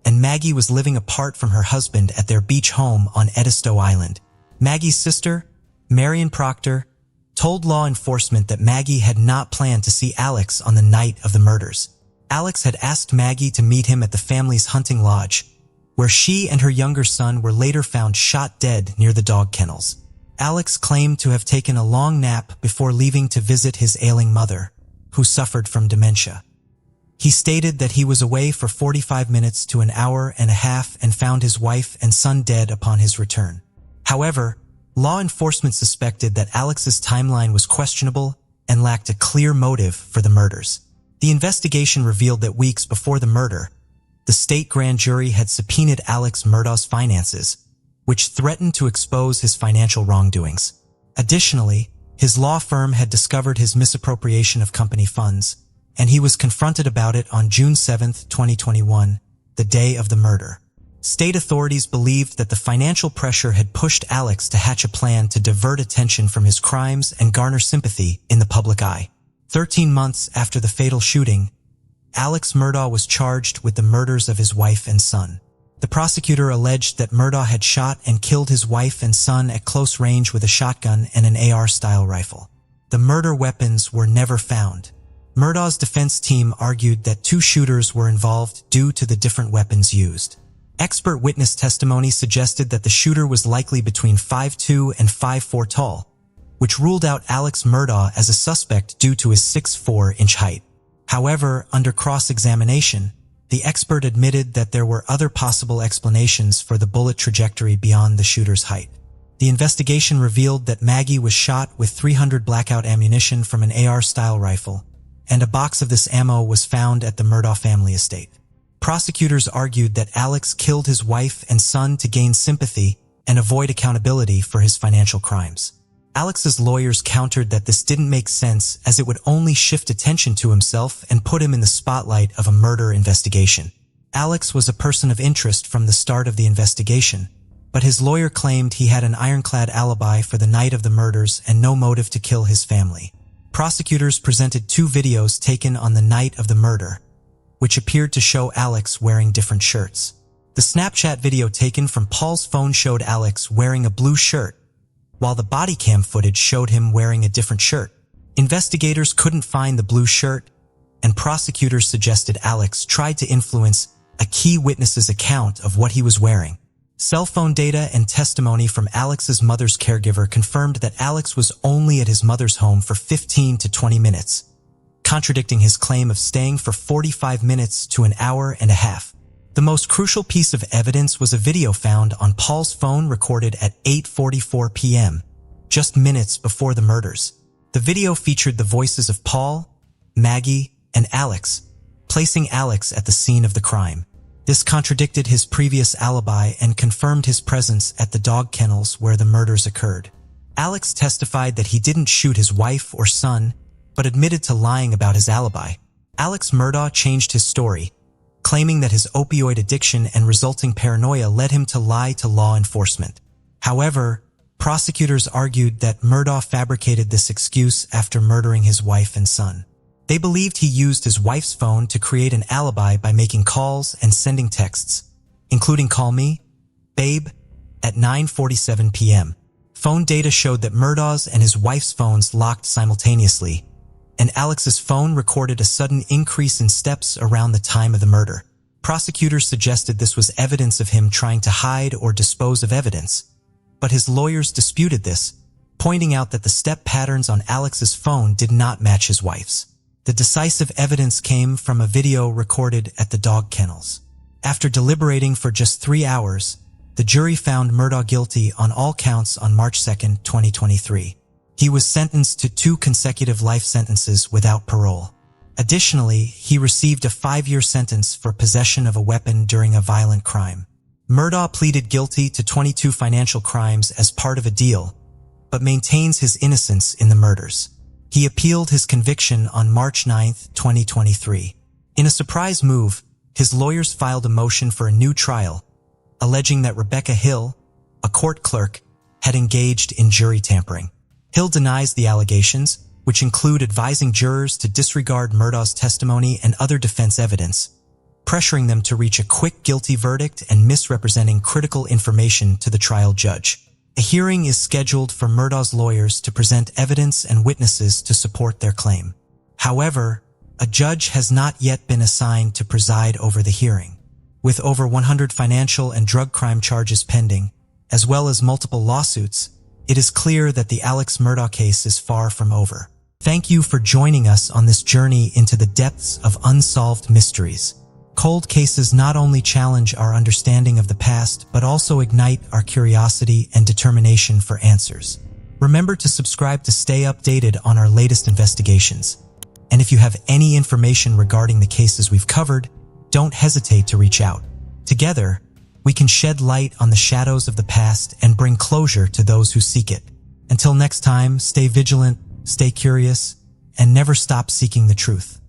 and Maggie was living apart from her husband at their beach home on Edisto Island. Maggie's sister, Marion Proctor, told law enforcement that Maggie had not planned to see Alex on the night of the murders. Alex had asked Maggie to meet him at the family's hunting lodge, where she and her younger son were later found shot dead near the dog kennels. Alex claimed to have taken a long nap before leaving to visit his ailing mother, who suffered from dementia. He stated that he was away for 45 minutes to an hour and a half and found his wife and son dead upon his return. However, law enforcement suspected that Alex's timeline was questionable and lacked a clear motive for the murders. The investigation revealed that weeks before the murder, the state grand jury had subpoenaed Alex Murdo's finances, which threatened to expose his financial wrongdoings. Additionally, his law firm had discovered his misappropriation of company funds, and he was confronted about it on June 7, 2021, the day of the murder. State authorities believed that the financial pressure had pushed Alex to hatch a plan to divert attention from his crimes and garner sympathy in the public eye. 13 months after the fatal shooting, Alex Murdo was charged with the murders of his wife and son. The prosecutor alleged that Murdo had shot and killed his wife and son at close range with a shotgun and an AR-style rifle. The murder weapons were never found. Murdo's defense team argued that two shooters were involved due to the different weapons used. Expert witness testimony suggested that the shooter was likely between 5'2" and 5'4" tall, which ruled out Alex Murdo as a suspect due to his 6'4" height. However, under cross-examination, the expert admitted that there were other possible explanations for the bullet trajectory beyond the shooter's height. The investigation revealed that Maggie was shot with 300 blackout ammunition from an AR-style rifle, and a box of this ammo was found at the Murdo family estate. Prosecutors argued that Alex killed his wife and son to gain sympathy and avoid accountability for his financial crimes. Alex's lawyers countered that this didn't make sense as it would only shift attention to himself and put him in the spotlight of a murder investigation. Alex was a person of interest from the start of the investigation, but his lawyer claimed he had an ironclad alibi for the night of the murders and no motive to kill his family. Prosecutors presented two videos taken on the night of the murder, which appeared to show Alex wearing different shirts. The Snapchat video taken from Paul's phone showed Alex wearing a blue shirt, while the body cam footage showed him wearing a different shirt. Investigators couldn't find the blue shirt, and prosecutors suggested Alex tried to influence a key witness's account of what he was wearing. Cell phone data and testimony from Alex's mother's caregiver confirmed that Alex was only at his mother's home for 15 to 20 minutes, contradicting his claim of staying for 45 minutes to an hour and a half. The most crucial piece of evidence was a video found on Paul's phone recorded at 8:44 p.m., just minutes before the murders. The video featured the voices of Paul, Maggie, and Alex, placing Alex at the scene of the crime. This contradicted his previous alibi and confirmed his presence at the dog kennels where the murders occurred. Alex testified that he didn't shoot his wife or son, but admitted to lying about his alibi. Alex Murdo changed his story, claiming that his opioid addiction and resulting paranoia led him to lie to law enforcement. However, prosecutors argued that Murdo fabricated this excuse after murdering his wife and son. They believed he used his wife's phone to create an alibi by making calls and sending texts, including "Call me, babe," at 9:47 p.m. Phone data showed that Murdo's and his wife's phones locked simultaneously, and Alex's phone recorded a sudden increase in steps around the time of the murder. Prosecutors suggested this was evidence of him trying to hide or dispose of evidence, but his lawyers disputed this, pointing out that the step patterns on Alex's phone did not match his wife's. The decisive evidence came from a video recorded at the dog kennels. After deliberating for just 3 hours, the jury found Murdo guilty on all counts on March 2, 2023. He was sentenced to 2 consecutive life sentences without parole. Additionally, he received a 5-year sentence for possession of a weapon during a violent crime. Murdo pleaded guilty to 22 financial crimes as part of a deal, but maintains his innocence in the murders. He appealed his conviction on March 9, 2023. In a surprise move, his lawyers filed a motion for a new trial, alleging that Rebecca Hill, a court clerk, had engaged in jury tampering. Hill denies the allegations, which include advising jurors to disregard Murdo's testimony and other defense evidence, pressuring them to reach a quick guilty verdict and misrepresenting critical information to the trial judge. A hearing is scheduled for Murdo's lawyers to present evidence and witnesses to support their claim. However, a judge has not yet been assigned to preside over the hearing. With over 100 financial and drug crime charges pending, as well as multiple lawsuits, it is clear that the Alex Murdo case is far from over. Thank you for joining us on this journey into the depths of unsolved mysteries. Cold cases not only challenge our understanding of the past, but also ignite our curiosity and determination for answers. Remember to subscribe to stay updated on our latest investigations. And if you have any information regarding the cases we've covered, don't hesitate to reach out. Together, we can shed light on the shadows of the past and bring closure to those who seek it. Until next time, stay vigilant, stay curious, and never stop seeking the truth.